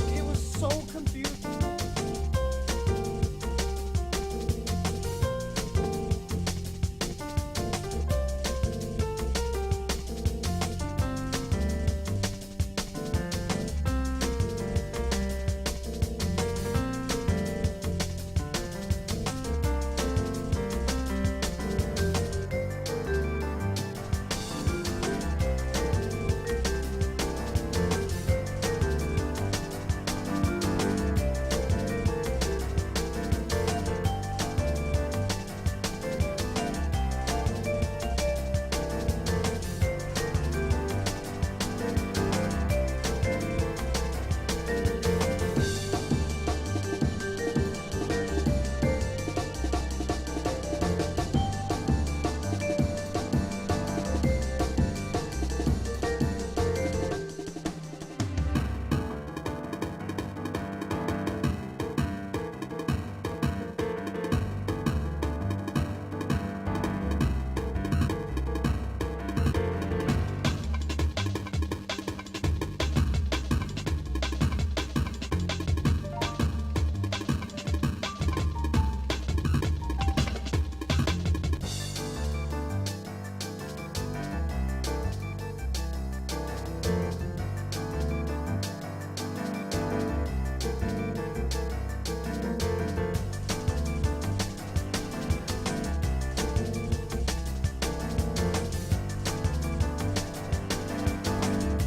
It was so confusing.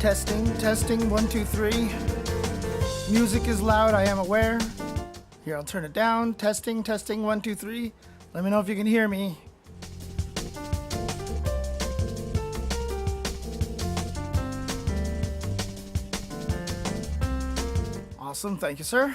Testing, 1, 2, 3. Music is loud, I am aware. Here, I'll turn it down. Testing, 1, 2, 3. Let me know if you can hear me. Awesome, thank you, sir.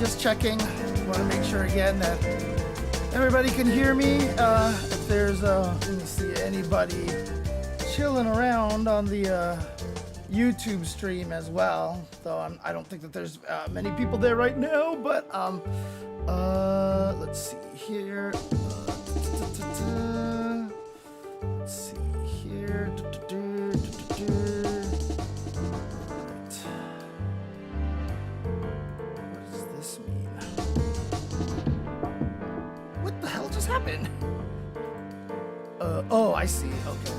just checking. Want to make sure again that everybody can hear me. If there's, let me see, anybody chilling around on the YouTube stream as well. Though I don't think that there's many people there right now. But let's see here. Let's see here. What the hell just happened? Oh, I see. Okay.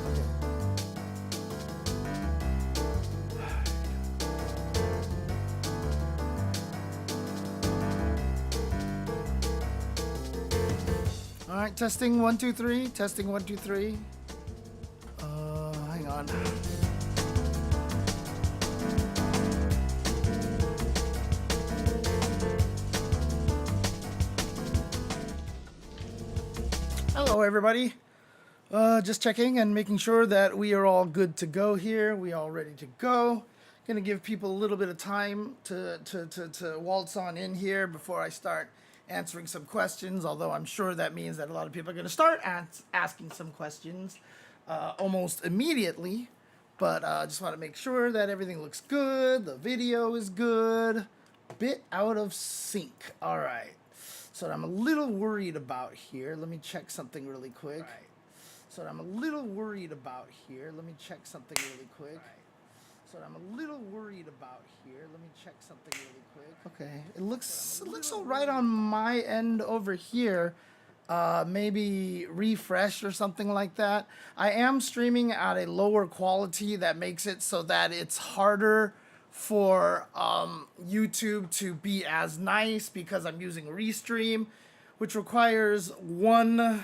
All right, testing 1 2 3. Testing 1 2 3. Hang on. Hello, everybody. Just checking and making sure that we are all good to go here. We all ready to go. Gonna give people a little bit of time to waltz on in here before I start answering some questions. Although I'm sure that means that a lot of people are gonna start asking some questions almost immediately. But I just want to make sure that everything looks good. The video is good. Bit out of sync. All right. So what I'm a little worried about here. Let me check something really quick. Right. So what I'm a little worried about here. Let me check something really quick. Right. So what I'm a little worried about here. Let me check something really quick. Okay. It looks all right on my end over here. Maybe refresh or something like that. I am streaming at a lower quality that makes it so that it's harder for YouTube to be as nice because I'm using Restream, which requires one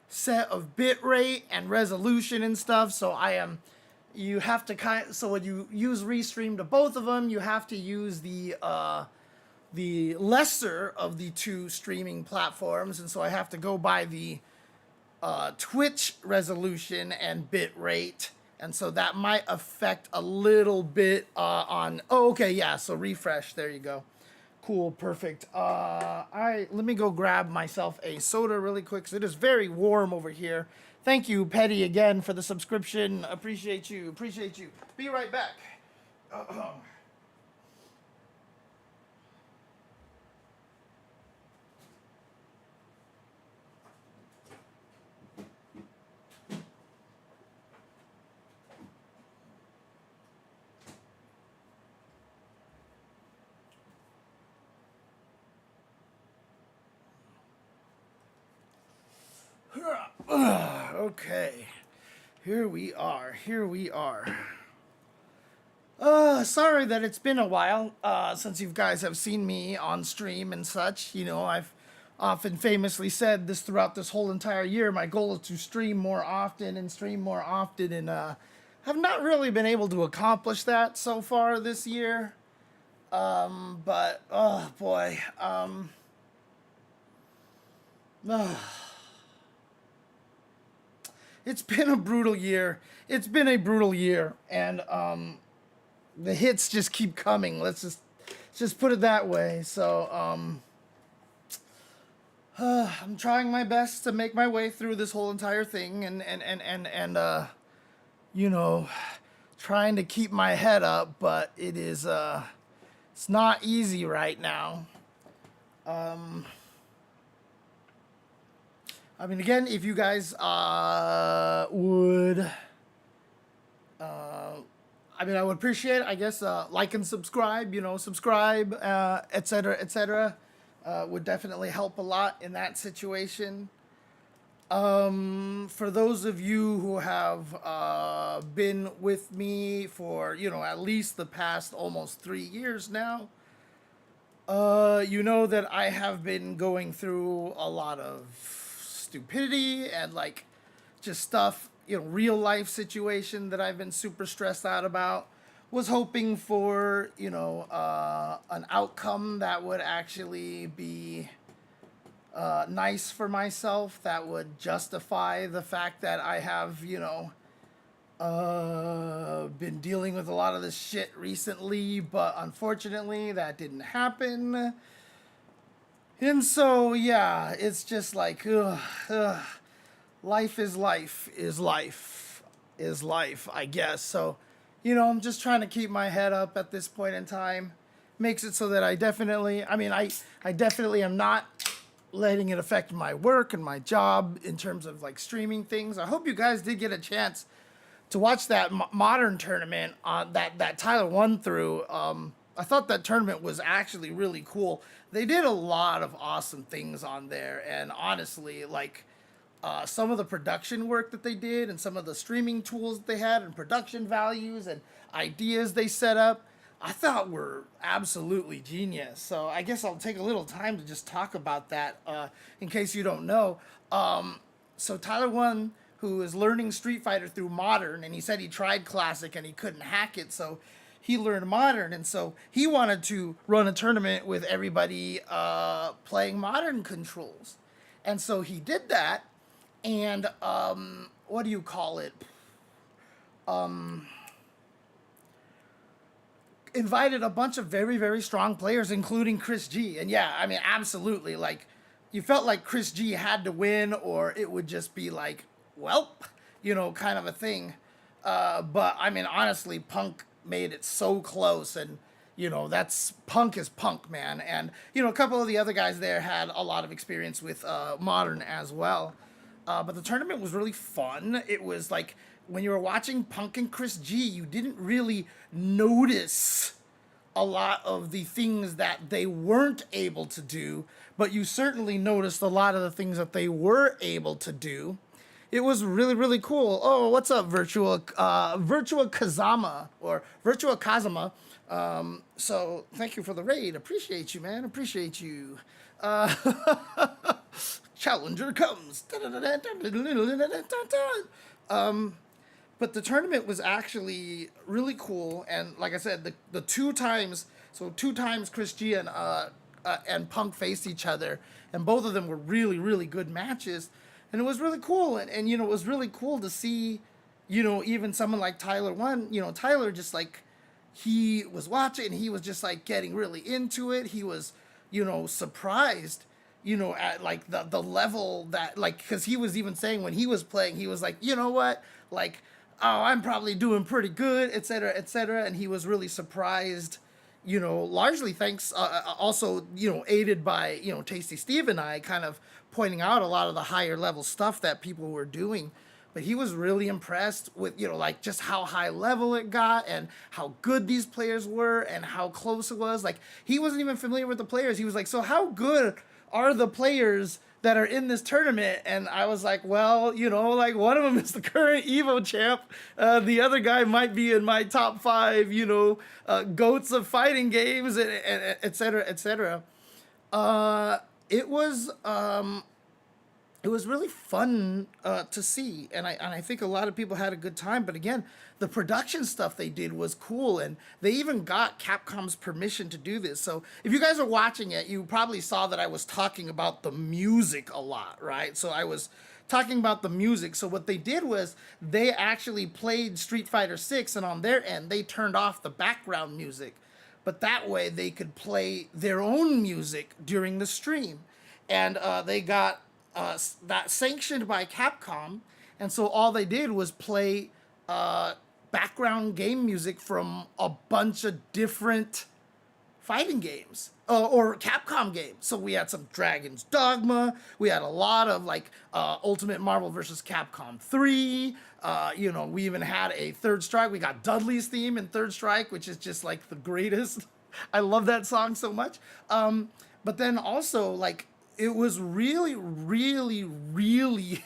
set of bitrate and resolution and stuff. So you have to so when you use Restream to both of them, you have to use the lesser of the two streaming platforms, and so I have to go by the Twitch resolution and bitrate. And so that might affect a little bit on. Oh, okay, yeah. So refresh. There you go. Cool, perfect. Let me go grab myself a soda really quick. So it is very warm over here. Thank you, Petty, again for the subscription. Appreciate you. Appreciate you. Be right back. Okay, here we are. Sorry that it's been a while since you guys have seen me on stream and such. You know, I've often famously said this throughout this whole entire year. My goal is to stream more often, and have not really been able to accomplish that so far this year. But oh boy, it's been a brutal year. And the hits just keep coming. Let's just put it that way. So I'm trying my best to make my way through this whole entire thing, and you know, trying to keep my head up, but it's not easy right now. I mean, again, if you guys would, I would appreciate it, I guess, like and subscribe, etc. Would definitely help a lot in that situation. For those of you who have been with me for, at least the past almost 3 years now, you know that I have been going through a lot of stupidity and just stuff, real life situation that I've been super stressed out about. Was hoping for, an outcome that would actually be nice for myself, that would justify the fact that I have, Been dealing with a lot of this shit recently, but unfortunately that didn't happen. And so, yeah, it's just like, life is life is life is life, I guess. So, I'm just trying to keep my head up at this point in time. Makes it so that I definitely am not letting it affect my work and my job in terms of like streaming things. I hope you guys did get a chance to watch that modern tournament that Tyler won through. I thought that tournament was actually really cool. They did a lot of awesome things on there, and honestly, like some of the production work that they did, and some of the streaming tools that they had, and production values and ideas they set up, I thought were absolutely genius. So I guess I'll take a little time to just talk about that in case you don't know. So Tyler One, who is learning Street Fighter through Modern, and he said he tried Classic and he couldn't hack it, so he learned Modern, and so he wanted to run a tournament with everybody playing Modern controls, and so he did that, and what do you call it? Invited a bunch of very, very strong players, including Chris G. And yeah, I mean, absolutely. Like, you felt like Chris G had to win, or it would just be like, well, kind of a thing. But I mean, honestly, Punk made it so close, and that's Punk is Punk, man. And a couple of the other guys there had a lot of experience with Modern as well. But the tournament was really fun. It was like when you were watching Punk and Chris G, you didn't really notice a lot of the things that they weren't able to do, but you certainly noticed a lot of the things that they were able to do. It was really, really cool. Oh, what's up, Virtua Kazama, or Virtua Kazama. So thank you for the raid. Appreciate you, man. Appreciate you. Challenger comes. But the tournament was actually really cool, and like I said, the two times Chris G and Punk faced each other, and both of them were really, really good matches, and it was really cool, and it was really cool to see, even someone like Tyler One, Tyler just like, he was watching, and he was just like getting really into it. He was, surprised, at like the level that, like, because he was even saying when he was playing, he was like, you know what, like, oh, I'm probably doing pretty good, etc., etc., and he was really surprised, largely thanks, also, aided by, Tasty Steve and I kind of pointing out a lot of the higher level stuff that people were doing. But he was really impressed with, like just how high level it got, and how good these players were, and how close it was. Like, he wasn't even familiar with the players. He was like, so how good are the players that are in this tournament? And I was like, well, like, one of them is the current Evo champ. The other guy might be in my top 5, goats of fighting games, and et cetera, et cetera. It was really fun to see, and I think a lot of people had a good time. But again, the production stuff they did was cool, and they even got Capcom's permission to do this. So if you guys are watching it, you probably saw that I was talking about the music a lot, right? So I was talking about the music. So what they did was they actually played Street Fighter 6, and on their end, they turned off the background music. But that way they could play their own music during the stream. And they got that sanctioned by Capcom, and so all they did was play background game music from a bunch of different fighting games, or Capcom games. So we had some Dragon's Dogma, we had a lot of like Ultimate Marvel vs. Capcom 3, we even had a Third Strike. We got Dudley's theme in Third Strike, which is just like the greatest. I love that song so much. But then also, like, it was really, really, really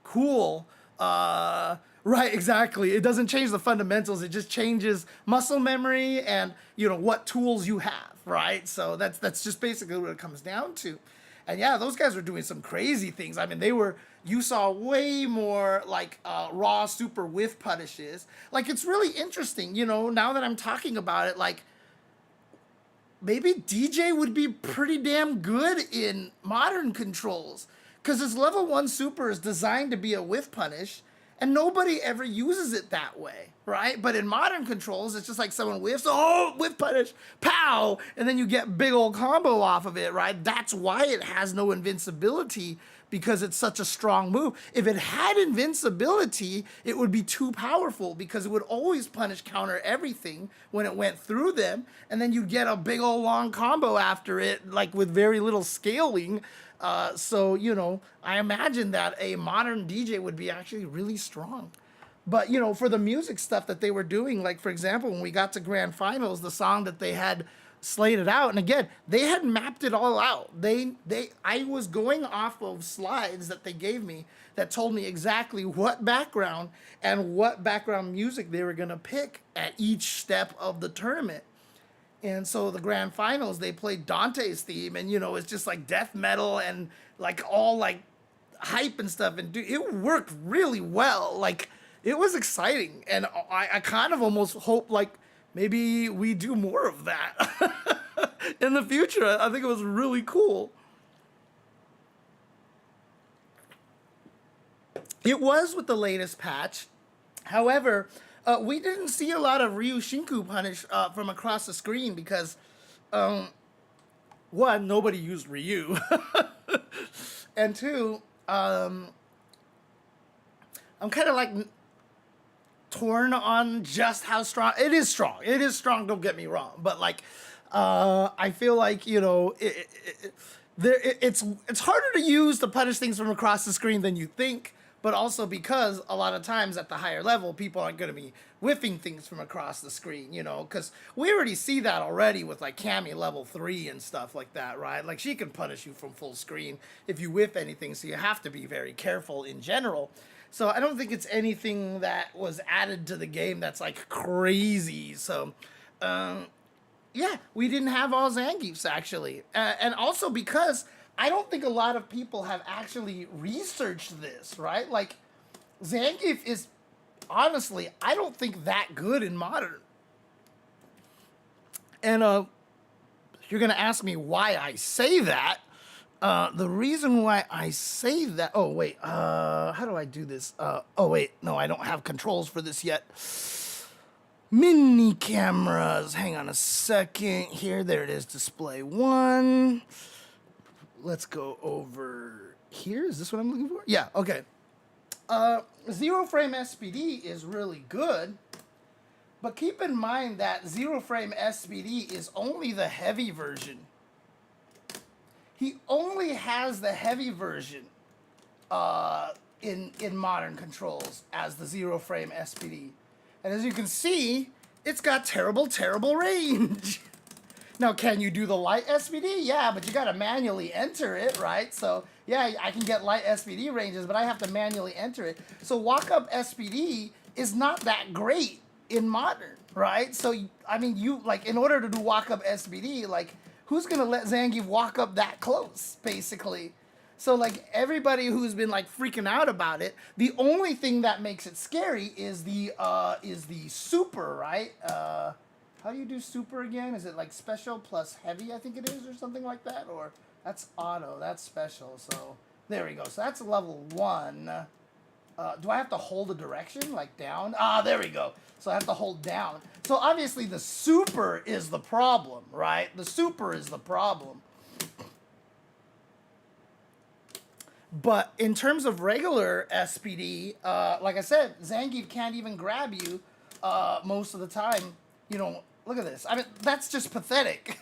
cool. Right, exactly. It doesn't change the fundamentals. It just changes muscle memory and, what tools you have, right? So that's just basically what it comes down to. And yeah, those guys were doing some crazy things. I mean, you saw way more like raw super whiff punishes. Like, it's really interesting, now that I'm talking about it, like, maybe DJ would be pretty damn good in modern controls, because his level 1 super is designed to be a whiff punish, And nobody ever uses it that way, right? But in modern controls, it's just like someone whiffs, oh, whiff punish, pow, and then you get big old combo off of it, right? That's why it has no invincibility, because it's such a strong move. If it had invincibility, it would be too powerful, because it would always punish counter everything when it went through them, and then you'd get a big old long combo after it, like with very little scaling. So, you know, I imagine that a modern DJ would be actually really strong. But, you know, for the music stuff that they were doing, like, for example, when we got to Grand Finals, the song that they had slated out, and again, they had mapped it all out. I was going off of slides that they gave me that told me exactly what background and what background music they were going to pick at each step of the tournament. And so the grand finals, they played Dante's theme, and you know, it's just like death metal and like all like hype and stuff. And dude, it worked really well. Like it was exciting, and I kind of almost hope like maybe we do more of that in the future. I think it was really cool. It was with the latest patch. However, we didn't see a lot of Ryu Shinku punish from across the screen because, one, nobody used Ryu, and two, I'm kind of like torn on just how strong it is. Strong, it is strong. Don't get me wrong, but like, I feel like you know it's harder to use to punish things from across the screen than you think. But also because a lot of times at the higher level, people aren't going to be whiffing things from across the screen, you know, because we already see that already with like Cammy level 3 and stuff like that, right? Like she can punish you from full screen if you whiff anything, so you have to be very careful in general. So I don't think it's anything that was added to the game that's like crazy. So, yeah, we didn't have all Zangiefs actually. And also because I don't think a lot of people have actually researched this, right? Like, Zangief is, honestly, I don't think that good in modern. And you're going to ask me why I say that. The reason why I say that... Oh, wait. How do I do this? Oh, wait. No, I don't have controls for this yet. Mini cameras. Hang on a second. Here, there it is. Display 1. Let's go over here. Is this what I'm looking for? Yeah, okay. Zero frame SPD is really good, but keep in mind that zero frame SPD is only the heavy version. He only has the heavy version in modern controls as the zero frame SPD. And as you can see, it's got terrible, terrible range. Now, can you do the light SPD? Yeah, but you gotta manually enter it, right? So, yeah, I can get light SPD ranges, but I have to manually enter it. So, walk-up SPD is not that great in modern, right? So, I mean, you, like, in order to do walk-up SPD, like, who's gonna let Zangief walk up that close, basically? So, like, everybody who's been, like, freaking out about it, the only thing that makes it scary is the super, right? How do you do super again? Is it like special plus heavy, I think it is, or something like that? Or that's auto, that's special. So there we go. So that's level 1. Do I have to hold a direction, like down? Ah, there we go. So I have to hold down. So obviously the super is the problem, right? The super is the problem. But in terms of regular SPD, like I said, Zangief can't even grab you most of the time. You know, look at this. I mean, that's just pathetic.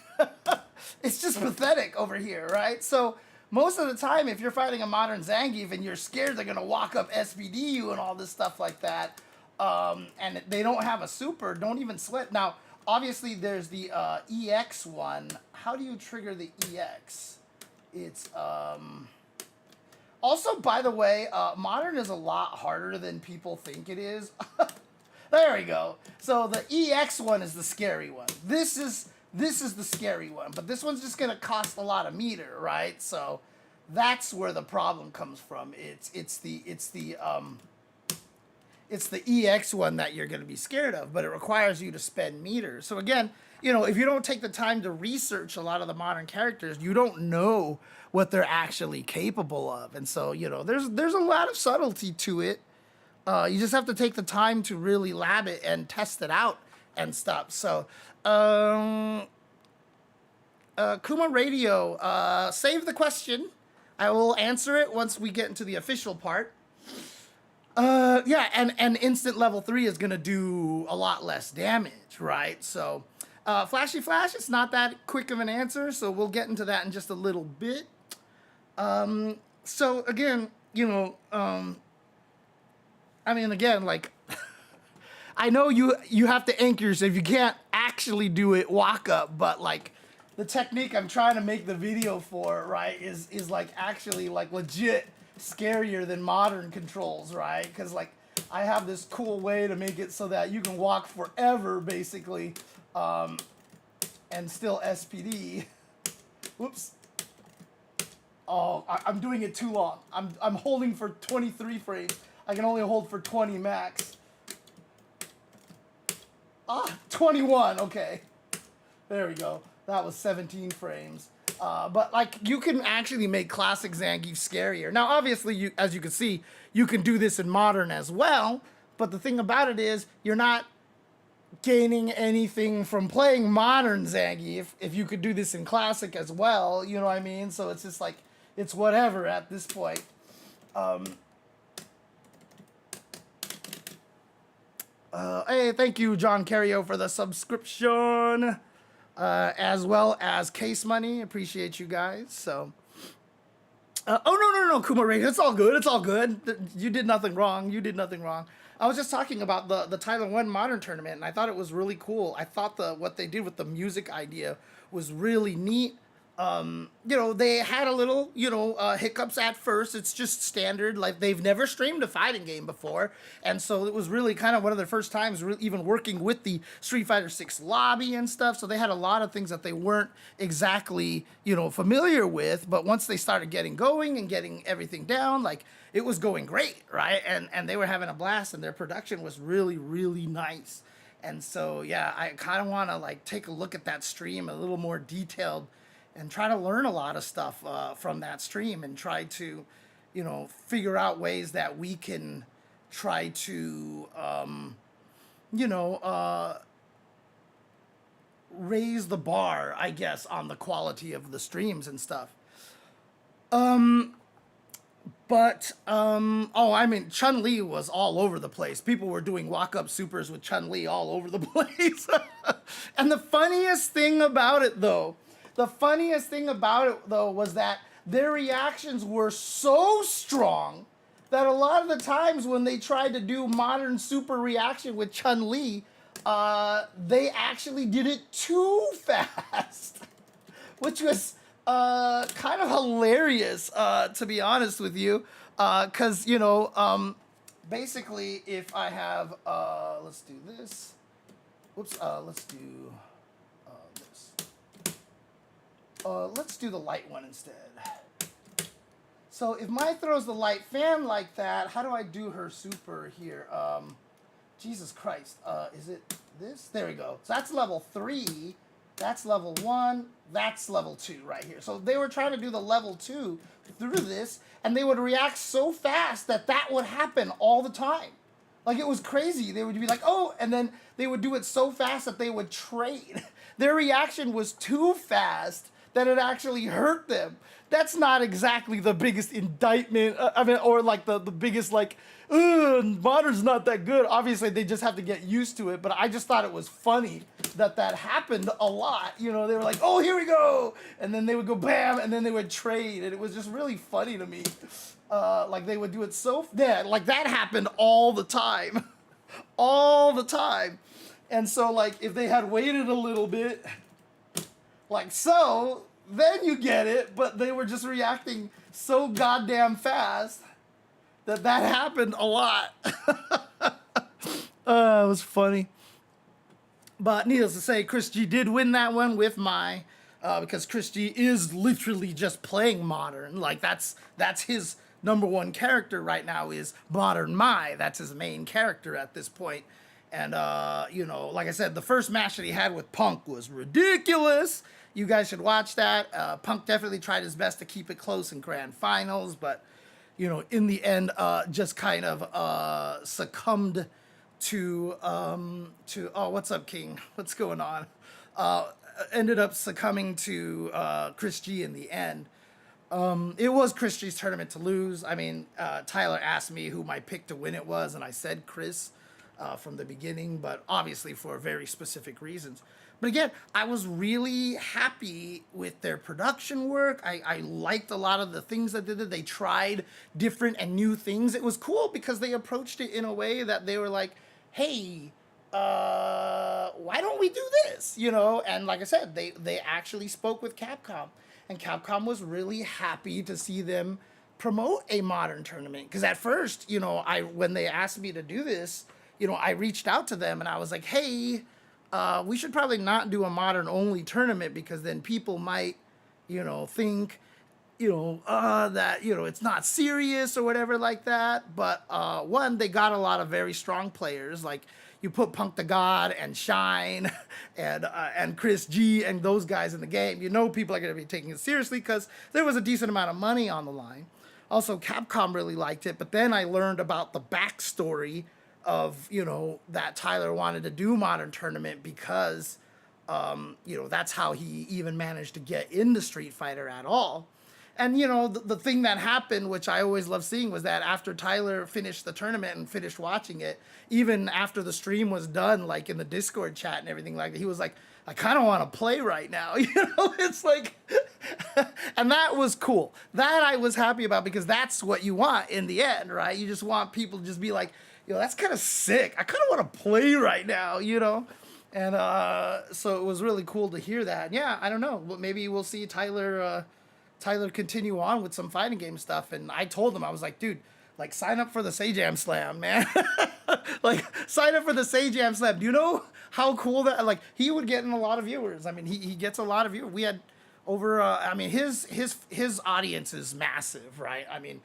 It's just pathetic over here, right? So most of the time, if you're fighting a modern Zangief and you're scared they're going to walk up SPD you and all this stuff like that, and they don't have a super, don't even sweat. Now, obviously, there's the EX one. How do you trigger the EX? It's... Also, by the way, modern is a lot harder than people think it is. There we go. So the EX one is the scary one. This is the scary one, but this one's just gonna cost a lot of meter, right? So that's where the problem comes from. It's the EX one that you're gonna be scared of, but it requires you to spend meters. So again, you know, if you don't take the time to research a lot of the modern characters, you don't know what they're actually capable of, and so you know, there's a lot of subtlety to it. You just have to take the time to really lab it and test it out and stuff. So, um, Kuma Radio, save the question. I will answer it once we get into the official part. Yeah, and instant level 3 is gonna do a lot less damage, right? So, Flashy Flash, it's not that quick of an answer, so we'll get into that in just a little bit. So again, I mean, again, like, I know you have to anchor yourself. You can't actually do it walk up, but like, the technique I'm trying to make the video for, right, is like actually like legit scarier than modern controls, right? Because like I have this cool way to make it so that you can walk forever, basically, and still SPD. Whoops. Oh, I'm doing it too long. I'm holding for 23 frames. I can only hold for 20 max. 21. Okay. There we go. That was 17 frames. But like you can actually make classic Zangief scarier. Now, obviously, as you can see, you can do this in modern as well. But the thing about it is, you're not gaining anything from playing modern Zangief if you could do this in classic as well. You know what I mean? So it's just like, it's whatever at this point. Hey, thank you, John Cario, for the subscription. As well as Case Money. Appreciate you guys. So, oh, no, Kuma Ray. It's all good. It's all good. You did nothing wrong. You did nothing wrong. I was just talking about the Thailand 1 Modern Tournament, and I thought it was really cool. I thought what they did with the music idea was really neat. They had a little, hiccups at first. It's just standard. Like, they've never streamed a fighting game before. And so it was really kind of one of their first times even working with the Street Fighter 6 lobby and stuff. So they had a lot of things that they weren't exactly, familiar with. But once they started getting going and getting everything down, like, it was going great, right? And they were having a blast, and their production was really, really nice. And so, yeah, I kind of want to, like, take a look at that stream a little more detailed and try to learn a lot of stuff from that stream and try to, figure out ways that we can try to, raise the bar, I guess, on the quality of the streams and stuff. Chun-Li was all over the place. People were doing walk-up supers with Chun-Li all over the place. And the funniest thing about it, though, was that their reactions were so strong that a lot of the times when they tried to do modern super reaction with Chun-Li, they actually did it too fast, which was kind of hilarious, to be honest with you, because, basically if I have, let's do this. Whoops, let's do this. Let's do the light one instead. So if Mai throws the light fan like that, how do I do her super here? Jesus Christ. Is it this? There we go. So that's level 3. That's level 1. That's level 2 right here. So they were trying to do the level 2 through this, and they would react so fast that would happen all the time. Like, it was crazy. They would be like, oh, and then they would do it so fast that they would trade. Their reaction was too fast that it actually hurt them. That's not exactly the biggest indictment, or like the biggest, like, modern's not that good. Obviously, they just have to get used to it, but I just thought it was funny that happened a lot. They were like, oh, here we go, and then they would go bam, and then they would trade, and it was just really funny to me. Like, they would do it like that happened all the time. All the time. And so, like, if they had waited a little bit, like so, then you get it, but they were just reacting so goddamn fast that happened a lot. It was funny. But needless to say, Chris G did win that one with Mai, because Chris G is literally just playing modern. Like, that's his number one character right now is Modern Mai. That's his main character at this point. And, like I said, the first match that he had with Punk was ridiculous. You guys should watch that. Punk definitely tried his best to keep it close in grand finals, but, in the end, just kind of succumbed to oh, what's up, King? What's going on? Uh, Ended up succumbing to Chris G in the end. It was Chris G's tournament to lose. I mean, Tyler asked me who my pick to win it was, and I said Chris from the beginning, but obviously for very specific reasons. But again, I was really happy with their production work. I liked a lot of the things that they did. They tried different and new things. It was cool because they approached it in a way that they were like, hey, why don't we do this? And like I said, they actually spoke with Capcom, and Capcom was really happy to see them promote a modern tournament. Because at first, I when they asked me to do this, I reached out to them and I was like, hey, we should probably not do a modern only tournament because then people might, think, that, it's not serious or whatever like that. But one, they got a lot of very strong players. Like you put Punk the God and Shine and Chris G and those guys in the game, people are going to be taking it seriously because there was a decent amount of money on the line. Also, Capcom really liked it. But then I learned about the backstory of, that Tyler wanted to do modern tournament because, that's how he even managed to get into Street Fighter at all. And, the thing that happened, which I always love seeing, was that after Tyler finished the tournament and finished watching it, even after the stream was done, like in the Discord chat and everything like that, he was like, I kind of want to play right now. It's like, and that was cool. That I was happy about because that's what you want in the end, right? You just want people to just be like, that's kind of sick. I kind of want to play right now, And so it was really cool to hear that. Yeah, I don't know. Maybe we'll see Tyler continue on with some fighting game stuff. And I told him, I was like, dude, like sign up for the Sajam Slam, man. Like sign up for the Sajam Slam. Do you know how cool that? Like he would get in a lot of viewers. I mean, he gets a lot of viewers. We had over. I mean, his audience is massive, right? I mean,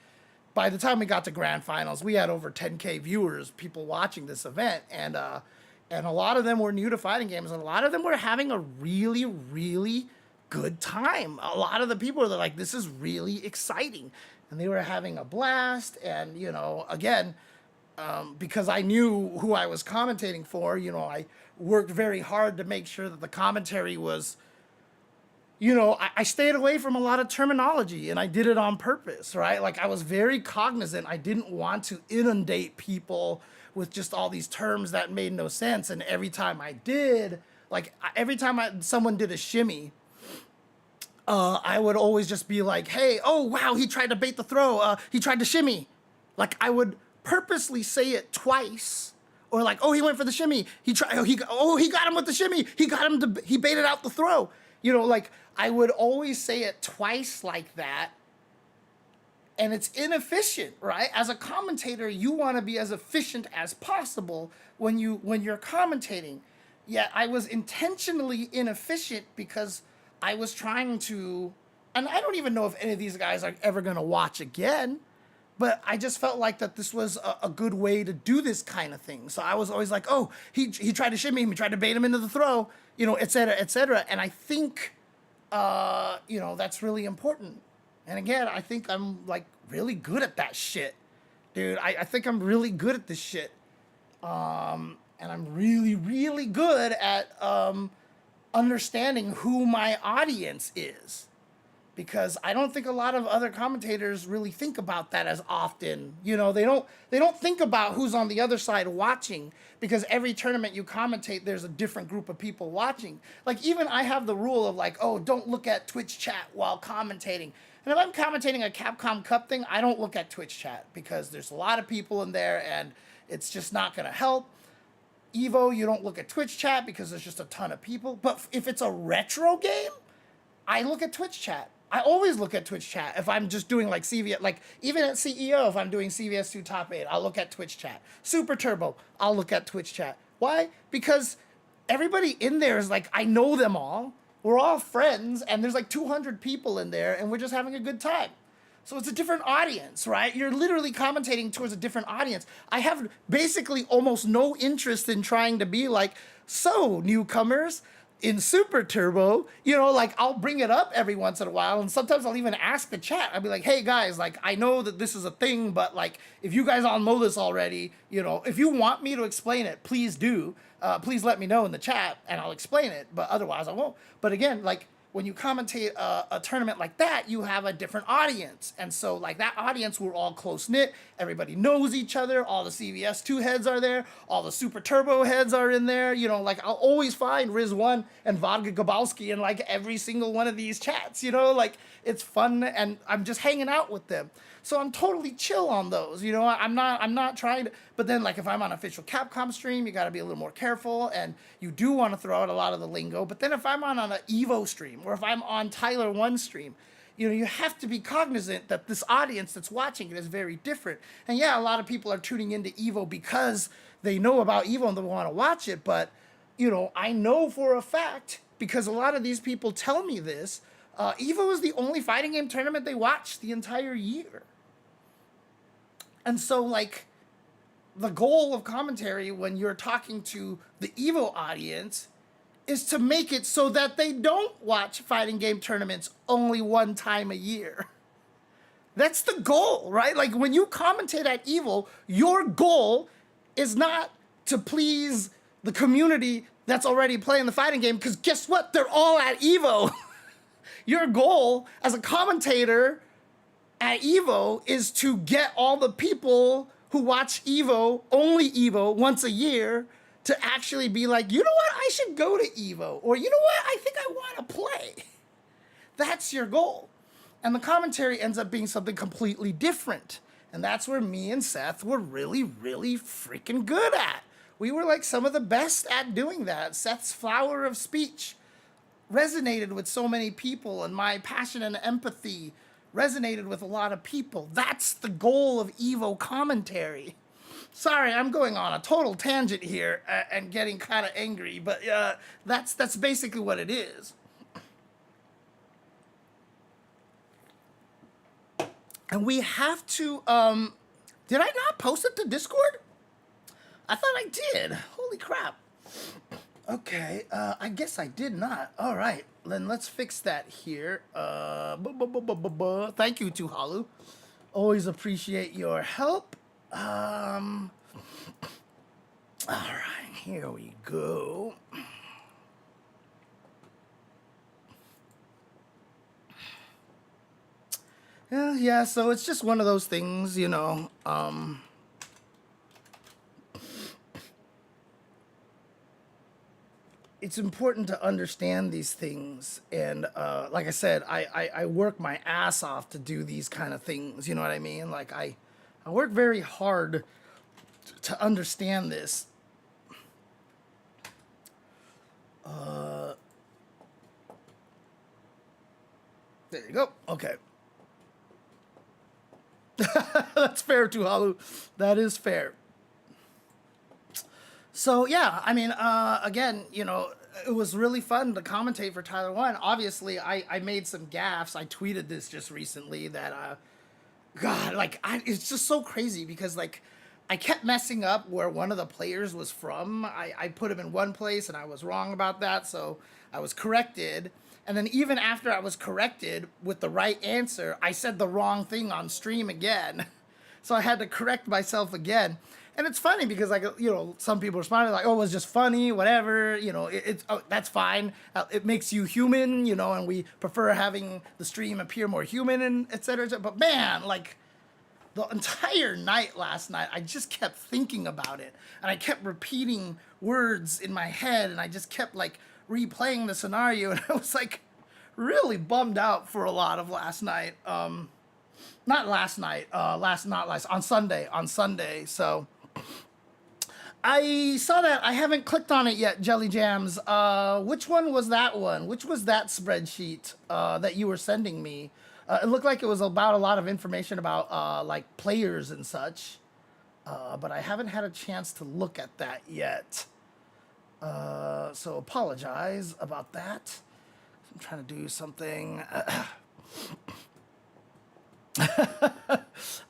by the time we got to grand finals, we had over 10K viewers, people watching this event, and a lot of them were new to fighting games, and a lot of them were having a really, really good time. A lot of the people were like, this is really exciting, and they were having a blast. And again, because I knew who I was commentating for, I worked very hard to make sure that the commentary was, I stayed away from a lot of terminology, and I did it on purpose, right? Like I was very cognizant. I didn't want to inundate people with just all these terms that made no sense. And every time I did, like every time someone did a shimmy, I would always just be like, hey, oh, wow, he tried to bait the throw. He tried to shimmy. Like I would purposely say it twice. Or like, oh, he went for the shimmy. He got him with the shimmy. He baited out the throw. Like I would always say it twice like that. And it's inefficient, right? As a commentator, you want to be as efficient as possible when you're commentating. Yet I was intentionally inefficient because I was trying to, and I don't even know if any of these guys are ever going to watch again, but I just felt like that this was a good way to do this kind of thing. So I was always like, oh, he tried to shimmy him, he tried to bait him into the throw, et cetera, et cetera. And I think, that's really important. And again, I think I'm like really good at that shit, dude. I think I'm really good at this shit. And I'm really, really good at understanding who my audience is, because I don't think a lot of other commentators really think about that as often. They don't think about who's on the other side watching, because every tournament you commentate, there's a different group of people watching. Like even I have the rule of like, oh, don't look at Twitch chat while commentating. And if I'm commentating a Capcom Cup thing, I don't look at Twitch chat because there's a lot of people in there and it's just not going to help. Evo, you don't look at Twitch chat because there's just a ton of people. But if it's a retro game, I look at Twitch chat. I always look at Twitch chat. If I'm just doing like CVS, like even at CEO, if I'm doing CVS2 Top 8, I'll look at Twitch chat. Super Turbo, I'll look at Twitch chat. Why? Because everybody in there is like, I know them all. We're all friends, and there's like 200 people in there, and we're just having a good time. So it's a different audience, right? You're literally commentating towards a different audience. I have basically almost no interest in trying to be like, so newcomers, in Super Turbo, you know, like I'll bring it up every once in a while, and sometimes I'll even ask the chat. I'll be like, "Hey guys, like I know that this is a thing, but like if you guys all know this already, you know, if you want me to explain it, please do. Please let me know in the chat, and I'll explain it. But otherwise, I won't." But again, like when you commentate a tournament like that, you have a different audience. And so like that audience, we're all close knit. Everybody knows each other. All the CVS 2 heads are there. All the Super Turbo heads are in there. You know, like I'll always find Riz1 and Vodka Gabalski in like every single one of these chats, you know, like it's fun and I'm just hanging out with them. So I'm totally chill on those, you know. I'm not trying to. But then, like, if I'm on official Capcom stream, you got to be a little more careful, and you do want to throw out a lot of the lingo. But then, if I'm on an Evo stream, or if I'm on Tyler One stream, you know, you have to be cognizant that this audience that's watching it is very different. And yeah, a lot of people are tuning into Evo because they know about Evo and they want to watch it. But you know, I know for a fact because a lot of these people tell me this. Evo is the only fighting game tournament they watch the entire year. And so, like, the goal of commentary when you're talking to the Evo audience is to make it so that they don't watch fighting game tournaments only one time a year. That's the goal, right? Like, when you commentate at Evo, your goal is not to please the community that's already playing the fighting game, because guess what? They're all at Evo. Your goal as a commentator at Evo is to get all the people who watch Evo, only Evo, once a year, to actually be like, you know what, I should go to Evo, or you know what, I think I want to play. That's your goal. And the commentary ends up being something completely different. And that's where me and Seth were really, really freaking good at. We were like some of the best at doing that. Seth's flower of speech resonated with so many people, and my passion and empathy resonated with a lot of people. That's the goal of Evo commentary. Sorry, I'm going on a total tangent here and getting kind of angry, but that's basically what it is. And we have to, did I not post it to Discord? I thought I did. Holy crap. Okay, I guess I did not. All right, then let's fix that here. Thank you, Tuhalu. Always appreciate your help. All right, here we go. Yeah, so it's just one of those things, you know. It's important to understand these things, and like I said, I work my ass off to do these kind of things. You know what I mean? Like I work very hard to understand this. There you go. Okay. That's fair, Tuhalu. That is fair. So yeah, I mean, again, you know, it was really fun to commentate for Tyler One. Obviously, I made some gaffes. I tweeted this just recently that, God, like, it's just so crazy because, like, I kept messing up where one of the players was from. I put him in one place and I was wrong about that, so I was corrected. And then even after I was corrected with the right answer, I said the wrong thing on stream again. So I had to correct myself again. And it's funny because, like, you know, some people responded like, oh, it was just funny, whatever, you know, that's fine. It makes you human, you know, and we prefer having the stream appear more human and et cetera, et cetera. But man, like, the entire night last night, I just kept thinking about it. And I kept repeating words in my head, and I just kept, like, replaying the scenario. And I was, like, really bummed out for a lot of last night. Not last night, on Sunday. So I saw that. I haven't clicked on it yet, Jelly Jams. Which one was that one? Which was that spreadsheet that you were sending me? It looked like it was about a lot of information about like players and such. But I haven't had a chance to look at that yet. So apologize about that. I'm trying to do something.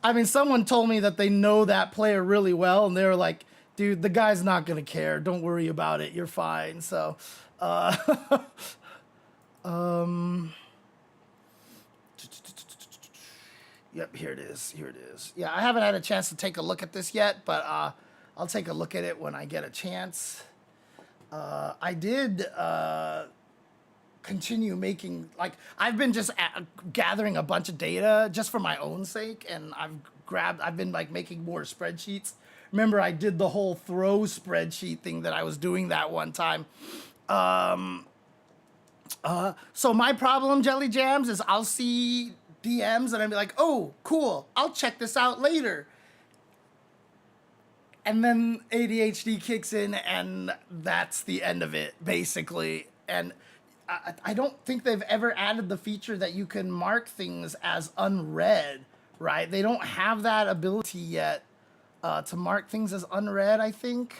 I mean, someone told me that they know that player really well, and they were like, dude, the guy's not going to care. Don't worry about it. You're fine. So Yep, here it is. Here it is. Yeah, I haven't had a chance to take a look at this yet, but I'll take a look at it when I get a chance. I did continue making, like, I've been just gathering a bunch of data just for my own sake, and I've been like making more spreadsheets. Remember, I did the whole throw spreadsheet thing that I was doing that one time. So my problem, Jelly Jams, is I'll see DMs and I'll be like, oh, cool, I'll check this out later. And then ADHD kicks in, and that's the end of it, basically. And I don't think they've ever added the feature that you can mark things as unread, right? They don't have that ability yet to mark things as unread, I think.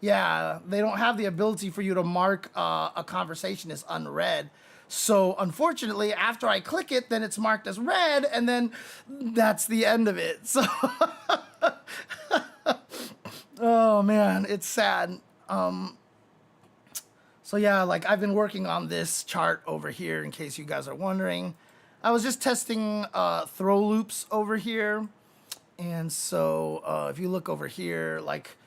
Yeah, they don't have the ability for you to mark a conversation as unread. So unfortunately, after I click it, then it's marked as read, and then that's the end of it. So, oh man, it's sad. So yeah, like I've been working on this chart over here in case you guys are wondering. I was just testing throw loops over here. And so if you look over here, like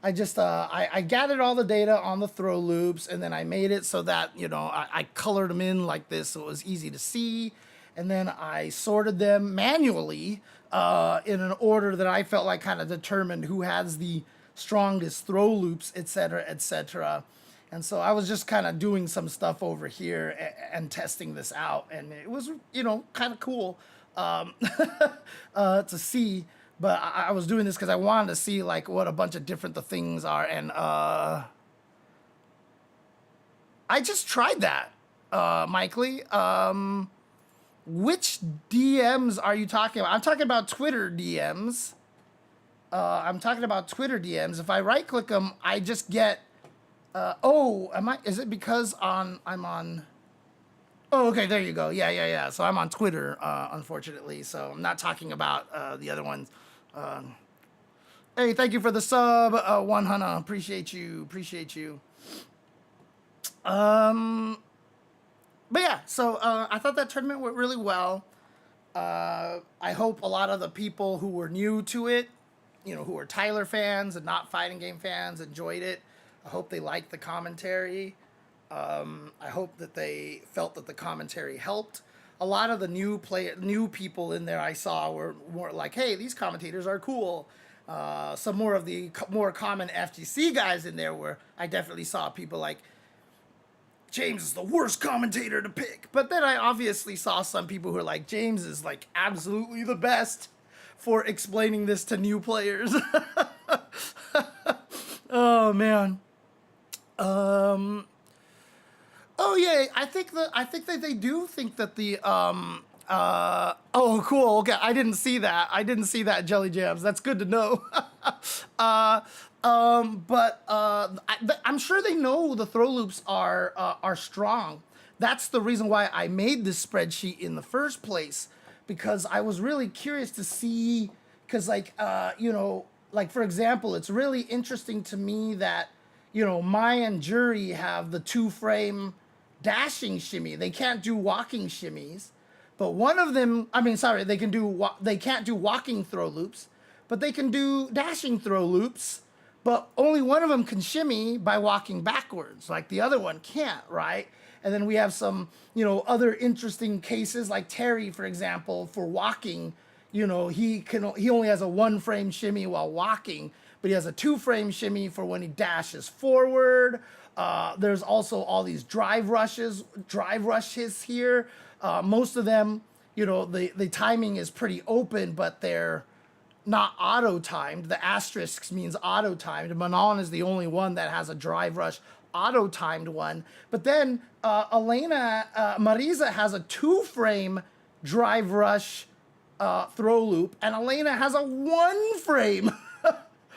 I just, I gathered all the data on the throw loops, and then I made it so that, you know, I colored them in like this so it was easy to see. And then I sorted them manually in an order that I felt like kind of determined who has the strongest throw loops, et cetera, et cetera. And so I was just kind of doing some stuff over here and testing this out. And it was, you know, kind of cool to see. But I was doing this because I wanted to see like what a bunch of different the things are. And I just tried that, Mike Lee. Which DMs are you talking about? I'm talking about Twitter DMs. I'm talking about Twitter DMs. If I right click them, I just get, oh, is it because I'm on, oh, okay, there you go. Yeah. So I'm on Twitter, unfortunately. So I'm not talking about the other ones. Hey, thank you for the sub, 100. Appreciate you. But yeah, so I thought that tournament went really well. I hope a lot of the people who were new to it, you know, who are Tyler fans and not fighting game fans, enjoyed it. I hope they liked the commentary. I hope that they felt that the commentary helped. A lot of the new people in there I saw were more like, hey, these commentators are cool. Some more of the more common FGC guys in there where I definitely saw people like, James is the worst commentator to pick. But then I obviously saw some people who are like, James is like absolutely the best for explaining this to new players. Oh man. Oh yeah, I think that they do think that the oh cool, okay, I didn't see that, Jelly Jams. That's good to know. But I'm sure they know the throw loops are strong. That's the reason why I made this spreadsheet in the first place, because I was really curious to see, because like you know, like for example, it's really interesting to me that, you know, Mai and Jury have the 2-frame dashing shimmy. They can't do walking shimmies, but one of them, they can't do walking throw loops, but they can do dashing throw loops. But only one of them can shimmy by walking backwards, like the other one can't, right? And then we have some, you know, other interesting cases, like Terry, for example, for walking. You know, he only has a 1-frame shimmy while walking, but he has a 2-frame shimmy for when he dashes forward. There's also all these drive rushes here. Most of them, you know, the timing is pretty open, but they're not auto-timed. The asterisk means auto-timed. Manon is the only one that has a drive rush auto-timed one. But then Marisa has a 2-frame drive rush throw loop, and Elena has a 1-frame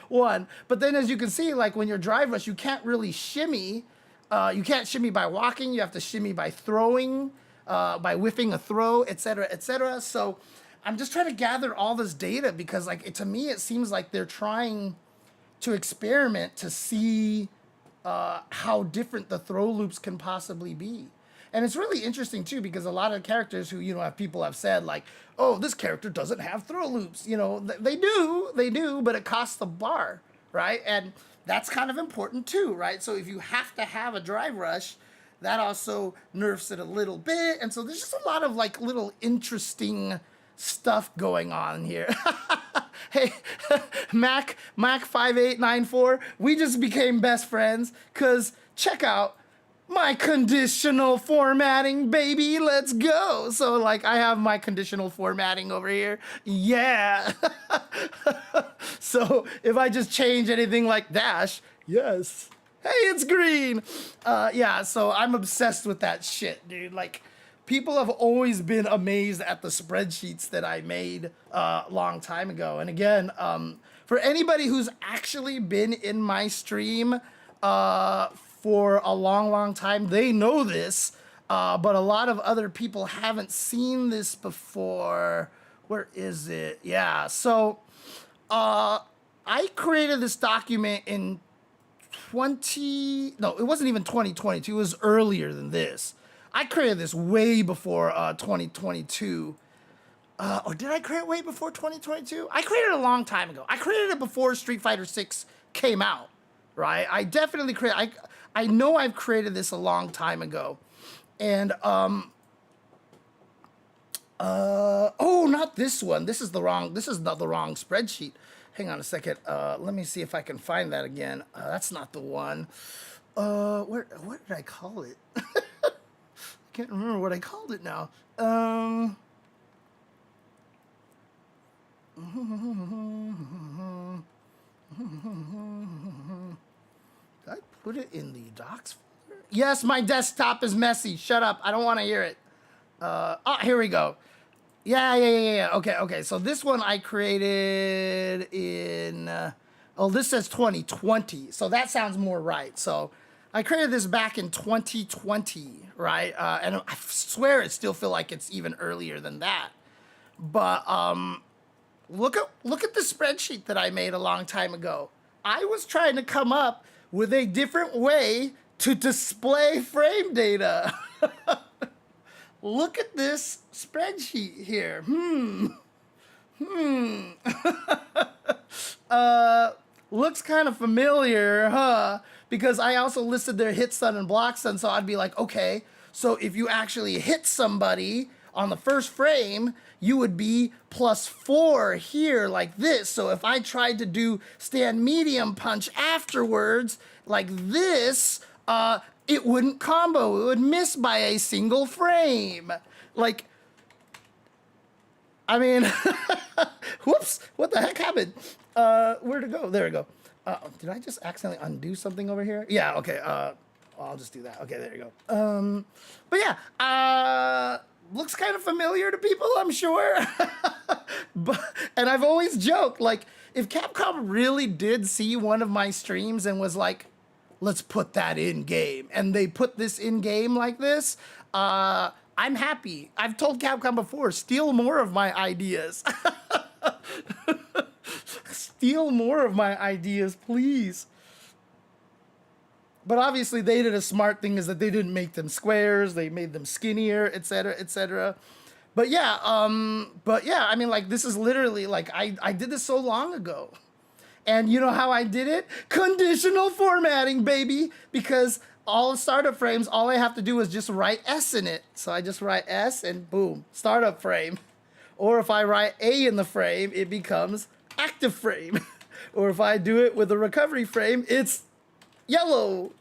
one. But then as you can see, like when you're drive rush, you can't really shimmy. You can't shimmy by walking. You have to shimmy by throwing, by whiffing a throw, et cetera. So I'm just trying to gather all this data because, like, to me, it seems like they're trying to experiment to see how different the throw loops can possibly be. And it's really interesting too, because a lot of characters who, have people have said like, oh, this character doesn't have throw loops. They do, but it costs the bar, right? And that's kind of important too, right? So if you have to have a drive rush, that also nerfs it a little bit. And so there's just a lot of like little interesting stuff going on here. Hey, Mac5894, we just became best friends because check out my conditional formatting, baby. Let's go. So like I have my conditional formatting over here. Yeah. So if I just change anything like dash, yes. Hey, it's green. Yeah, so I'm obsessed with that shit, dude. Like, people have always been amazed at the spreadsheets that I made a long time ago. And again, for anybody who's actually been in my stream for a long, long time, they know this. But a lot of other people haven't seen this before. Where is it? Yeah, so I created this document in it wasn't even 2022, it was earlier than this. I created this way before 2022. Or did I create it way before 2022? I created it a long time ago. I created it before Street Fighter 6 came out, right? I definitely created, I know I've created this a long time ago. And, oh, not this one. This is not the wrong spreadsheet. Hang on a second. Let me see if I can find that again. That's not the one. What did I call it? I can't remember what I called it now. Did I put it in the docs folder? Yes, my desktop is messy. Shut up. I don't want to hear it. Oh, here we go. Yeah. Okay. So this one I created in, this says 2020. So that sounds more right. So I created this back in 2020, right? And I swear it still feel like it's even earlier than that. But look at the spreadsheet that I made a long time ago. I was trying to come up with a different way to display frame data. Look at this spreadsheet here. Looks kind of familiar, huh? Because I also listed their hit stun and block stun, so I'd be like, okay, so if you actually hit somebody on the first frame, you would be +4 here like this. So if I tried to do stand medium punch afterwards, like this, it wouldn't combo. It would miss by a single frame. Like, I mean, whoops, what the heck happened? Where'd it go? There we go. Did I just accidentally undo something over here? Yeah, okay, I'll just do that. Okay, there you go. But yeah, looks kind of familiar to people, I'm sure. And I've always joked, like, if Capcom really did see one of my streams and was like, let's put that in game, and they put this in game like this, I'm happy. I've told Capcom before, steal more of my ideas. Steal more of my ideas, please. But obviously they did a smart thing, is that they didn't make them squares, they made them skinnier, etc., etc. But yeah, I mean, like, this is literally, like, I did this so long ago. And you know how I did it? Conditional formatting, baby. Because all startup frames, all I have to do is just write S in it. So I just write S and boom, startup frame. Or if I write A in the frame, it becomes active frame. Or if I do it with a recovery frame, it's yellow.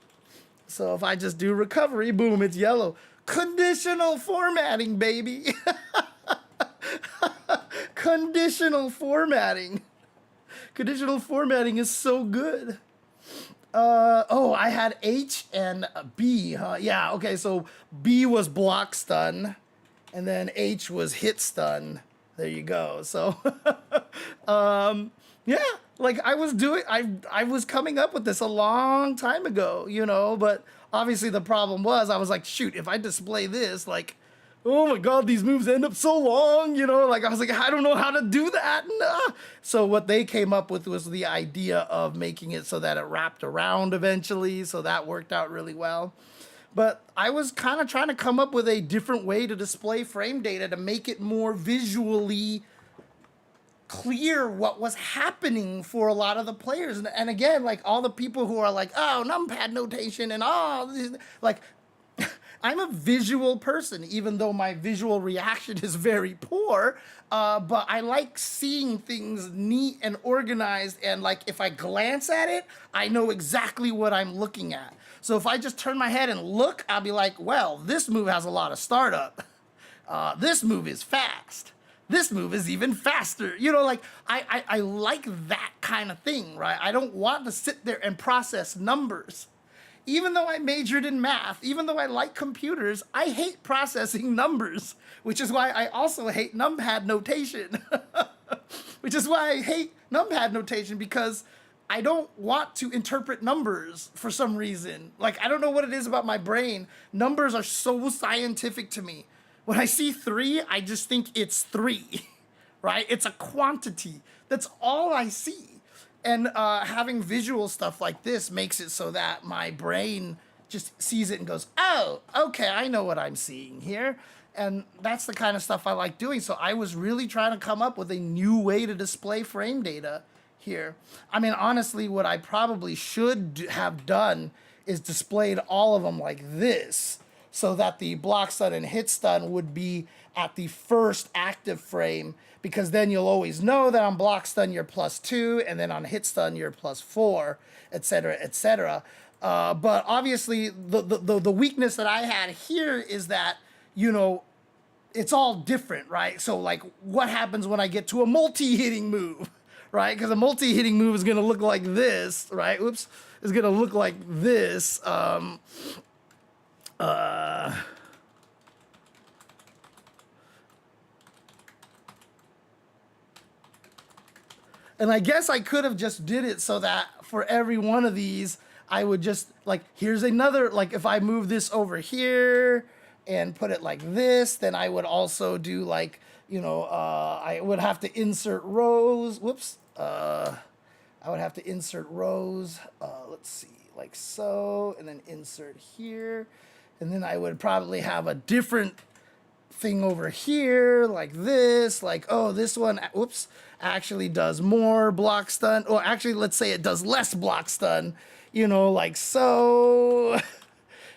So if I just do recovery, boom, it's yellow. Conditional formatting, baby. Conditional formatting. Conditional formatting is so good. Oh, I had H and B, huh? Yeah, okay, so B was block stun, and then H was hit stun. There you go. So, yeah, like I was coming up with this a long time ago, but obviously the problem was I was like, shoot, if I display this, like, oh my God, these moves end up so long, you know, like I was like, I don't know how to do that. Nah. So what they came up with was the idea of making it so that it wrapped around eventually. So that worked out really well. But I was kind of trying to come up with a different way to display frame data to make it more visually clear what was happening for a lot of the players. And again, like all the people who are like, oh, numpad notation and oh, like I'm a visual person, even though my visual reaction is very poor. But I like seeing things neat and organized. And like if I glance at it, I know exactly what I'm looking at. So if I just turn my head and look, I'll be like, well, this move has a lot of startup. This move is fast. This move is even faster. You know, like I like that kind of thing, right? I don't want to sit there and process numbers. Even though I majored in math, even though I like computers, I hate processing numbers, which is why I also hate numpad notation. Which is why I hate numpad notation, because I don't want to interpret numbers for some reason. Like, I don't know what it is about my brain. Numbers are so scientific to me. When I see 3, I just think it's 3, right? It's a quantity. That's all I see. And having visual stuff like this makes it so that my brain just sees it and goes, oh, okay, I know what I'm seeing here. And that's the kind of stuff I like doing. So I was really trying to come up with a new way to display frame data here. I mean, honestly, what I probably should have done is displayed all of them like this, so that the block stun and hit stun would be at the first active frame, because then you'll always know that on block stun you're +2, and then on hit stun you're +4, etc., etc. But obviously, the weakness that I had here is that, you know, it's all different, right? So like, what happens when I get to a multi-hitting move, right? Because a multi-hitting move is gonna look like this, right? Oops, is gonna look like this. And I guess I could have just did it so that for every one of these, I would just, like, here's another, like, if I move this over here and put it like this, then I would also do, like, you know, I would have to insert rows. Whoops. I would have to insert rows. Let's see, like so, and then insert here. And then I would probably have a different thing over here, like this, like, oh, this one, whoops, actually does more block stun, or actually, let's say it does less block stun, you know, like so,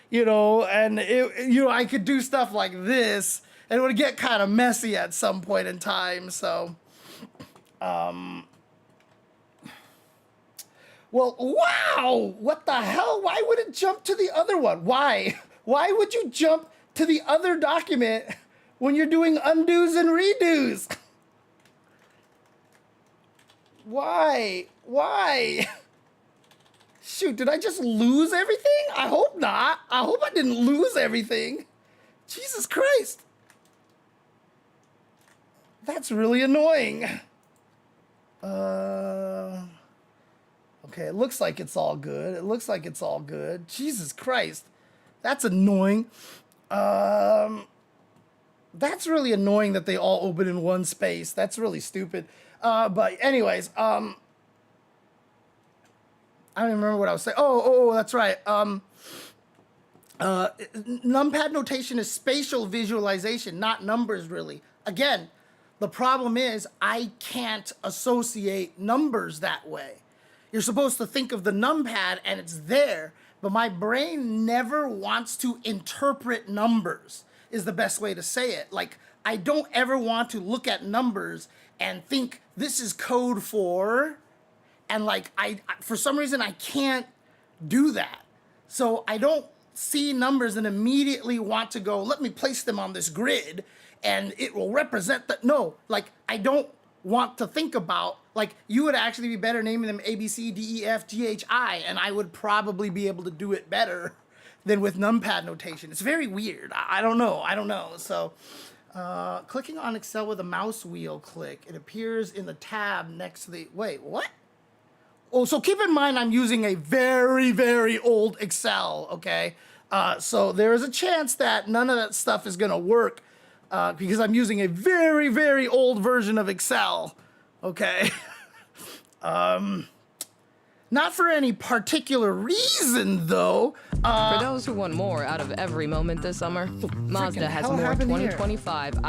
you know, and it, you know, I could do stuff like this, and it would get kind of messy at some point in time. So, well, wow, what the hell? Why would it jump to the other one? Why? Why would you jump to the other document when you're doing undos and redos? Why? Why? Shoot, did I just lose everything? I hope not. I hope I didn't lose everything. Jesus Christ. That's really annoying. Okay, it looks like it's all good. It looks like it's all good. Jesus Christ. That's annoying. That's really annoying that they all open in one space. That's really stupid. But anyways, I don't even remember what I was saying. Oh, that's right. Numpad notation is spatial visualization, not numbers, really. Again, the problem is I can't associate numbers that way. You're supposed to think of the numpad and it's there, but my brain never wants to interpret numbers, is the best way to say it. Like, I don't ever want to look at numbers and think this is code for, and like, for some reason I can't do that. So I don't see numbers and immediately want to go, let me place them on this grid and it will represent that. No, like, I don't want to think about, like, you would actually be better naming them A, B, C, D, E, F, G, H, I, and I would probably be able to do it better than with numpad notation. It's very weird. I don't know. So clicking on Excel with a mouse wheel click, it appears in the tab next to the, wait, what? Oh, so keep in mind I'm using a very, very old Excel, okay? So there is a chance that none of that stuff is gonna work because I'm using a very, very old version of Excel. Okay. Not for any particular reason, though. For those who want more out of every moment this summer, Mazda has hell more happened here? 2025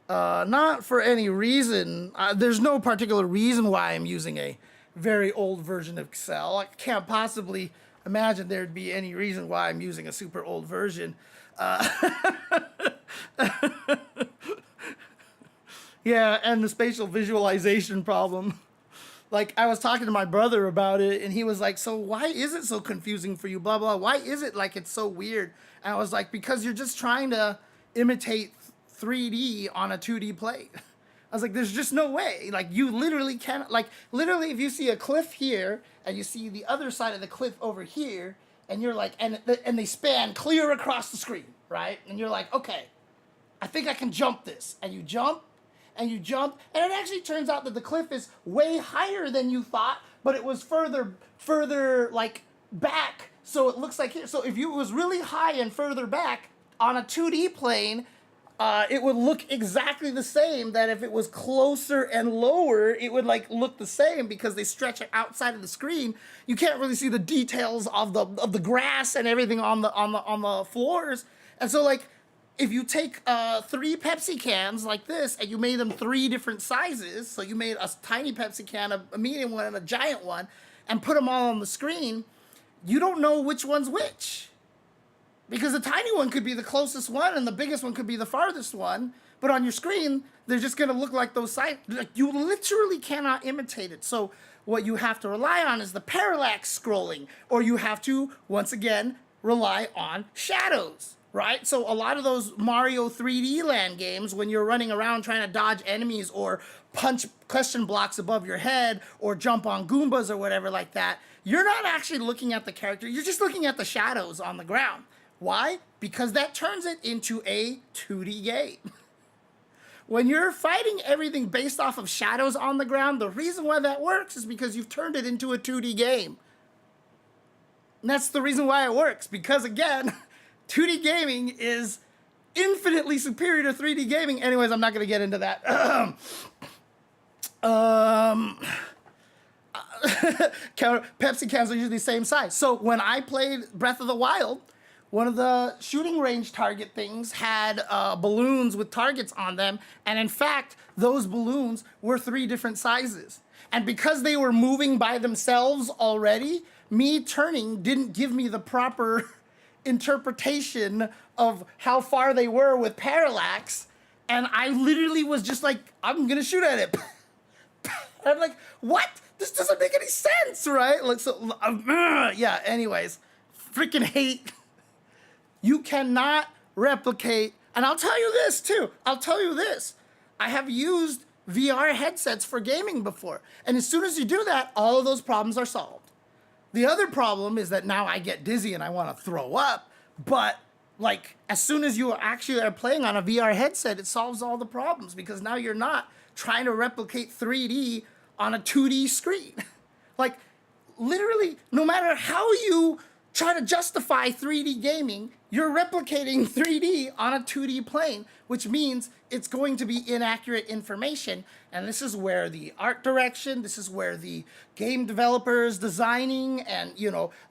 Not for any reason. There's no particular reason why I'm using a very old version of Excel. I can't possibly imagine there'd be any reason why I'm using a super old version. Yeah, and the spatial visualization problem. Like, I was talking to my brother about it, and he was like, so why is it so confusing for you, blah, blah? Why is it like it's so weird? And I was like, because you're just trying to imitate 3D on a 2D plate. I was like, there's just no way. Like, you literally can't, like, literally, if you see a cliff here, and you see the other side of the cliff over here, and you're like, and they span clear across the screen, right? And you're like, okay, I think I can jump this. And you jump, and you jump, and it actually turns out that the cliff is way higher than you thought, but it was further like back, so it looks like here. So if it was really high and further back on a 2D plane, it would look exactly the same. That if it was closer and lower, it would like look the same because they stretch it outside of the screen. You can't really see the details of the grass and everything on the floors, and so like, if you take 3 Pepsi cans like this and you made them 3 different sizes, so you made a tiny Pepsi can, a medium one, and a giant one, and put them all on the screen, you don't know which one's which. Because the tiny one could be the closest one and the biggest one could be the farthest one, but on your screen, they're just gonna look like those sizes. Like, you literally cannot imitate it. So what you have to rely on is the parallax scrolling, or you have to, once again, rely on shadows. Right? So a lot of those Mario 3D Land games, when you're running around trying to dodge enemies or punch question blocks above your head or jump on Goombas or whatever like that, you're not actually looking at the character. You're just looking at the shadows on the ground. Why? Because that turns it into a 2D game. When you're fighting everything based off of shadows on the ground, the reason why that works is because you've turned it into a 2D game. And that's the reason why it works. Because again, 2D gaming is infinitely superior to 3D gaming. Anyways, I'm not going to get into that. Pepsi cans are usually the same size. So when I played Breath of the Wild, one of the shooting range target things had balloons with targets on them. And in fact, those balloons were 3 different sizes. And because they were moving by themselves already, me turning didn't give me the proper interpretation of how far they were with parallax, and I literally was just like, I'm gonna shoot at it. I'm like, what? This doesn't make any sense, right? Like, so, yeah, anyways, freaking hate. You cannot replicate, and I'll tell you this too, I have used VR headsets for gaming before, and as soon as you do that, all of those problems are solved. The other problem is that now I get dizzy and I want to throw up, but like, as soon as you actually are playing on a VR headset, it solves all the problems because now you're not trying to replicate 3D on a 2D screen. Like, literally, no matter how you try to justify 3D gaming, you're replicating 3D on a 2D plane, which means it's going to be inaccurate information. And this is where the art direction, this is where the game developers designing, and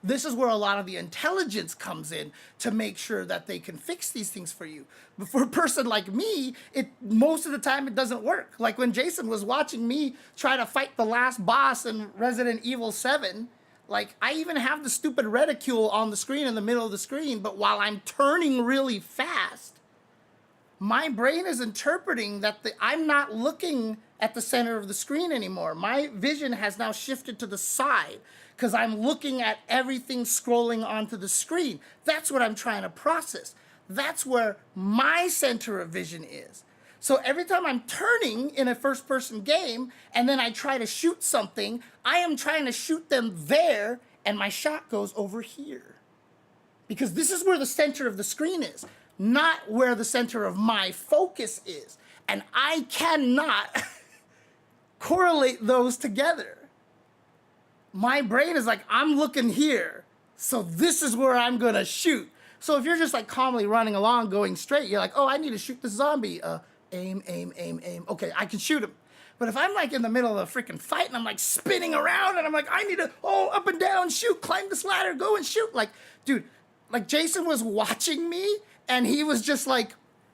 this is where a lot of the intelligence comes in to make sure that they can fix these things for you. But for a person like me, most of the time it doesn't work. Like when Jason was watching me try to fight the last boss in Resident Evil 7, like, I even have the stupid reticule on the screen in the middle of the screen, but while I'm turning really fast, my brain is interpreting that I'm not looking at the center of the screen anymore. My vision has now shifted to the side because I'm looking at everything scrolling onto the screen. That's what I'm trying to process. That's where my center of vision is. So every time I'm turning in a first-person game and then I try to shoot something, I am trying to shoot them there, and my shot goes over here. Because this is where the center of the screen is, not where the center of my focus is. And I cannot correlate those together. My brain is like, I'm looking here, so this is where I'm gonna shoot. So if you're just like calmly running along, going straight, you're like, oh, I need to shoot this zombie. Aim, aim, aim, aim. Okay, I can shoot him. But if I'm like in the middle of a freaking fight and I'm like spinning around and I'm like, I need to, up and down, shoot, climb this ladder, go and shoot. Like, dude, like Jason was watching me and he was just like,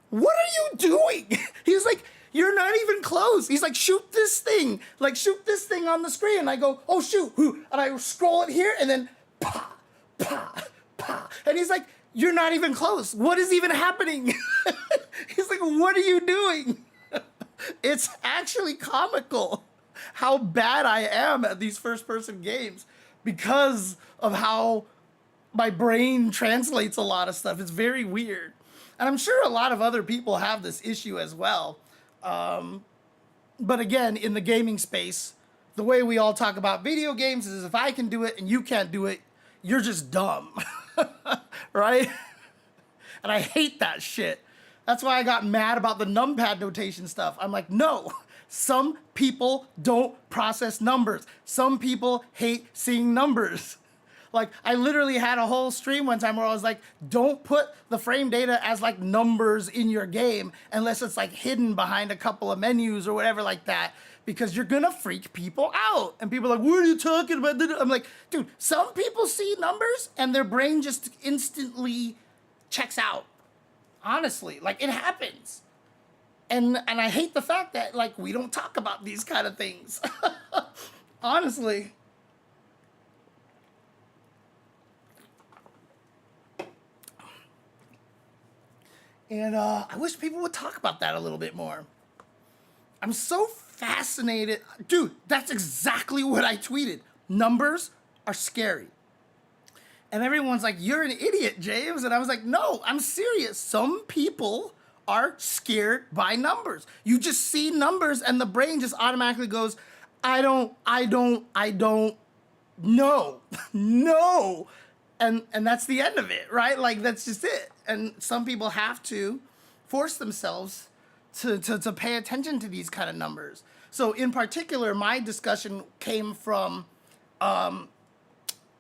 what are you doing? He's like, you're not even close. He's like, shoot this thing. Like, shoot this thing on the screen. And I go, oh, shoot. And I scroll it here and then, pa, pa, pa. And he's like, you're not even close. What is even happening? He's like, what are you doing? It's actually comical how bad I am at these first-person games because of how my brain translates a lot of stuff. It's very weird. And I'm sure a lot of other people have this issue as well. But again, in the gaming space, the way we all talk about video games is if I can do it and you can't do it, you're just dumb. Right? And I hate that shit. That's why I got mad about the numpad notation stuff. I'm like, no, some people don't process numbers. Some people hate seeing numbers. Like, I literally had a whole stream one time where I was like, don't put the frame data as like numbers in your game unless it's like hidden behind a couple of menus or whatever like that, because you're gonna freak people out. And people are like, what are you talking about? I'm like, dude, some people see numbers and their brain just instantly checks out. Honestly, like, it happens. And I hate the fact that, like, we don't talk about these kind of things. Honestly. And I wish people would talk about that a little bit more. I'm so fascinated. Dude, that's exactly what I tweeted. Numbers are scary. And everyone's like, you're an idiot, James. And I was like, no, I'm serious. Some people are scared by numbers. You just see numbers and the brain just automatically goes, I don't know. No. And that's the end of it, right? Like, that's just it. And some people have to force themselves to pay attention to these kind of numbers. So in particular, my discussion came from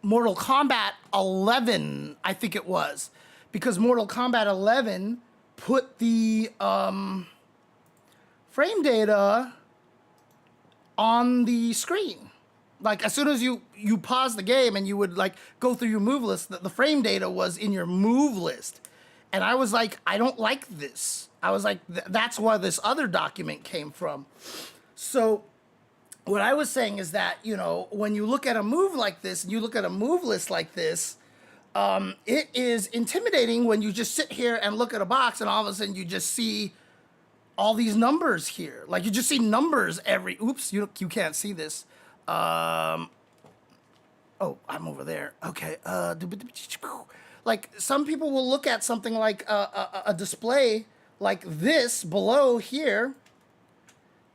Mortal Kombat 11, I think it was, because Mortal Kombat 11 put the frame data on the screen. Like, as soon as you pause the game and you would like go through your move list, the frame data was in your move list. And I was like, I don't like this. I was like, that's where this other document came from. So what I was saying is that, you know, when you look at a move like this and you look at a move list like this, it is intimidating when you just sit here and look at a box and all of a sudden you just see all these numbers here. Like, you just see numbers oops, you can't see this. Oh, I'm over there. Okay. Like, some people will look at something like a display like this below here,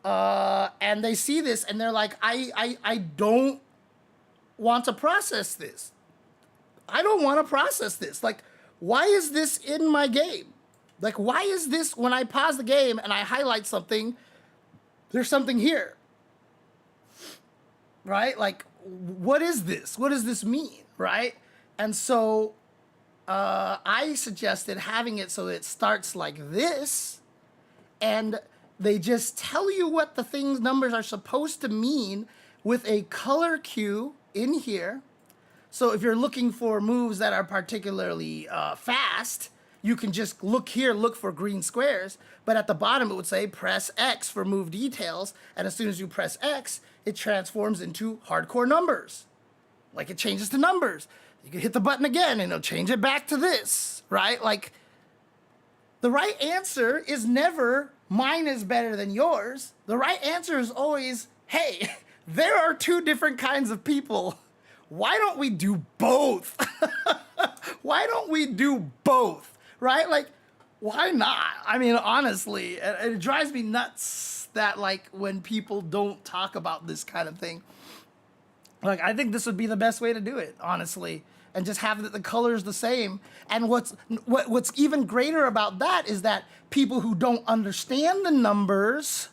and they see this and they're like, I don't want to process this. I don't want to process this. Like, why is this in my game? Like, why is this, when I pause the game and I highlight something, there's something here? Right? Like, what is this? What does this mean? Right? And so I suggested having it so it starts like this, and they just tell you what the numbers are supposed to mean with a color cue in here. So if you're looking for moves that are particularly fast, you can just look here, look for green squares, but at the bottom it would say press X for move details, and as soon as you press X, it transforms into hardcore numbers. Like, it changes to numbers. You can hit the button again and it'll change it back to this, right? Like, the right answer is never mine is better than yours. The right answer is always, hey, there are two different kinds of people. Why don't we do both? Why don't we do both, right? Like, why not? I mean, honestly, it drives me nuts that, like, when people don't talk about this kind of thing. Like, I think this would be the best way to do it, honestly, and just have the colors the same. And what's even greater about that is that people who don't understand the numbers,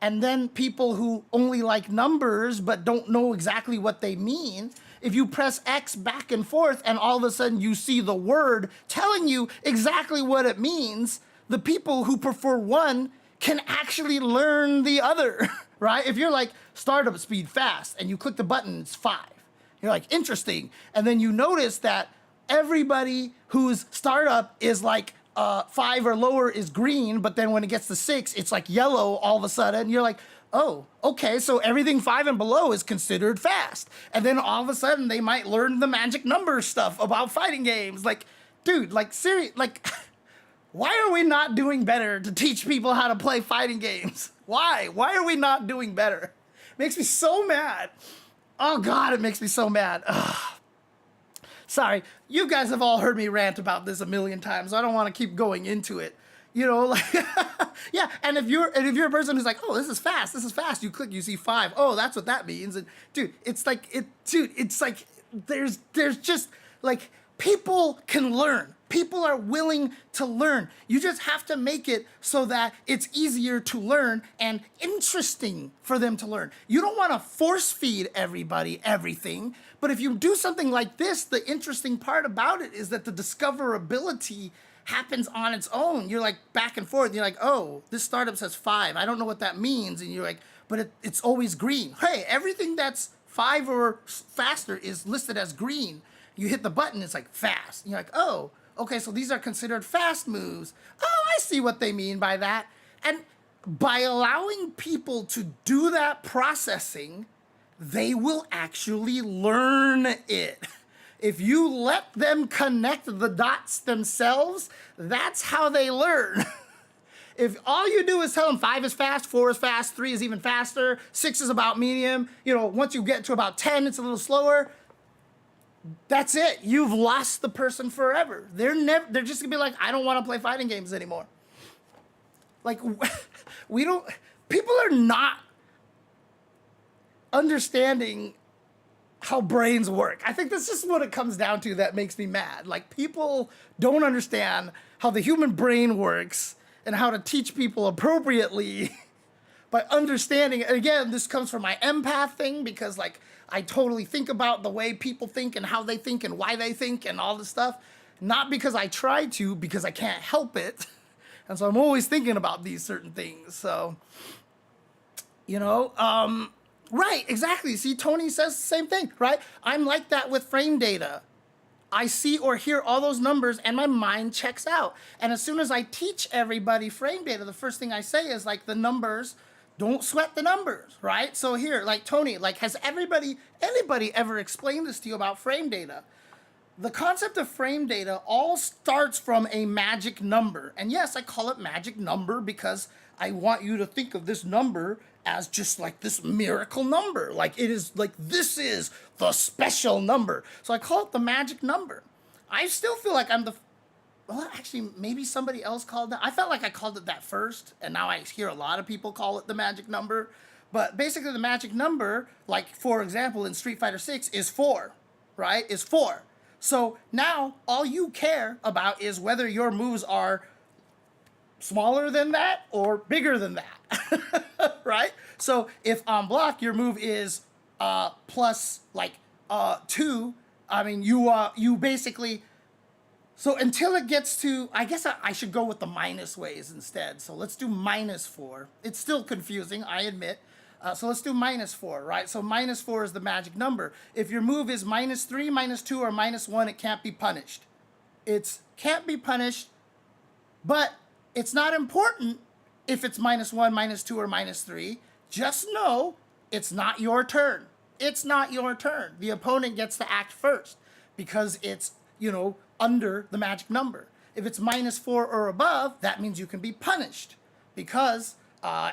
and then people who only like numbers but don't know exactly what they mean, if you press X back and forth and all of a sudden you see the word telling you exactly what it means, the people who prefer one can actually learn the other, right? If you're like startup speed fast and you click the button, it's 5. You're like, interesting. And then you notice that everybody whose startup is like 5 or lower is green, but then when it gets to 6, it's like yellow all of a sudden. You're like, oh, okay, so everything 5 and below is considered fast. And then all of a sudden they might learn the magic number stuff about fighting games. Like, dude, like, like, why are we not doing better to teach people how to play fighting games? Why? Why are we not doing better? Makes me so mad. Oh God, it makes me so mad. Ugh. Sorry, you guys have all heard me rant about this a million times. So I don't want to keep going into it. You know, like, yeah. And if you're a person who's like, oh, this is fast. You click, you see 5. Oh, that's what that means. And dude, it's like it's like there's just like people can learn. People are willing to learn. You just have to make it so that it's easier to learn and interesting for them to learn. You don't want to force feed everybody everything, but if you do something like this, the interesting part about it is that the discoverability happens on its own. You're like back and forth. You're like, oh, this startup says 5. I don't know what that means. And you're like, but it's always green. Hey, everything that's 5 or faster is listed as green. You hit the button, it's like fast. And you're like, oh, okay, so these are considered fast moves. Oh, I see what they mean by that. And by allowing people to do that processing, they will actually learn it. If you let them connect the dots themselves, that's how they learn. If all you do is tell them 5 is fast, 4 is fast, 3 is even faster, 6 is about medium, you know, once you get to about 10, it's a little slower, that's it. You've lost the person forever. They're just gonna be like, I don't want to play fighting games anymore. Like, people are not understanding how brains work. I think that's just what it comes down to that makes me mad. Like, people don't understand how the human brain works and how to teach people appropriately by understanding. And again, this comes from my empath thing because, like, I totally think about the way people think and how they think and why they think and all this stuff. Not because I try to, because I can't help it. And so I'm always thinking about these certain things. So, you know, right, exactly. See, Tony says the same thing, right? I'm like that with frame data. I see or hear all those numbers and my mind checks out. And as soon as I teach everybody frame data, the first thing I say is like the numbers, don't sweat the numbers, right? So here, like Tony, like has anybody ever explained this to you about frame data? The concept of frame data all starts from a magic number. And yes, I call it magic number because I want you to think of this number as just like this miracle number. Like it is like, this is the special number. So I call it the magic number. I still feel like I'm well, actually, maybe somebody else called that. I felt like I called it that first, and now I hear a lot of people call it the magic number. But basically, the magic number, like, for example, in Street Fighter 6, is 4, right? Is 4. So now, all you care about is whether your moves are smaller than that or bigger than that, right? So if on block, your move is plus, like, 2, I mean, you basically... So until it gets to, I guess I should go with the minus ways instead. So let's do -4. It's still confusing, I admit. So let's do -4, right? So -4 is the magic number. If your move is -3, -2, or -1, it can't be punished. It can't be punished, but it's not important if it's -1, -2, or -3. Just know it's not your turn. It's not your turn. The opponent gets to act first because it's, you know, under the magic number. If it's -4 or above, that means you can be punished because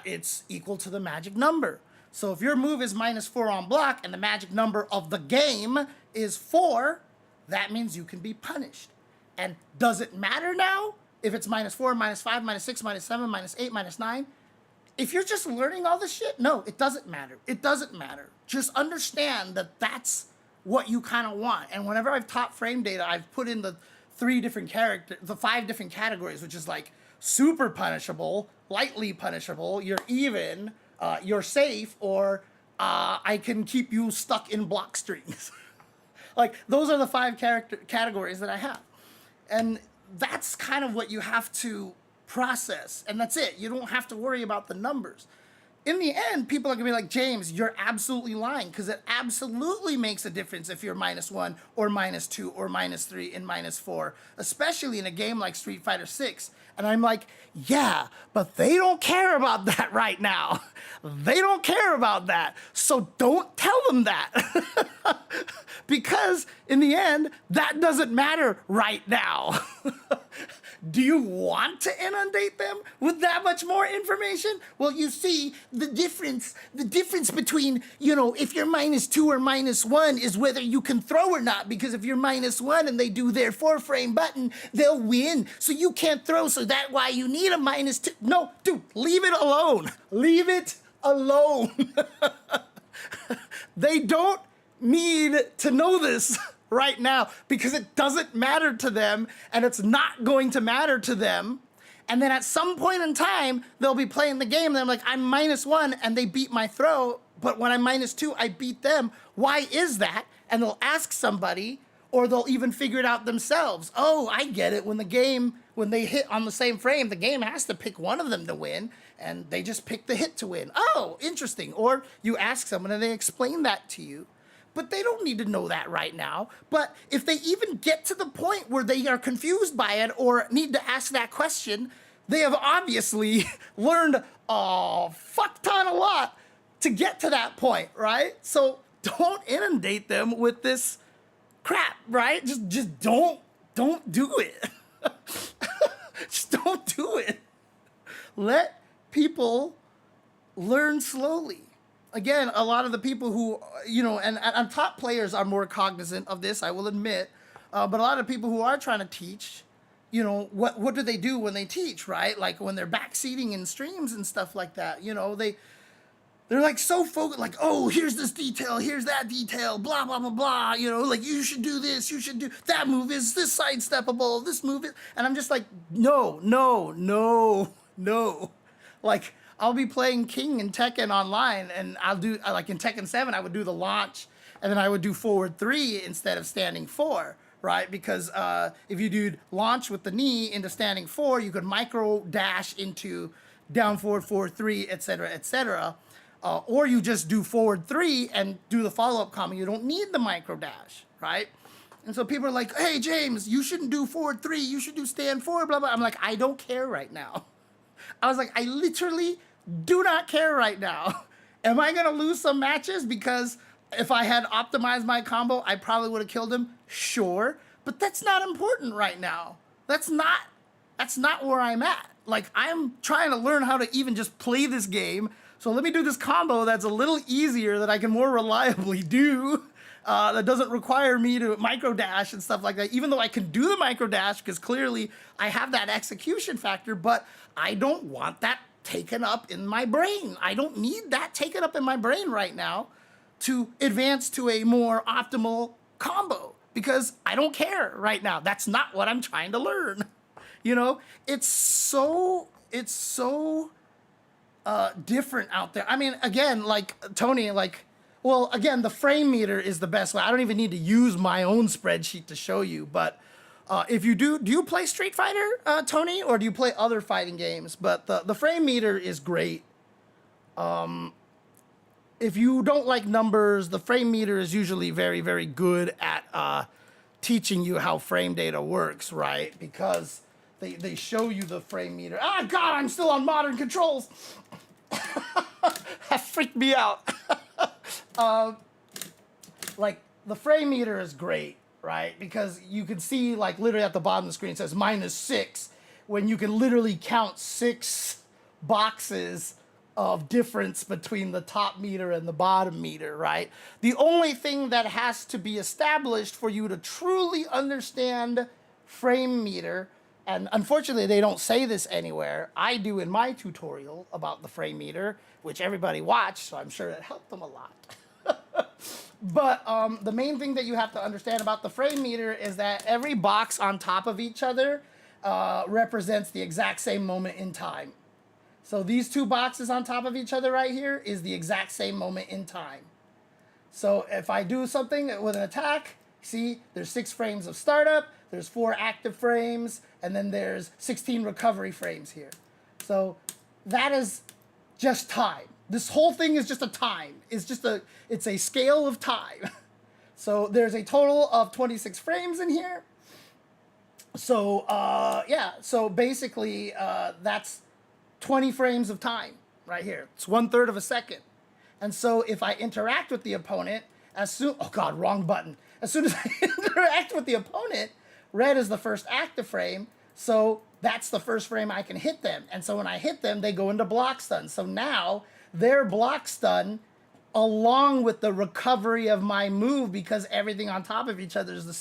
it's equal to the magic number. So if your move is -4 on block and the magic number of the game is 4, that means you can be punished. And does it matter now if it's -4, -5, -6, -7, -8, -9? If you're just learning all this shit, no, it doesn't matter. It doesn't matter. Just understand that that's what you kind of want. And whenever I've taught frame data, I've put in the 5 different categories, which is like super punishable, lightly punishable, you're even, you're safe, or I can keep you stuck in block strings. Like, those are the 5 character categories that I have. And that's kind of what you have to process. And that's it. You don't have to worry about the numbers. In the end, people are going to be like, James, you're absolutely lying, because it absolutely makes a difference if you're -1 or -2 or -3 and -4, especially in a game like Street Fighter 6. And I'm like, yeah, but they don't care about that right now. They don't care about that. So don't tell them that. Because in the end, that doesn't matter right now. Do you want to inundate them with that much more information? Well, you see, the difference between, if you're -2 or -1 is whether you can throw or not, because if you're -1 and they do their 4-frame button, they'll win. So you can't throw, so that's why you need a -2. No, dude, leave it alone. Leave it alone. They don't need to know this right now, because it doesn't matter to them, and it's not going to matter to them. And then at some point in time, they'll be playing the game and they're like, I'm -1 and they beat my throw, but when I'm -2, I beat them. Why is that? And they'll ask somebody, or they'll even figure it out themselves. Oh, I get it. When they hit on the same frame, the game has to pick one of them to win, and they just pick the hit to win. Oh, interesting. Or you ask someone and they explain that to you. But they don't need to know that right now. But if they even get to the point where they are confused by it or need to ask that question, they have obviously learned a fuck ton a lot to get to that point, right? So don't inundate them with this crap, right? Just don't do it. Just don't do it. Let people learn slowly. Again, a lot of the people who, and top players are more cognizant of this, I will admit, but a lot of people who are trying to teach, what do they do when they teach, right? Like when they're backseating in streams and stuff like that, they're like so focused, like, oh, here's this detail, here's that detail, blah, blah, blah, blah, like you should do this, you should do, that move is this sidesteppable, this move is, and I'm just like, no. Like, I'll be playing King and Tekken online, and I'll do, like in Tekken 7, I would do the launch, and then I would do forward 3 instead of standing 4, right? Because if you do launch with the knee into standing 4, you could micro dash into down forward 4-3, etc. Or you just do forward 3 and do the follow-up combo. You don't need the micro dash, right? And so people are like, hey, James, you shouldn't do forward 3, you should do stand 4, blah, blah. I'm like, I don't care right now. I was like, I literally do not care right now. Am I going to lose some matches because if I had optimized my combo, I probably would have killed him? Sure. But that's not important right now. That's not where I'm at. Like, I'm trying to learn how to even just play this game. So let me do this combo that's a little easier that I can more reliably do. That doesn't require me to micro dash and stuff like that, even though I can do the micro dash because clearly I have that execution factor, but I don't want that taken up in my brain. I don't need that taken up in my brain right now to advance to a more optimal combo because I don't care right now. That's not what I'm trying to learn. It's so different out there. I mean, again, like Tony, well, again, the frame meter is the best way. I don't even need to use my own spreadsheet to show you, but if you do you play Street Fighter, Tony, or do you play other fighting games? But the frame meter is great. If you don't like numbers, the frame meter is usually very, very good at teaching you how frame data works, right? Because they show you the frame meter. Ah, God, I'm still on modern controls. That freaked me out. Like, the frame meter is great, right? Because you can see, like, literally at the bottom of the screen it says -6, when you can literally count 6 boxes of difference between the top meter and the bottom meter, right? The only thing that has to be established for you to truly understand frame meter, and unfortunately they don't say this anywhere, I do in my tutorial about the frame meter, which everybody watched, so I'm sure it helped them a lot. But the main thing that you have to understand about the frame meter is that every box on top of each other represents the exact same moment in time. So these 2 boxes on top of each other right here is the exact same moment in time. So if I do something with an attack, See, there's 6 frames of startup, there's 4 active frames, and then there's 16 recovery frames here. So that is just time. This whole thing is just a time. It's a scale of time. So there's a total of 26 frames in here. So yeah, so basically that's 20 frames of time right here. It's 1/3 of a second. And so if I interact with the opponent, oh God, wrong button. As soon as I interact with the opponent, red is the first active frame, so that's the first frame I can hit them. And so when I hit them, they go into block stun. So now they're block stun along with the recovery of my move, because everything on top of each other is the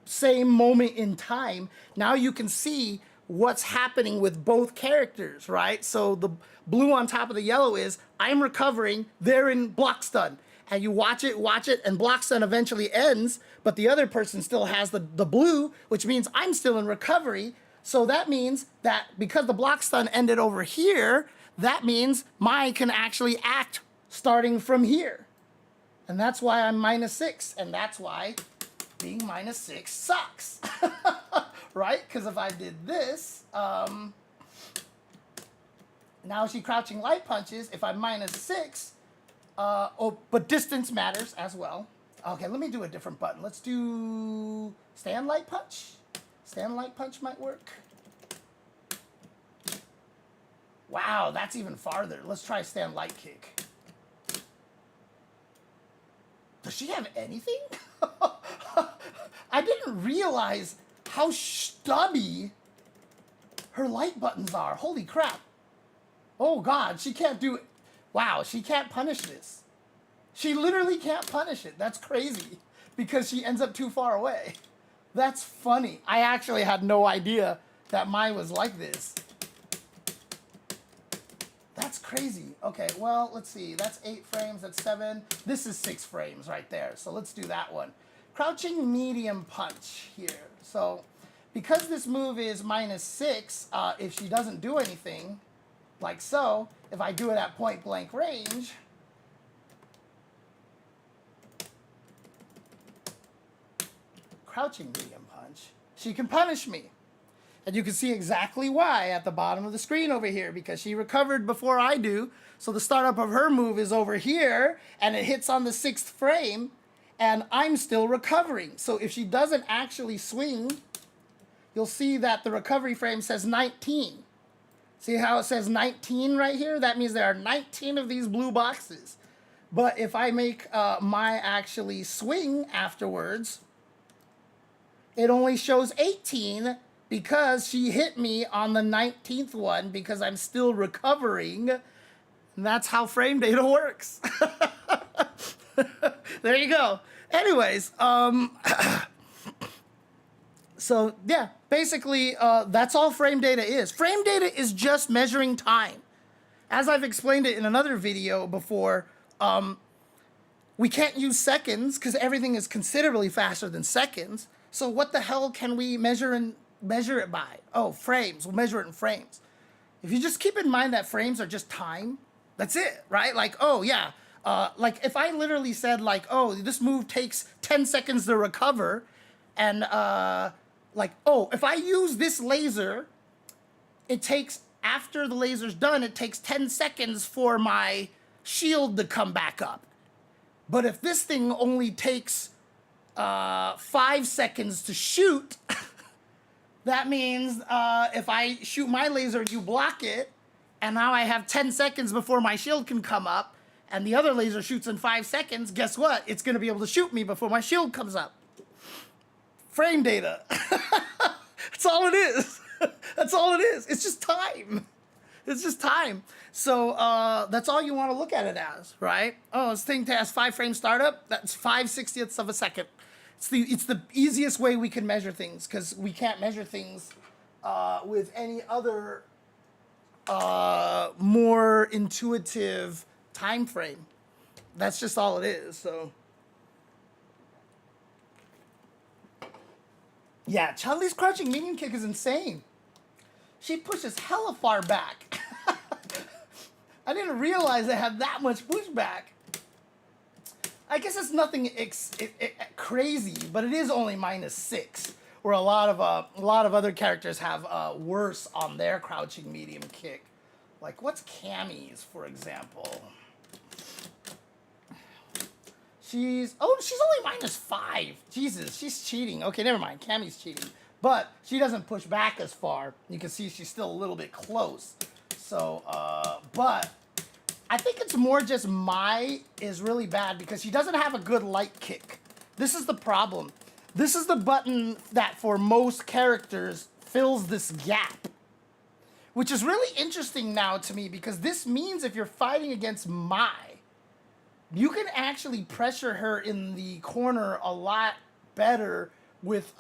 same moment in time. Now you can see what's happening with both characters, right? So the blue on top of the yellow is I'm recovering, they're in block stun. And you watch it, and block stun eventually ends, but the other person still has the blue, which means I'm still in recovery. So that means that because the block stun ended over here, that means Mai can actually act starting from here. And that's why I'm -6, and that's why being -6 sucks. Right? Because if I did this, now she crouching light punches, if I'm -6, but distance matters as well. Okay, let me do a different button. Let's do stand light punch. Stand light punch might work. Wow, that's even farther. Let's try stand light kick. Does she have anything? I didn't realize how stubby her light buttons are. Holy crap. Oh God, she can't do it. Wow, she can't punish this. She literally can't punish it. That's crazy because she ends up too far away. That's funny. I actually had no idea that Mai was like this. That's crazy. Okay, well, let's see. That's 8 frames, that's 7. This is 6 frames right there. So let's do that one. Crouching medium punch here. So because this move is -6, if she doesn't do anything, like so, if I do it at point blank range, crouching medium punch, she can punish me. And you can see exactly why at the bottom of the screen over here, because she recovered before I do. So the startup of her move is over here, and it hits on the 6th frame, and I'm still recovering. So if she doesn't actually swing, you'll see that the recovery frame says 19. See how it says 19 right here? That means there are 19 of these blue boxes. But if I make Mai actually swing afterwards, it only shows 18 because she hit me on the 19th one because I'm still recovering. And that's how frame data works. There you go. Anyways, so yeah, basically that's all frame data is. Frame data is just measuring time. As I've explained it in another video before, we can't use seconds because everything is considerably faster than seconds. So what the hell can we measure it by? Oh, frames. We'll measure it in frames. If you just keep in mind that frames are just time, that's it, right? Like, oh yeah, like if I literally said like, oh, this move takes 10 seconds to recover, and like, oh, if I use this laser, it takes, after the laser's done, it takes 10 seconds for my shield to come back up. But if this thing only takes 5 seconds to shoot, that means if I shoot my laser, you block it, and now I have 10 seconds before my shield can come up, and the other laser shoots in 5 seconds, guess what? It's gonna be able to shoot me before my shield comes up. Frame data. That's all it is. That's all it is. It's just time. It's just time. So that's all you want to look at it as, right? Oh, this thing has 5 frame startup. That's 5/60ths of a second. It's the easiest way we can measure things because we can't measure things with any other more intuitive time frame. That's just all it is. So yeah, Chun-Li's crouching medium kick is insane. She pushes hella far back. I didn't realize it had that much pushback. I guess it's nothing crazy, but it is only -6, where a lot of other characters have worse on their crouching medium kick. Like, what's Cammy's, for example? She's only -5. Jesus, she's cheating. Okay, never mind. Cammy's cheating. But she doesn't push back as far. You can see she's still a little bit close. So, but I think it's more just Mai is really bad because she doesn't have a good light kick. This is the problem. This is the button that for most characters fills this gap. Which is really interesting now to me because this means if you're fighting against Mai, you can actually pressure her in the corner a lot better with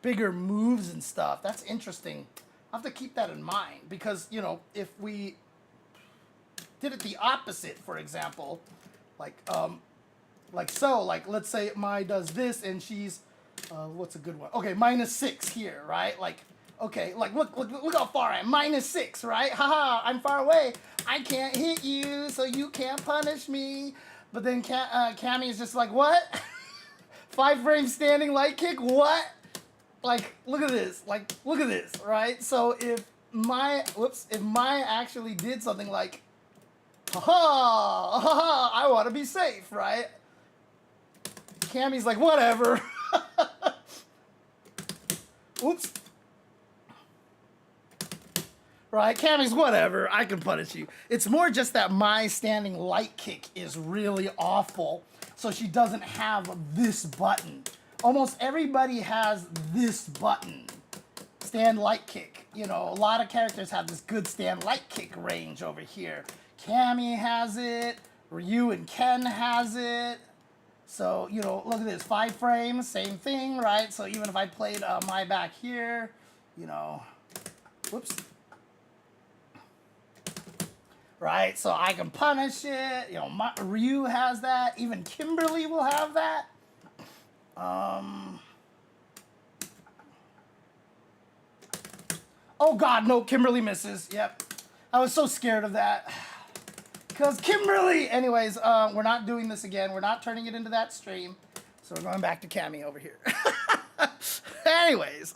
bigger moves and stuff. That's interesting. I'll have to keep that in mind because, you know, if we did it the opposite, for example, like so, like let's say Mai does this and she's, what's a good one? Okay, -6 here, right? Like, okay, like look how far I am, -6, right? Haha, I'm far away. I can't hit you, so you can't punish me. But then Cammy is just like, what? 5 frame standing light kick, what? Like, look at this, right? So if Mai actually did something like, ha, I want to be safe, right? Cammy's like, whatever. Oops. Right, Cammy's whatever, I can punish you. It's more just that my standing light kick is really awful, so she doesn't have this button. Almost everybody has this button, stand light kick. You know, a lot of characters have this good stand light kick range over here. Cammy has it, Ryu and Ken has it. So, you know, look at this, 5 frames, same thing, right? So even if I played my back here, you know, whoops. Right, so I can punish it. You know, Ryu has that. Even Kimberly will have that. Oh God, no, Kimberly misses. Yep, I was so scared of that. Cause Kimberly. Anyways, we're not doing this again. We're not turning it into that stream. So we're going back to Cammy over here. Anyways,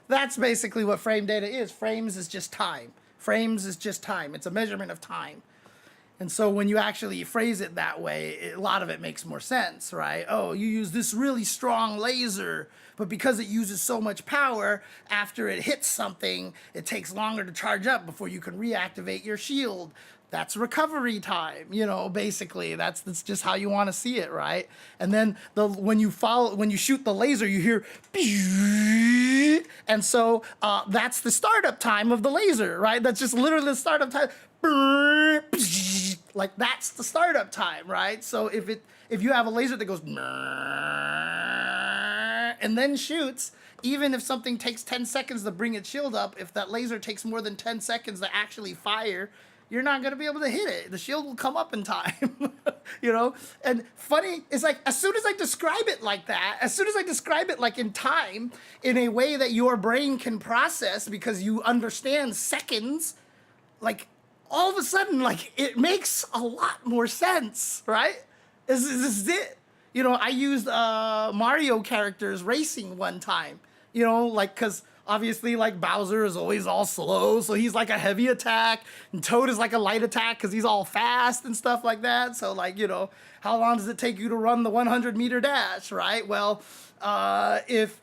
that's basically what frame data is. Frames is just time. Frames is just time. It's a measurement of time. And so when you actually phrase it that way, a lot of it makes more sense, right? Oh, you use this really strong laser, but because it uses so much power, after it hits something, it takes longer to charge up before you can reactivate your shield. That's recovery time, you know, basically. That's just how you want to see it, right? And then when you shoot the laser, you hear, and so that's the startup time of the laser, right? That's just literally the startup time. Like that's the startup time, right? So if you have a laser that goes and then shoots, even if something takes 10 seconds to bring its shield up, if that laser takes more than 10 seconds to actually fire, you're not going to be able to hit it. The shield will come up in time, you know? And funny, it's like, as soon as I describe it like that, as soon as I describe it like in time, in a way that your brain can process because you understand seconds, like all of a sudden, like it makes a lot more sense, right? This is it. You know, I used Mario characters racing one time, you know, like, cause obviously, like, Bowser is always all slow, so he's like a heavy attack, and Toad is like a light attack because he's all fast and stuff like that. So, like, you know, how long does it take you to run the 100-meter dash, right? Well, if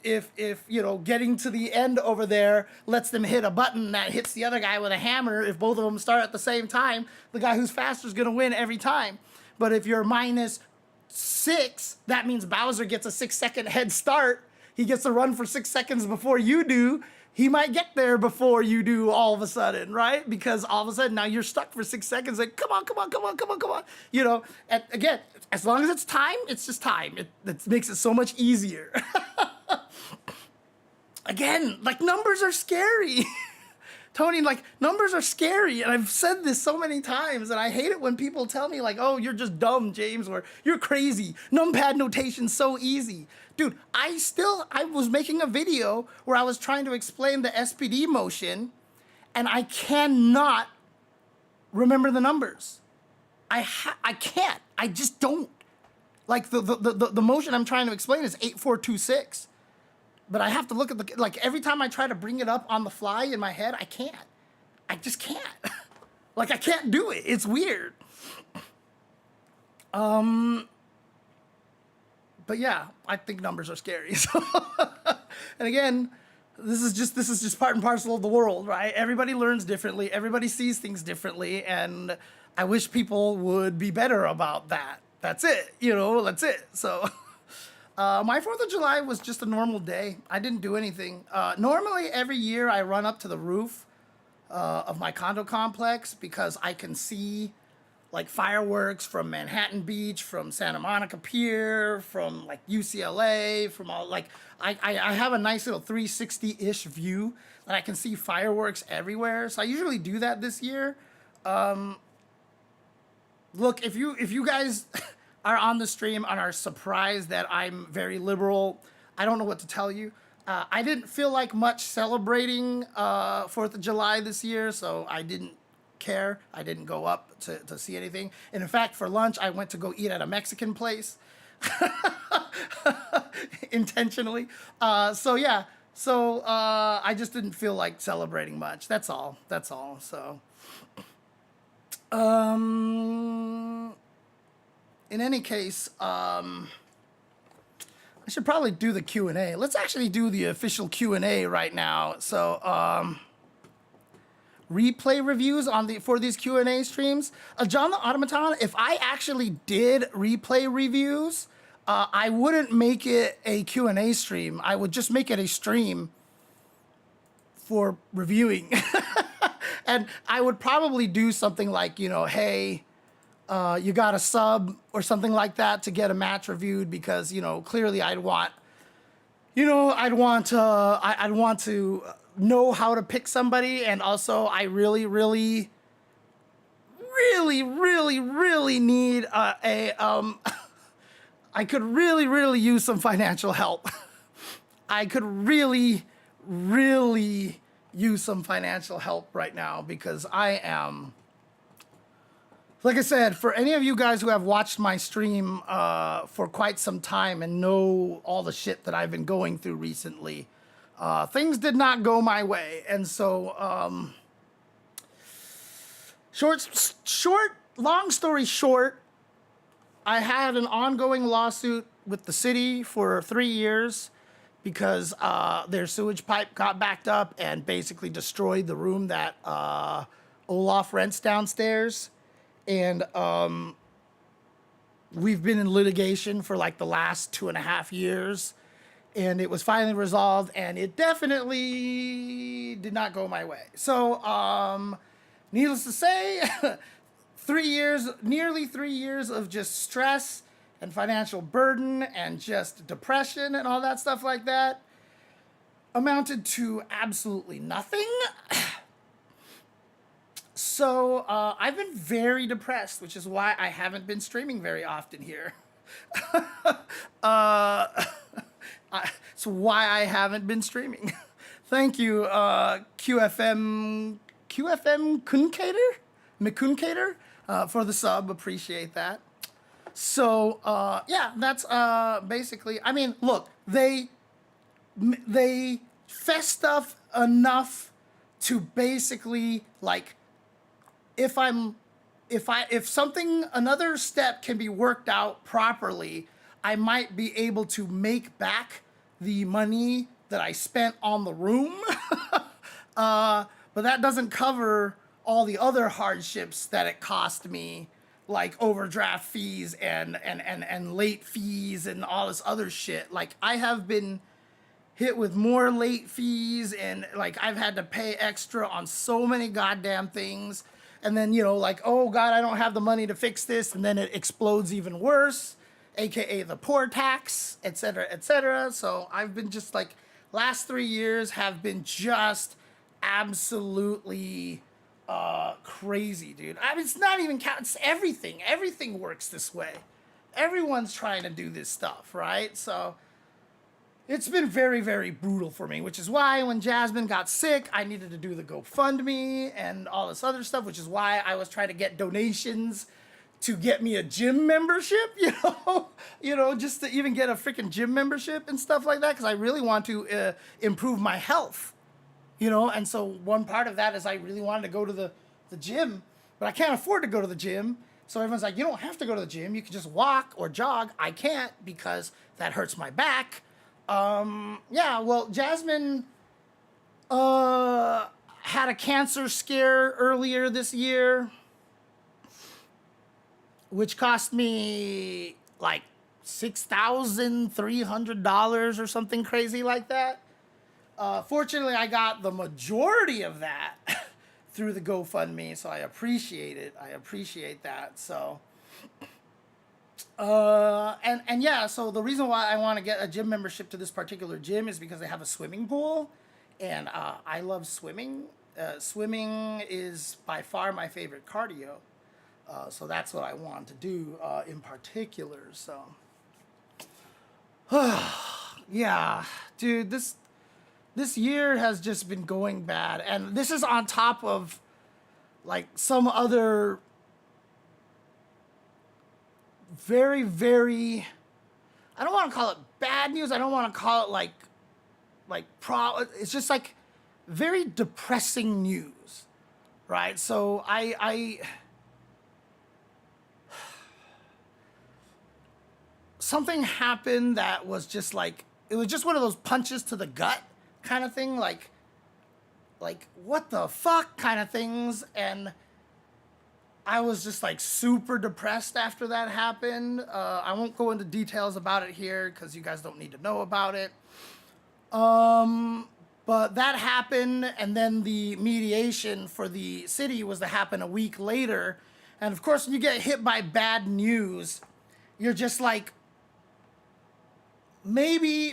you know, getting to the end over there lets them hit a button that hits the other guy with a hammer, if both of them start at the same time, the guy who's faster is going to win every time. But if you're -6, that means Bowser gets a 6-second head start. He gets to run for 6 seconds before you do. He might get there before you do all of a sudden, right? Because all of a sudden now you're stuck for 6 seconds. Like, come on. You know, and again, as long as it's time, it's just time. It makes it so much easier. Again, like numbers are scary. Tony, like numbers are scary. And I've said this so many times and I hate it when people tell me like, oh, you're just dumb, James, or you're crazy. Numpad notation's so easy. Dude, I was making a video where I was trying to explain the SPD motion and I cannot remember the numbers. I can't. I just don't. Like the motion I'm trying to explain is 8426. But I have to look at the, like every time I try to bring it up on the fly in my head, I can't. I just can't. Like I can't do it. It's weird. But yeah, I think numbers are scary. So and again, this is just part and parcel of the world, right? Everybody learns differently. Everybody sees things differently, and I wish people would be better about that. That's it. That's it. So my 4th of July was just a normal day. I didn't do anything. Normally every year I run up to the roof of my condo complex because I can see like fireworks from Manhattan Beach, from Santa Monica Pier, from like UCLA, from all like I have a nice little 360-ish view that I can see fireworks everywhere. So I usually do that this year. Look, if you guys are on the stream and are surprised that I'm very liberal, I don't know what to tell you. I didn't feel like much celebrating 4th of July this year, so I didn't care. I didn't go up to see anything. And in fact, for lunch, I went to go eat at a Mexican place. Intentionally. So yeah. So I just didn't feel like celebrating much. That's all. So in any case, I should probably do the Q&A. Let's actually do the official Q&A right now. So replay reviews for these Q&A streams. John the Automaton, if I actually did replay reviews, I wouldn't make it a Q&A stream. I would just make it a stream for reviewing. And I would probably do something like, hey, you got a sub or something like that to get a match reviewed because, clearly I'd want to know how to pick somebody, and also I really need I could really use some financial help. I could really use some financial help right now because I am, like I said, for any of you guys who have watched my stream for quite some time and know all the shit that I've been going through recently, things did not go my way. And so, long story short, I had an ongoing lawsuit with the city for 3 years because their sewage pipe got backed up and basically destroyed the room that Olaf rents downstairs. And we've been in litigation for like the last 2.5 years. And it was finally resolved, and it definitely did not go my way. So, needless to say, 3 years, nearly 3 years of just stress and financial burden and just depression and all that stuff like that amounted to absolutely nothing. So I've been very depressed, which is why I haven't been streaming very often here. It's why I haven't been streaming. Thank you, QFM Kunkater, for the sub. Appreciate that. So yeah, that's basically. I mean, look, they fess stuff enough to basically like, if another step can be worked out properly, I might be able to make back the money that I spent on the room. But that doesn't cover all the other hardships that it cost me, like overdraft fees and late fees and all this other shit. Like, I have been hit with more late fees, and like I've had to pay extra on so many goddamn things. And then, like, oh God, I don't have the money to fix this. And then it explodes even worse, AKA the poor tax, et cetera, et cetera. So I've been just like, last 3 years have been just absolutely crazy, dude. I mean, it's not even it's everything. Everything works this way. Everyone's trying to do this stuff, right? So it's been very, very brutal for me, which is why when Jasmine got sick, I needed to do the GoFundMe and all this other stuff, which is why I was trying to get donations to get me a gym membership, just to even get a freaking gym membership and stuff like that, because I really want to improve my health, and so one part of that is I really wanted to go to the gym, but I can't afford to go to the gym. So everyone's like, you don't have to go to the gym. You can just walk or jog. I can't because that hurts my back. Yeah, well, Jasmine had a cancer scare earlier this year, which cost me like $6,300 or something crazy like that. Fortunately, I got the majority of that through the GoFundMe, so I appreciate it. I appreciate that. So, and yeah, so the reason why I want to get a gym membership to this particular gym is because they have a swimming pool, and I love swimming. Swimming is by far my favorite cardio. So that's what I want to do in particular. So, yeah, dude, this year has just been going bad, and this is on top of like some other very, very, I don't want to call it bad news. I don't want to call it it's just like very depressing news, right? So I something happened that was just like, it was just one of those punches to the gut kind of thing, like what the fuck kind of things. And I was just like super depressed after that happened. I won't go into details about it here because you guys don't need to know about it. But that happened, and then the mediation for the city was to happen a week later. And of course, when you get hit by bad news, you're just like, maybe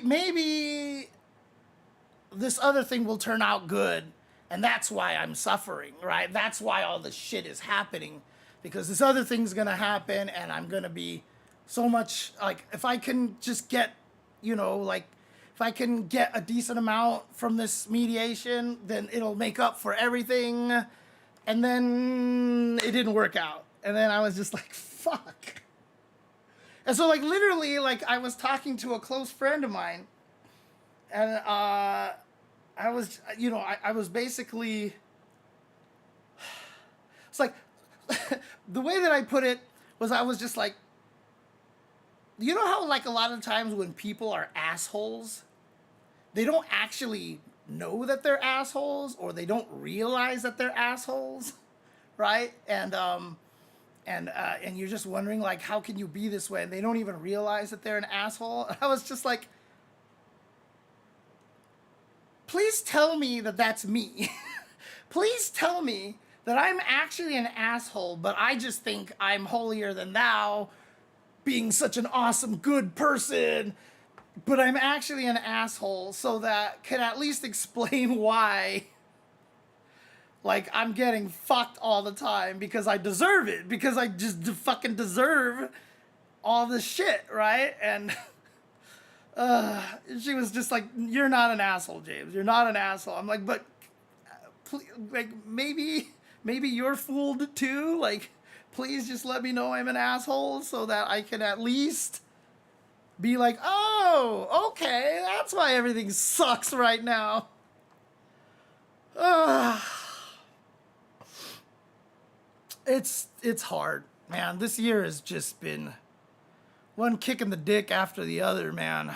this other thing will turn out good, and that's why I'm suffering, right? That's why all this shit is happening, because this other thing's gonna happen, and I'm gonna be so much, like, if I can just get, if I can get a decent amount from this mediation, then it'll make up for everything. And then it didn't work out. And then I was just like, fuck. And so, like, literally, like, I was talking to a close friend of mine, and I was, I was basically, it's like, the way that I put it was, I was just like, you know how, like, a lot of times when people are assholes, they don't actually know that they're assholes, or they don't realize that they're assholes, right? And you're just wondering, like, how can you be this way? And they don't even realize that they're an asshole. And I was just like, please tell me that that's me. Please tell me that I'm actually an asshole, but I just think I'm holier than thou, being such an awesome, good person, but I'm actually an asshole, so that can at least explain why, like, I'm getting fucked all the time, because I deserve it, because I just fucking deserve all this shit, right? And she was just like, you're not an asshole, James. You're not an asshole. I'm like, but please, like, maybe you're fooled too. Like, please just let me know I'm an asshole so that I can at least be like, oh, okay, that's why everything sucks right now. It's hard, man. This year has just been one kick in the dick after the other, man.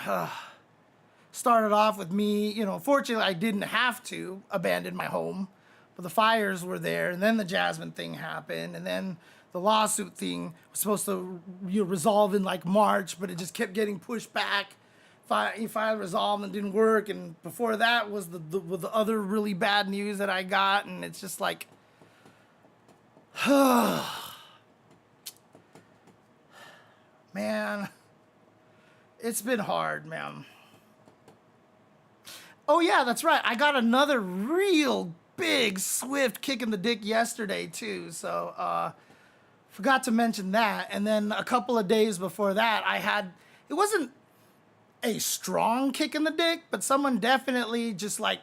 Started off with me, fortunately I didn't have to abandon my home, but the fires were there, and then the Jasmine thing happened, and then the lawsuit thing was supposed to resolve in like March, but it just kept getting pushed back. Finally resolved and didn't work, and before that was the other really bad news that I got, and it's just like, man, it's been hard, man. Oh yeah, that's right. I got another real big swift kick in the dick yesterday too. So forgot to mention that. And then a couple of days before that, it wasn't a strong kick in the dick, but someone definitely just like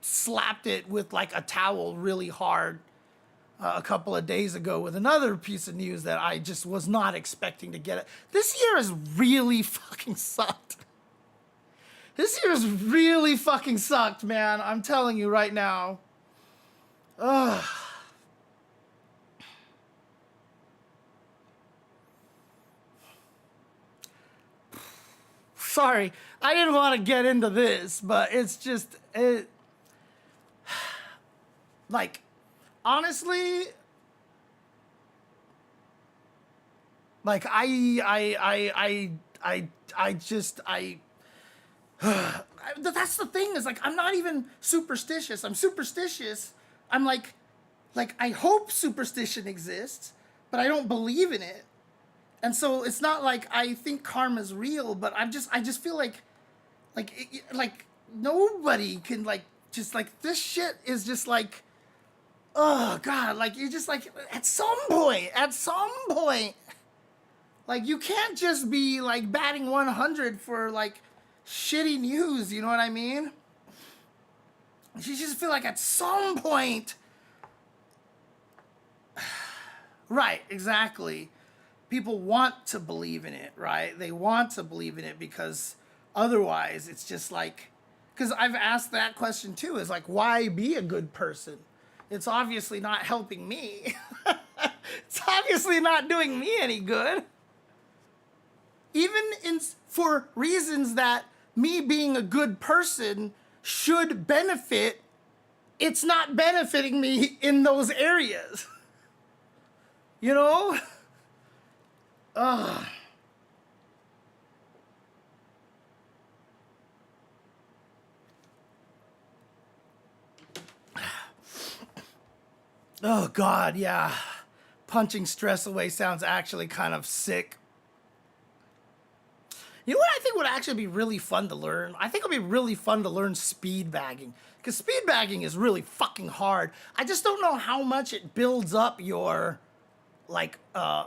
slapped it with like a towel really hard. a couple of days ago with another piece of news that I just was not expecting to get it. This year has really fucking sucked. This year has really fucking sucked, man. I'm telling you right now. Ugh. Sorry, I didn't want to get into this, but it's just like, honestly, like that's the thing, is like, I'm not even superstitious. I'm superstitious. I'm like I hope superstition exists, but I don't believe in it. And so it's not like I think karma's real, but I just feel like nobody can, like, just like, this shit is just like, oh God, like, you just like, at some point, like, you can't just be like batting 100 for like shitty news, you know what I mean? You just feel like at some point, right, exactly. People want to believe in it, right? They want to believe in it because otherwise it's just like, because I've asked that question too, is like, why be a good person? It's obviously not helping me. It's obviously not doing me any good. Even for reasons that me being a good person should benefit, it's not benefiting me in those areas. You know? Ugh. Oh God, yeah. Punching stress away sounds actually kind of sick. You know what I think would actually be really fun to learn? I think it would be really fun to learn speed bagging. Because speed bagging is really fucking hard. I just don't know how much it builds up your, like,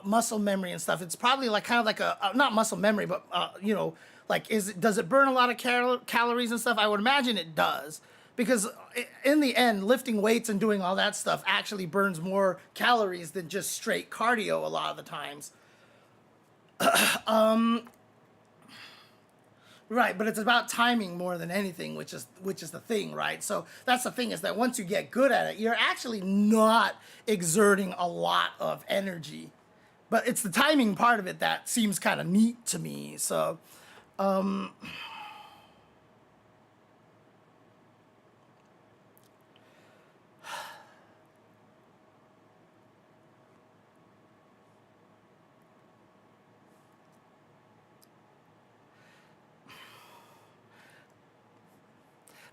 muscle memory and stuff. It's probably like kind of like not muscle memory, but you know, like, does it burn a lot of calories and stuff? I would imagine it does, because in the end, lifting weights and doing all that stuff actually burns more calories than just straight cardio a lot of the times. Right, but it's about timing more than anything, which is the thing, right? So that's the thing, is that once you get good at it, you're actually not exerting a lot of energy. But it's the timing part of it that seems kind of neat to me. So,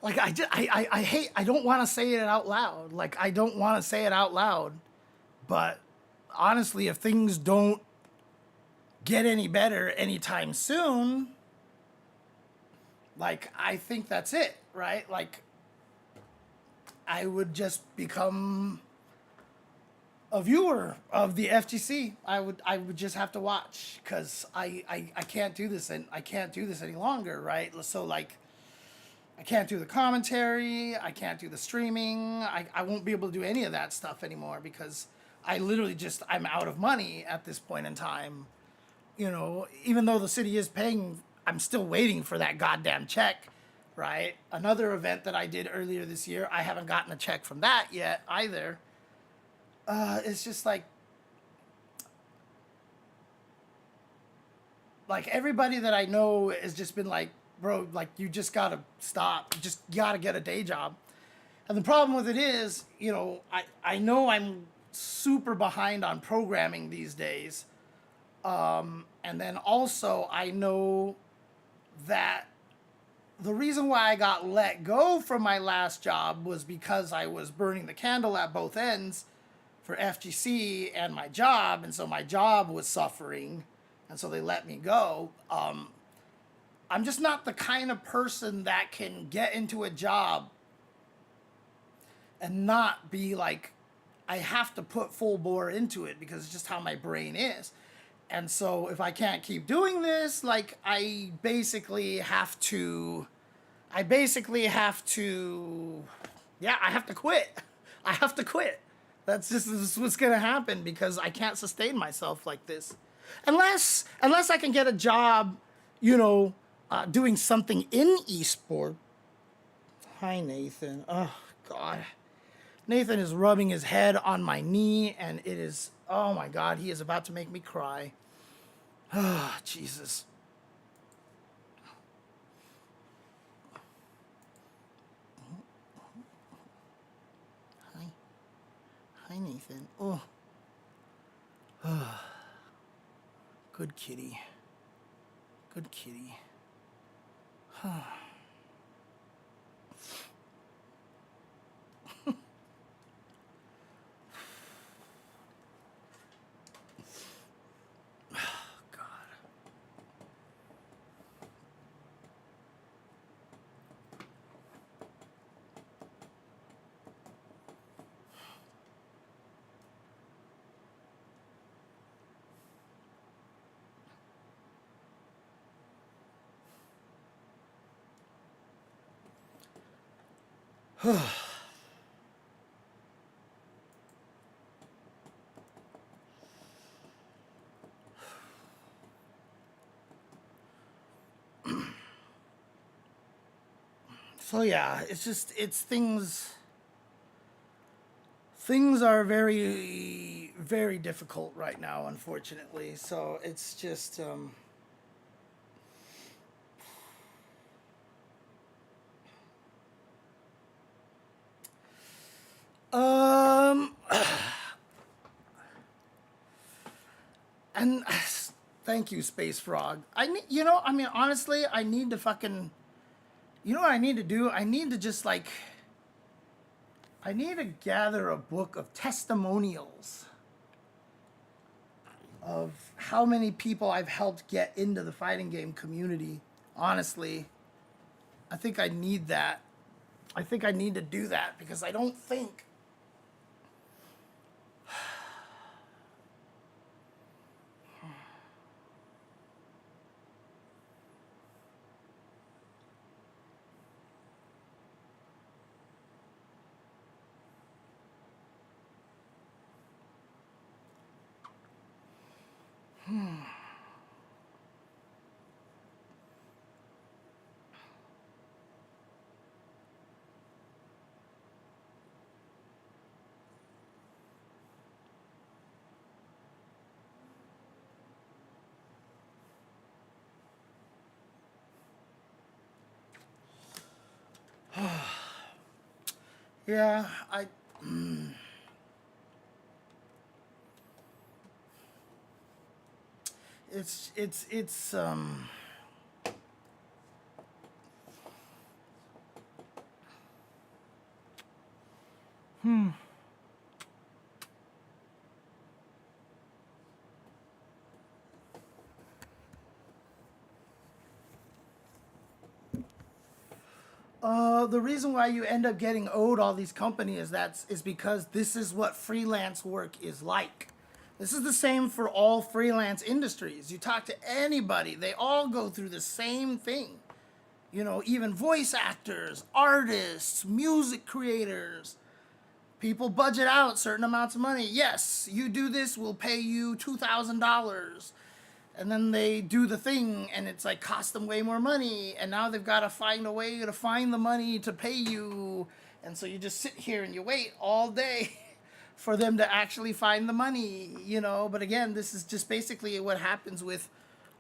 like, I hate, I don't want to say it out loud. Like, I don't want to say it out loud. But honestly, if things don't get any better anytime soon, like, I think that's it, right? Like, I would just become a viewer of the FGC. I would just have to watch, because I can't do this, and I can't do this any longer, right? So, like, I can't do the commentary, I can't do the streaming, I won't be able to do any of that stuff anymore, because I literally just, I'm out of money at this point in time. You know, even though the city is paying, I'm still waiting for that goddamn check, right? Another event that I did earlier this year, I haven't gotten a check from that yet either. It's just like everybody that I know has just been like, bro, like, you just gotta stop. You just gotta get a day job. And the problem with it is, you know, I know I'm super behind on programming these days. And then also I know that the reason why I got let go from my last job was because I was burning the candle at both ends for FGC and my job. And so my job was suffering. And so they let me go. I'm just not the kind of person that can get into a job and not be like, I have to put full bore into it, because it's just how my brain is. And so if I can't keep doing this, like, I basically have to, yeah, I have to quit. I have to quit. This is what's gonna happen because I can't sustain myself like this, unless I can get a job, doing something in esport. Hi, Nathan. Oh God, Nathan is rubbing his head on my knee, and it is, oh my God, he is about to make me cry. Ah, Jesus. Hi. Hi, Nathan. Oh. Good kitty. Good kitty. God. So yeah, it's things. Things are very, very difficult right now, unfortunately. So it's just, um, and thank you, Space Frog. Honestly, I need to fucking, what I need to do? I need to just like, I need to gather a book of testimonials of how many people I've helped get into the fighting game community. Honestly, I think I need that. I think I need to do that because I don't think. Yeah, it's. The reason why you end up getting owed all these companies is because this is what freelance work is like. This is the same for all freelance industries. You talk to anybody, they all go through the same thing. Even voice actors, artists, music creators, people budget out certain amounts of money. Yes, you do this, we'll pay you $2,000. And then they do the thing and it's like cost them way more money, and now they've got to find a way to find the money to pay you, and so you just sit here and you wait all day for them to actually find the money. But again, this is just basically what happens with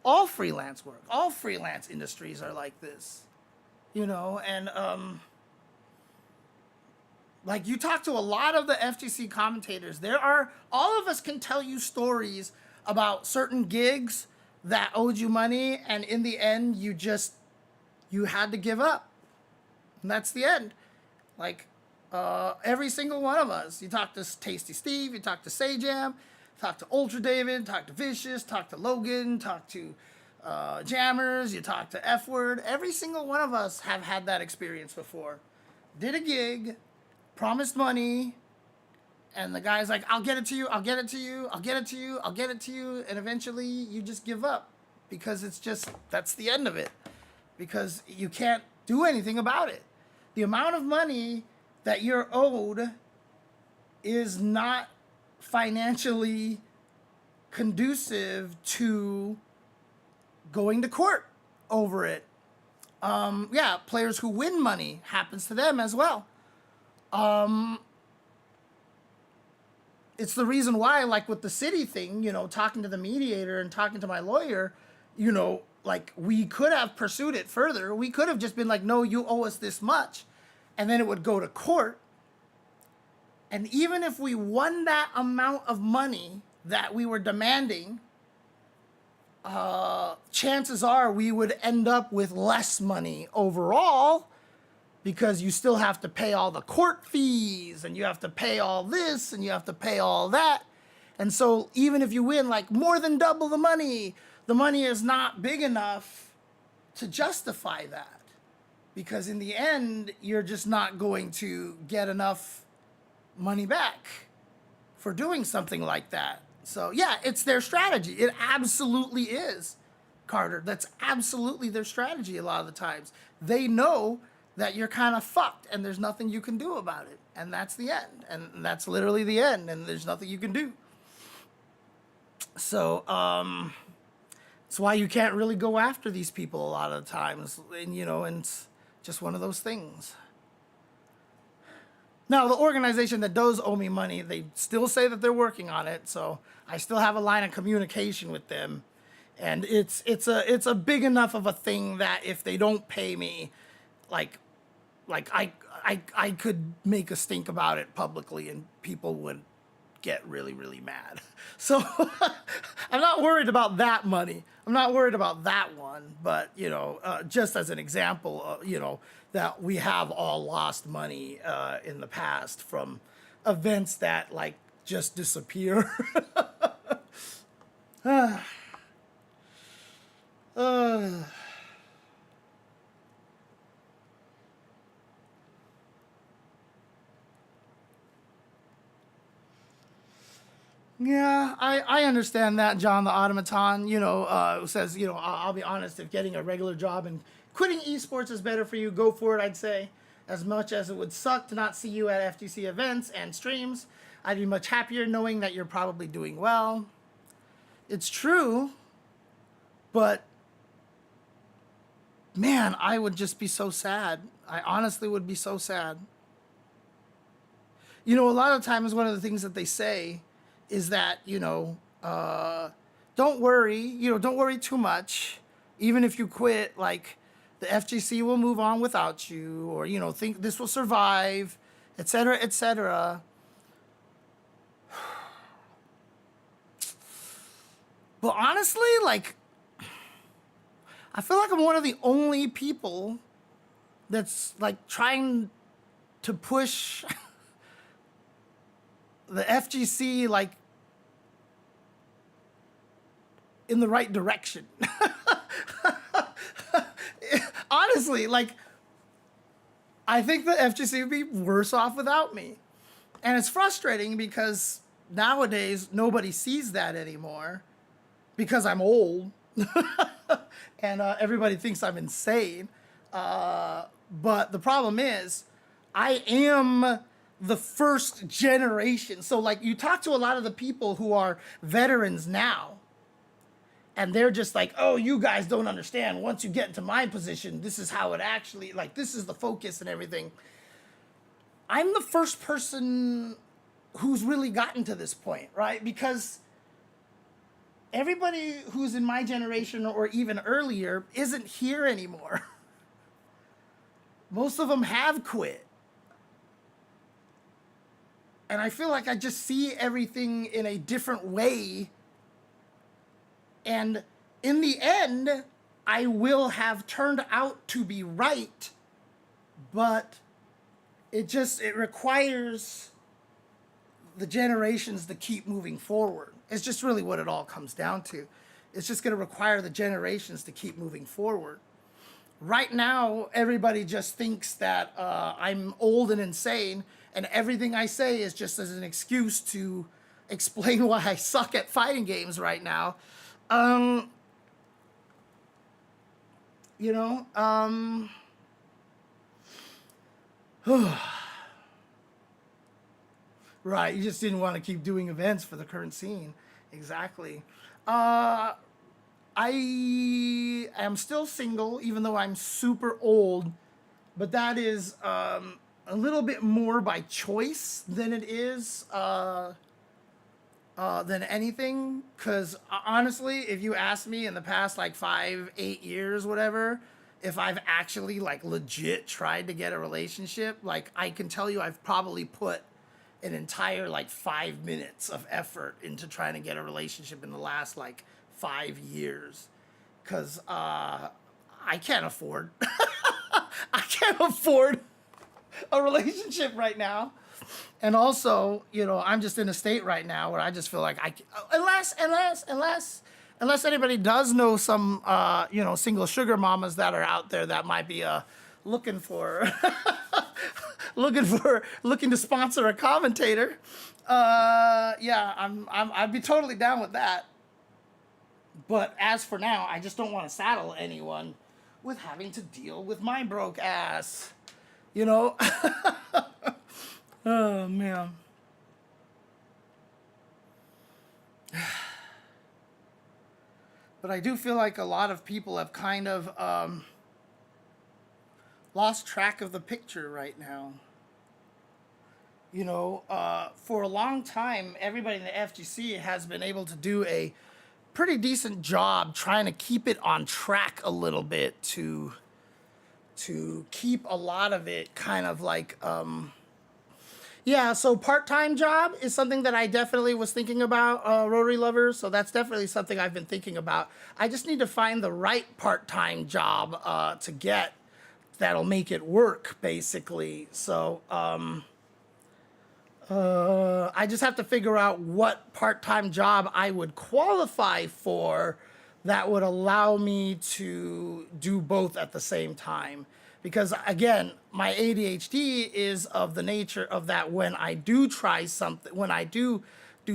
all freelance work. All freelance industries are like this. And like, you talk to a lot of the FGC commentators, all of us can tell you stories about certain gigs that owed you money, and in the end you had to give up, and that's the end. Like, every single one of us. You talk to Tasty Steve, you talk to Sajam, talk to Ultra David, talk to Vicious, talk to Logan, talk to Jammers, you talk to F Word. Every single one of us have had that experience before. Did a gig, promised money, and the guy's like, I'll get it to you, I'll get it to you, I'll get it to you, I'll get it to you, and eventually you just give up because that's the end of it, because you can't do anything about it. The amount of money that you're owed is not financially conducive to going to court over it. Yeah, players who win money happens to them as well. It's the reason why, like with the city thing, talking to the mediator and talking to my lawyer, like we could have pursued it further. We could have just been like, no, you owe us this much. And then it would go to court. And even if we won that amount of money that we were demanding, chances are we would end up with less money overall, because you still have to pay all the court fees and you have to pay all this and you have to pay all that. And so even if you win like more than double the money is not big enough to justify that, because in the end, you're just not going to get enough money back for doing something like that. So yeah, it's their strategy. It absolutely is, Carter. That's absolutely their strategy a lot of the times. They know that you're kind of fucked and there's nothing you can do about it. And that's the end. And that's literally the end, and there's nothing you can do. So, that's why you can't really go after these people a lot of the times. And, and it's just one of those things. Now, the organization that does owe me money, they still say that they're working on it. So I still have a line of communication with them. And it's a big enough of a thing that if they don't pay me, like I could make a stink about it publicly and people would get really, really mad. So I'm not worried about that money. I'm not worried about that one. But, just as an example, that we have all lost money in the past from events that like just disappear. Yeah, I understand that, John the Automaton, says, I'll be honest, if getting a regular job and quitting esports is better for you, go for it, I'd say. As much as it would suck to not see you at FGC events and streams, I'd be much happier knowing that you're probably doing well. It's true, but man, I would just be so sad. I honestly would be so sad. A lot of times one of the things that they say is that, don't worry, don't worry too much. Even if you quit, like, the FGC will move on without you, or, think this will survive, etc., etc. But honestly, like, I feel like I'm one of the only people that's, like, trying to push the FGC, like, in the right direction. Honestly, like, I think the FGC would be worse off without me. And it's frustrating because nowadays nobody sees that anymore because I'm old and everybody thinks I'm insane. But the problem is I am the first generation. So like you talk to a lot of the people who are veterans now, and they're just like, oh, you guys don't understand. Once you get into my position, this is how it actually, like, this is the focus and everything. I'm the first person who's really gotten to this point, right? Because everybody who's in my generation or even earlier isn't here anymore. Most of them have quit. And I feel like I just see everything in a different way. And in the end, I will have turned out to be right, but it requires the generations to keep moving forward. It's just really what it all comes down to. It's just going to require the generations to keep moving forward. Right now, everybody just thinks that I'm old and insane, and everything I say is just as an excuse to explain why I suck at fighting games right now. Right, you just didn't want to keep doing events for the current scene. Exactly. I am still single, even though I'm super old, but that is a little bit more by choice than it is than anything. Because honestly, if you ask me in the past like 5, 8 years, whatever, if I've actually like legit tried to get a relationship, like I can tell you I've probably put an entire like 5 minutes of effort into trying to get a relationship in the last like 5 years. Because I can't afford, I can't afford a relationship right now. And also, you know, I'm just in a state right now where I just feel like unless anybody does know some, you know, single sugar mamas that are out there that might be looking for, looking to sponsor a commentator. Yeah, I'd be totally down with that. But as for now, I just don't want to saddle anyone with having to deal with my broke ass. You know? Oh, man. But I do feel like a lot of people have kind of lost track of the picture right now. You know, for a long time, everybody in the FGC has been able to do a pretty decent job trying to keep it on track a little bit to keep a lot of it kind of like yeah, so part-time job is something that I definitely was thinking about, Rotary Lovers. So that's definitely something I've been thinking about. I just need to find the right part-time job to get that'll make it work, basically. So I just have to figure out what part-time job I would qualify for that would allow me to do both at the same time. Because again, my ADHD is of the nature of that when I do try something, when I do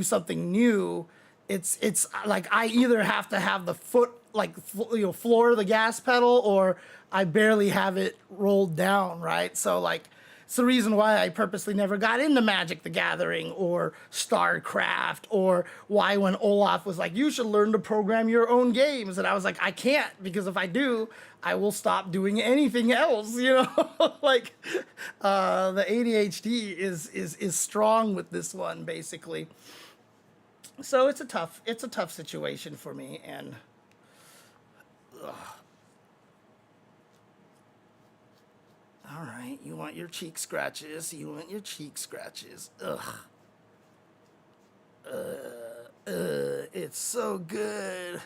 something new, it's like I either have to have the foot, like, you know, floor the gas pedal, or I barely have it rolled down, right? So like, it's the reason why I purposely never got into Magic the Gathering or StarCraft, or why when Olaf was like, you should learn to program your own games. And I was like, I can't, because if I do, I will stop doing anything else, you know? Like, the ADHD is strong with this one, basically. So it's a tough situation for me, and all right, you want your cheek scratches. You want your cheek scratches. Ugh. It's so good.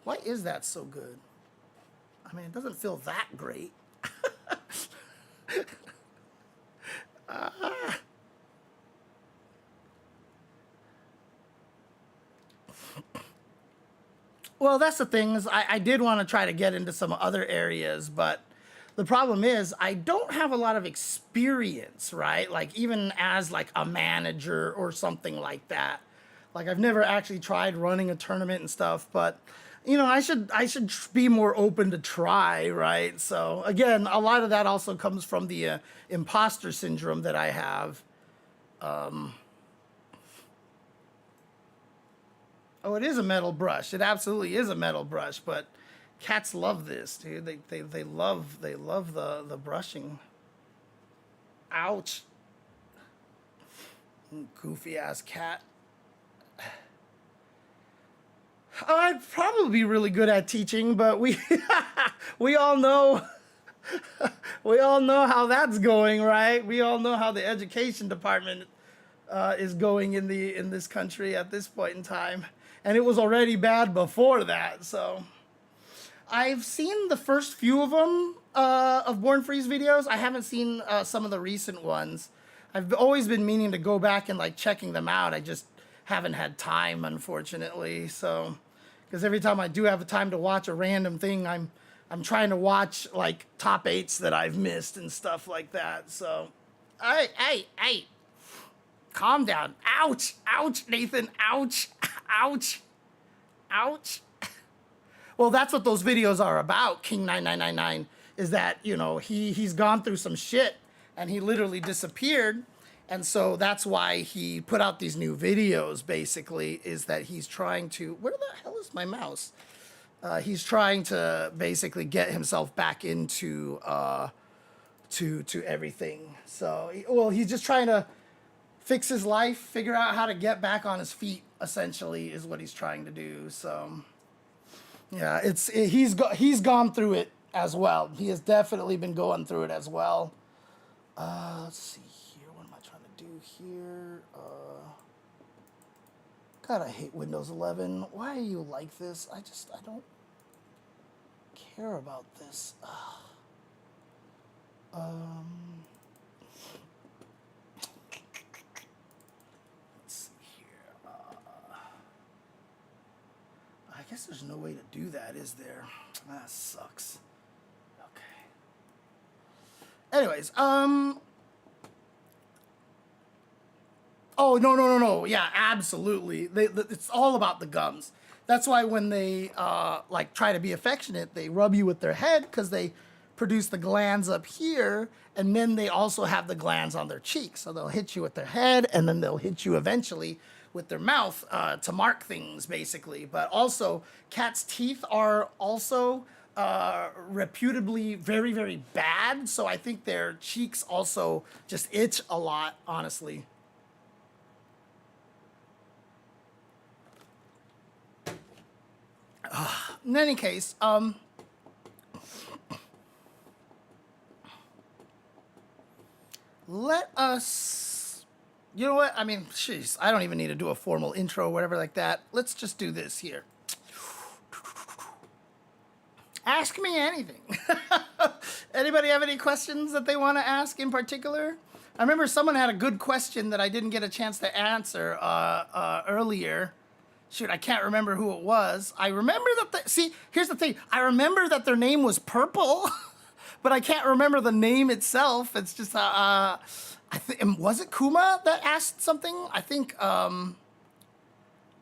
Why is that so good? I mean, it doesn't feel that great. Well, that's the thing is I did want to try to get into some other areas, but the problem is I don't have a lot of experience, right? Like even as like a manager or something like that. Like I've never actually tried running a tournament and stuff, but you know, I should be more open to try, right? So again, a lot of that also comes from the imposter syndrome that I have. Oh, it is a metal brush. It absolutely is a metal brush, but cats love this, dude. They love the brushing. Ouch. Goofy ass cat. I'd probably be really good at teaching, but we all know we all know how that's going, right? We all know how the education department is going in this country at this point in time, and it was already bad before that. So I've seen the first few of them of Born Free's videos. I haven't seen some of the recent ones. I've always been meaning to go back and like checking them out. I just haven't had time, unfortunately. So, because every time I do have a time to watch a random thing, I'm trying to watch like top 8s that I've missed and stuff like that. So, hey, calm down. Ouch, Nathan. Ouch. Well, that's what those videos are about, King9999, is that, you know, he's gone through some shit and he literally disappeared. And so that's why he put out these new videos, basically, is that he's trying to, where the hell is my mouse? He's trying to basically get himself back into to everything. So, he's just trying to fix his life, figure out how to get back on his feet, essentially, is what he's trying to do. So, yeah, he's gone through it as well. He has definitely been going through it as well. Let's see here. What am I trying to do here? God, I hate Windows 11. Why are you like this? I don't care about this. Let's see here. I guess there's no way to do that, is there? That sucks. Okay. Anyways, Oh, no. Yeah, absolutely. It's all about the gums. That's why when they like try to be affectionate, they rub you with their head because they produce the glands up here, and then they also have the glands on their cheeks. So they'll hit you with their head, and then they'll hit you eventually with their mouth to mark things, basically. But also, cats' teeth are also reputably very, very bad. So I think their cheeks also just itch a lot, honestly. In any case, let us, you know what? I mean, jeez, I don't even need to do a formal intro or whatever like that. Let's just do this here. Ask me anything. Anybody have any questions that they want to ask in particular? I remember someone had a good question that I didn't get a chance to answer earlier. Shoot, I can't remember who it was. I remember that, see, here's the thing. I remember that their name was Purple, but I can't remember the name itself. It's just, I think, was it Kuma that asked something? I think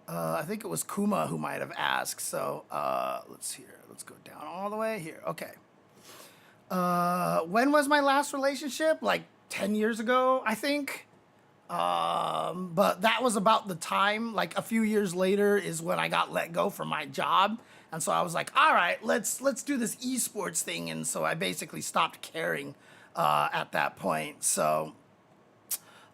it was Kuma who might have asked. So, let's see here. Let's go down all the way here. Okay. When was my last relationship? Like 10 years ago, I think. But that was about the time, like a few years later is when I got let go from my job. And so I was like, all right, let's do this esports thing. And so I basically stopped caring, at that point. So,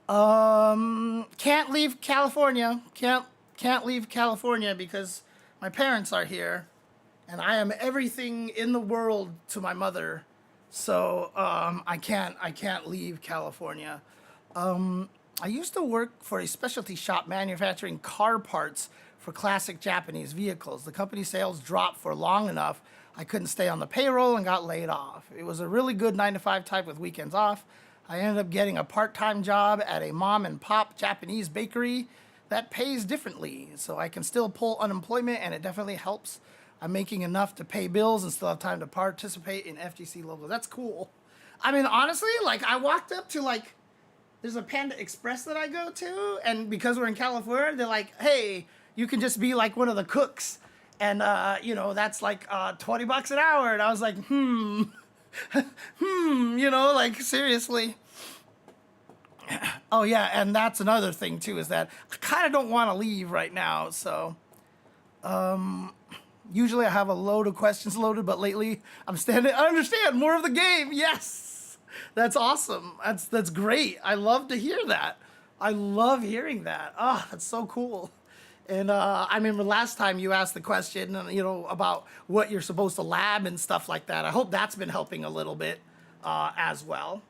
can't leave California. Can't leave California because my parents are here and I am everything in the world to my mother. So, I can't leave California. I used to work for a specialty shop manufacturing car parts for classic Japanese vehicles. The company sales dropped for long enough. I couldn't stay on the payroll and got laid off. It was a really good 9-to-5 type with weekends off. I ended up getting a part-time job at a mom and pop Japanese bakery that pays differently. So I can still pull unemployment and it definitely helps. I'm making enough to pay bills and still have time to participate in FGC logos. That's cool. I mean, honestly, like I walked up to like, there's a Panda Express that I go to, and because we're in California, they're like, hey, you can just be like one of the cooks, and that's like $20 an hour, and I was like, like seriously. Oh yeah, and that's another thing too, is that I kind of don't want to leave right now, so usually I have a load of questions loaded, but lately I'm standing, I understand, more of the game, yes. That's awesome. That's great. I love to hear that. I love hearing that. Oh, that's so cool. And I remember last time you asked the question, about what you're supposed to lab and stuff like that. I hope that's been helping a little bit as well.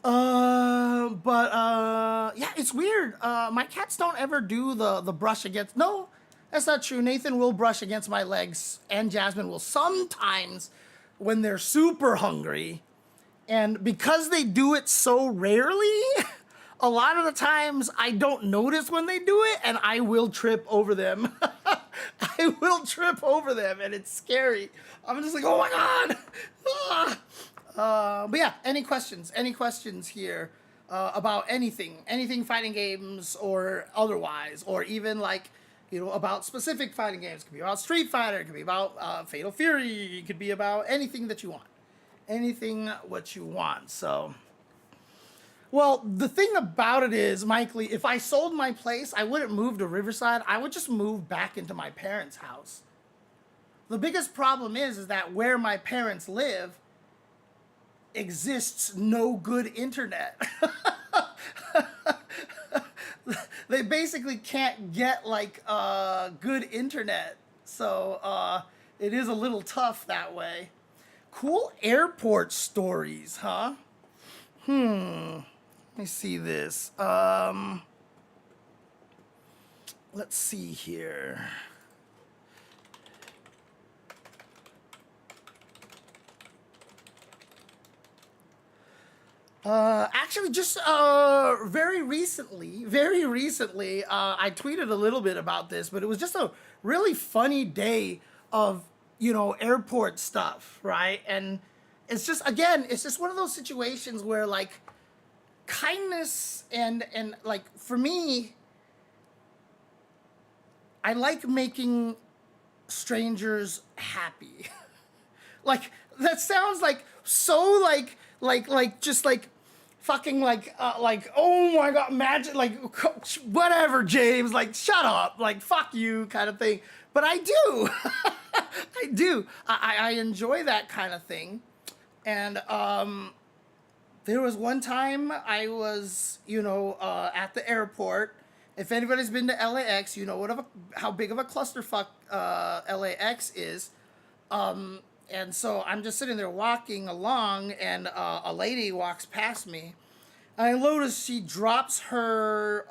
Yeah, it's weird. My cats don't ever do the brush against. No, that's not true. Nathan will brush against my legs, and Jasmine will sometimes when they're super hungry. And because they do it so rarely, a lot of the times I don't notice when they do it, and I will trip over them. I will trip over them, and it's scary. I'm just like, oh my God. But yeah, any questions here about anything fighting games or otherwise, or even like, about specific fighting games. It could be about Street Fighter, it could be about Fatal Fury, it could be about anything that you want. Anything what you want. So Well, the thing about it is, Mike Lee, if I sold my place, I wouldn't move to Riverside. I would just move back into my parents' house. The biggest problem is that where my parents live exists no good internet. They basically can't get like good internet. So it is a little tough that way. Cool airport stories, huh? Let me see this. Let's see here. Actually, just very recently, I tweeted a little bit about this, but it was just a really funny day of, airport stuff, right? And it's just, again, it's just one of those situations where, like, kindness and like, for me, I like making strangers happy. Like, that sounds like so like just like fucking like, oh my god, imagine, like, whatever, James, like, shut up, like, fuck you, kind of thing. But I do. I do. I enjoy that kind of thing. And there was one time I was, at the airport. If anybody's been to LAX, you know how big of a clusterfuck LAX is. And so I'm just sitting there walking along, and a lady walks past me. And I notice she drops her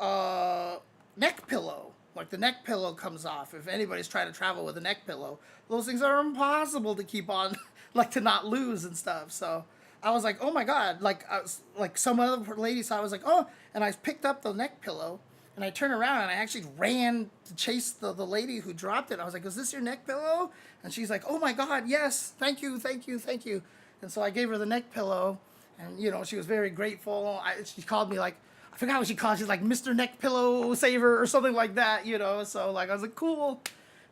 neck pillow. Like, the neck pillow comes off. If anybody's trying to travel with a neck pillow, those things are impossible to keep on, like, to not lose and stuff. So I was like, oh my god. Like, I was like, some other lady saw. I was like, oh, and I picked up the neck pillow. And I turned around and I actually ran to chase the lady who dropped it. I was like, is this your neck pillow? And she's like, oh my God, yes, thank you, thank you, thank you. And so I gave her the neck pillow, and, she was very grateful. She called me, like, I forgot what she called. She's like, Mr. Neck Pillow Saver or something like that, So, like, I was like, cool.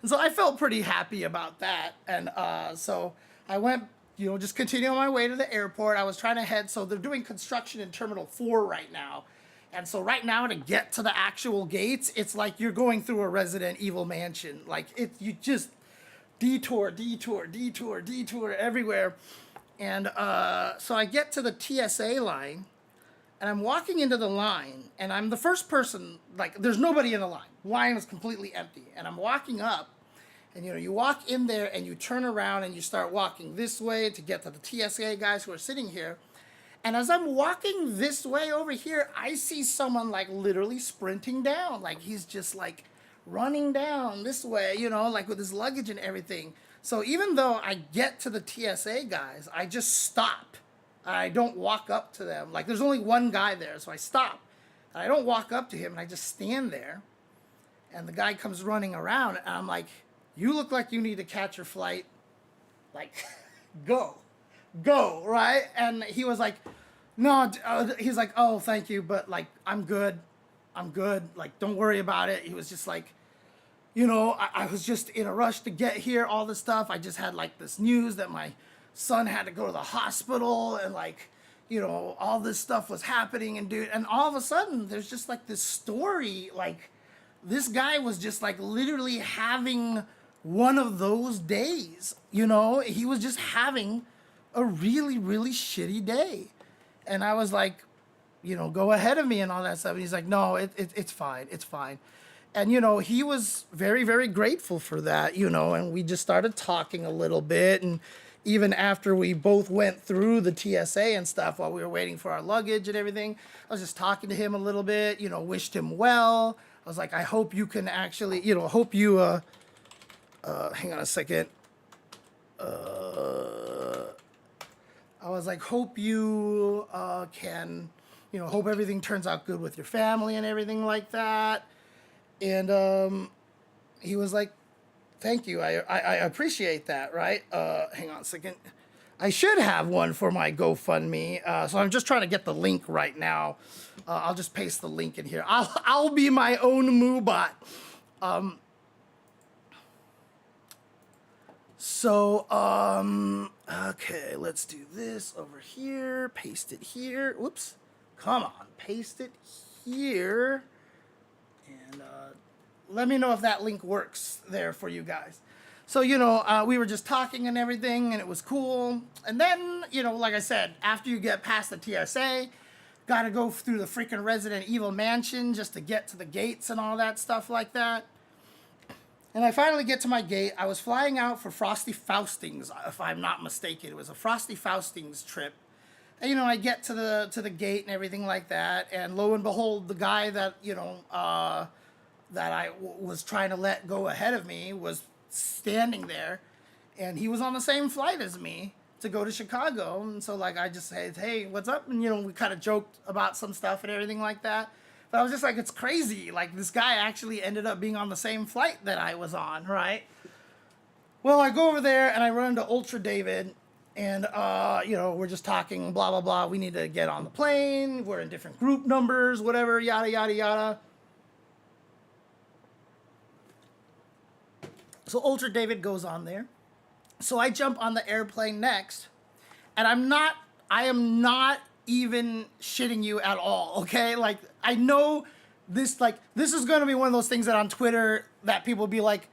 And so I felt pretty happy about that. And so I went, just continuing on my way to the airport. I was trying to head, so they're doing construction in Terminal 4 right now. And so right now, to get to the actual gates, it's like you're going through a Resident Evil mansion. Like, you just detour everywhere. And so I get to the TSA line, and I'm walking into the line, and I'm the first person. Like, there's nobody in the line. The line is completely empty. And I'm walking up, and, you walk in there, and you turn around, and you start walking this way to get to the TSA guys who are sitting here. And as I'm walking this way over here, I see someone, like, literally sprinting down. Like, he's just, like, running down this way, like, with his luggage and everything. So even though I get to the TSA guys, I just stop. I don't walk up to them. Like, there's only one guy there, so I stop. And I don't walk up to him, and I just stand there. And the guy comes running around, and I'm like, you look like you need to catch your flight. Like, go, right? And he was like, no, he's like, oh, thank you, but, like, I'm good, like, don't worry about it. He was just like, I was just in a rush to get here, all this stuff. I just had, like, this news that my son had to go to the hospital, and, like, all this stuff was happening, and all of a sudden, there's just, like, this story, like, this guy was just, like, literally having one of those days, he was just having a really, really shitty day. And I was like, go ahead of me and all that stuff. And he's like, no, it's fine. It's fine. And, he was very, very grateful for that, and we just started talking a little bit. And even after we both went through the TSA and stuff while we were waiting for our luggage and everything, I was just talking to him a little bit, wished him well. I was like, I hope you can actually, hope you, hang on a second. I was like, hope you can, hope everything turns out good with your family and everything like that. And he was like, thank you. I appreciate that, right? Hang on a second. I should have one for my GoFundMe. So I'm just trying to get the link right now. I'll just paste the link in here. I'll be my own MooBot. Okay, let's do this over here. Paste it here. Whoops. Come on, paste it here. And let me know if that link works there for you guys. So, we were just talking and everything, and it was cool. And then, like I said, after you get past the TSA, gotta go through the freaking Resident Evil mansion just to get to the gates and all that stuff like that. And I finally get to my gate. I was flying out for Frosty Faustings, if I'm not mistaken. It was a Frosty Faustings trip. And, I get to the gate and everything like that. And lo and behold, the guy that, that I was trying to let go ahead of me was standing there. And he was on the same flight as me to go to Chicago. And so, like, I just said, hey, what's up? And, we kind of joked about some stuff and everything like that. But I was just like, it's crazy. Like, this guy actually ended up being on the same flight that I was on, right? Well, I go over there and I run into Ultra David. And, we're just talking, blah, blah, blah. We need to get on the plane. We're in different group numbers, whatever, yada, yada, yada. So Ultra David goes on there. So I jump on the airplane next. And I am not even shitting you at all, okay? Like, I know this is going to be one of those things that on Twitter that people be like,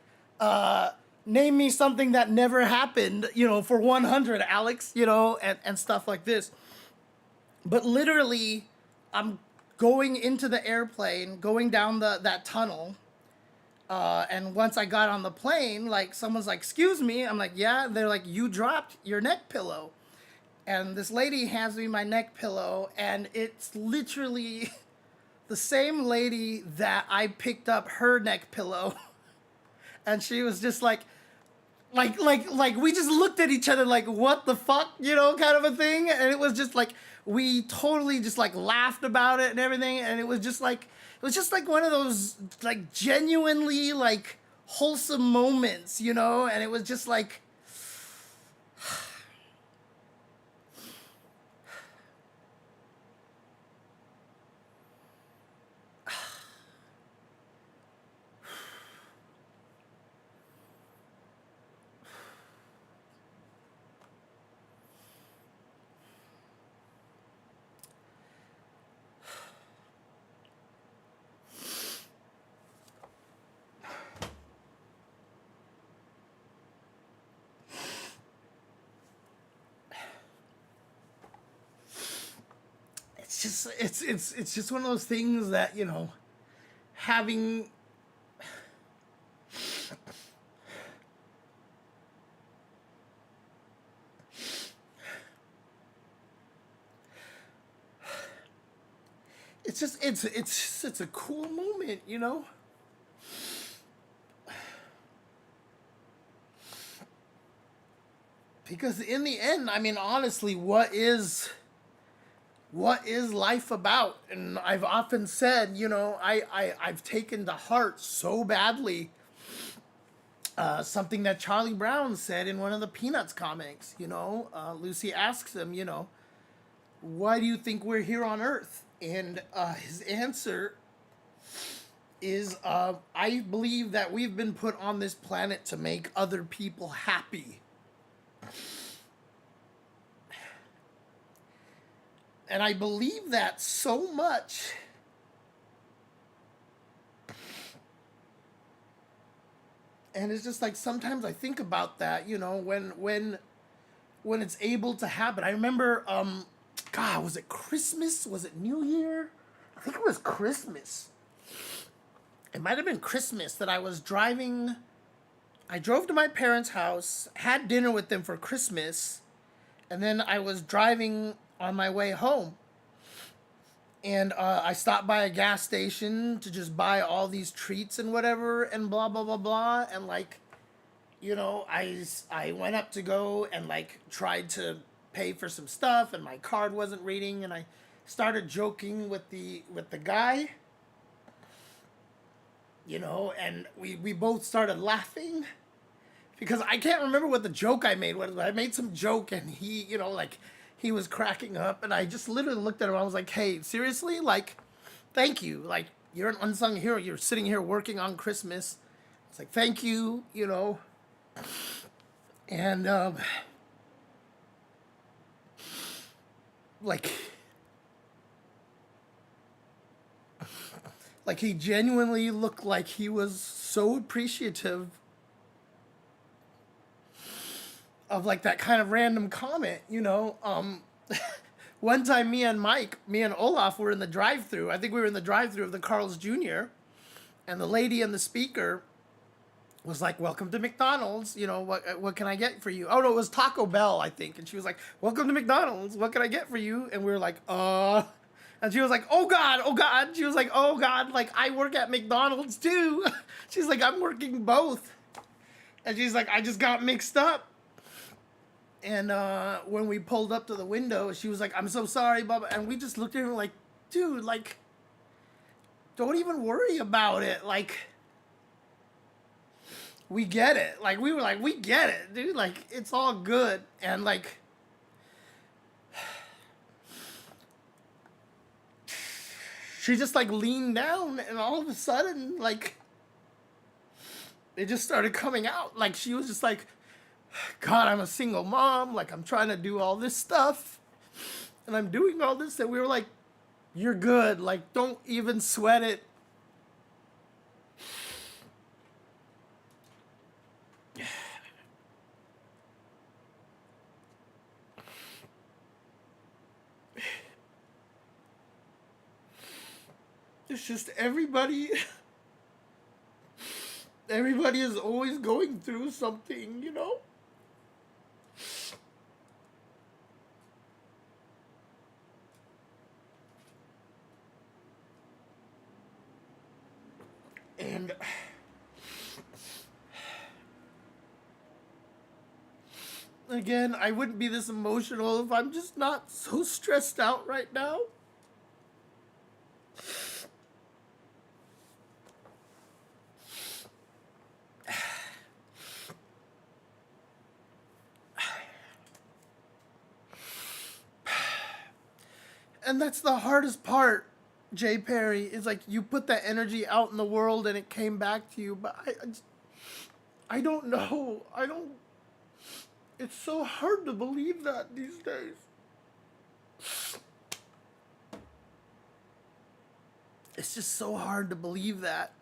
name me something that never happened, for 100, Alex, and stuff like this. But literally, I'm going into the airplane, going down that tunnel, and once I got on the plane, like, someone's like, excuse me. I'm like, yeah. They're like, you dropped your neck pillow. And this lady hands me my neck pillow, and it's literally the same lady that I picked up her neck pillow. And she was just like we just looked at each other like, what the fuck, kind of a thing. And it was just like, we totally just like laughed about it and everything. And it was just like one of those like genuinely like wholesome moments, and it was just like, it's just one of those things that, having it's a cool moment, because in the end, I mean, honestly, what is life about? And I've often said, I've taken to heart so badly something that Charlie Brown said in one of the Peanuts comics. Lucy asks him, why do you think we're here on Earth? And his answer is, I believe that we've been put on this planet to make other people happy. And I believe that so much and it's just like, sometimes I think about that, when it's able to happen. I remember, God, was it Christmas? Was it New Year? I think it was Christmas. It might have been Christmas that I drove to my parents' house, had dinner with them for Christmas, and then I was driving on my way home. And I stopped by a gas station to just buy all these treats and whatever and blah, blah, blah, blah. And like, I went up to go and like tried to pay for some stuff and my card wasn't reading. And I started joking with the guy, and we both started laughing because I can't remember what the joke I made was. I made some joke and he, he was cracking up, and I just literally looked at him. I was like, hey, seriously? Like, thank you. Like, you're an unsung hero. You're sitting here working on Christmas. It's like, thank you, And, like, Like he genuinely looked like he was so appreciative of like that kind of random comment, you know. One time me and Olaf were in the drive-through. I think we were in the drive-through of the Carl's Jr. and the lady and the speaker was like, "Welcome to McDonald's. You know, what can I get for you?" Oh no, it was Taco Bell, I think. And she was like, "Welcome to McDonald's. What can I get for you?" And we were like, And she was like, "Oh God, oh God." She was like, "Oh God, like I work at McDonald's too." She's like, "I'm working both." And she's like, "I just got mixed up." And when we pulled up to the window, she was like, "I'm so sorry, Bubba." And we just looked at her like, "Dude, like, don't even worry about it. Like, we get it." Like, we were like, "We get it, dude. Like, it's all good." And like, she just like leaned down, and all of a sudden, like, it just started coming out. Like, she was just like, "God, I'm a single mom. Like, I'm trying to do all this stuff, and I'm doing all this." And we were like, "You're good. Like, don't even sweat it." It's just everybody is always going through something, you know? And again, I wouldn't be this emotional if I'm just not so stressed out right now. And that's the hardest part, Jay Perry, is like you put that energy out in the world and it came back to you. But I don't know. It's so hard to believe that these days. It's just so hard to believe that.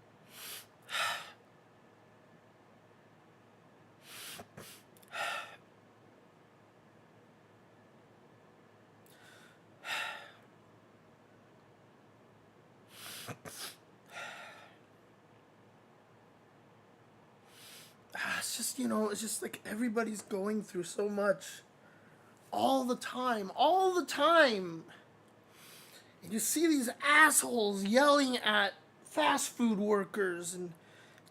It's just, you know, it's just like everybody's going through so much all the time, all the time. And you see these assholes yelling at fast food workers and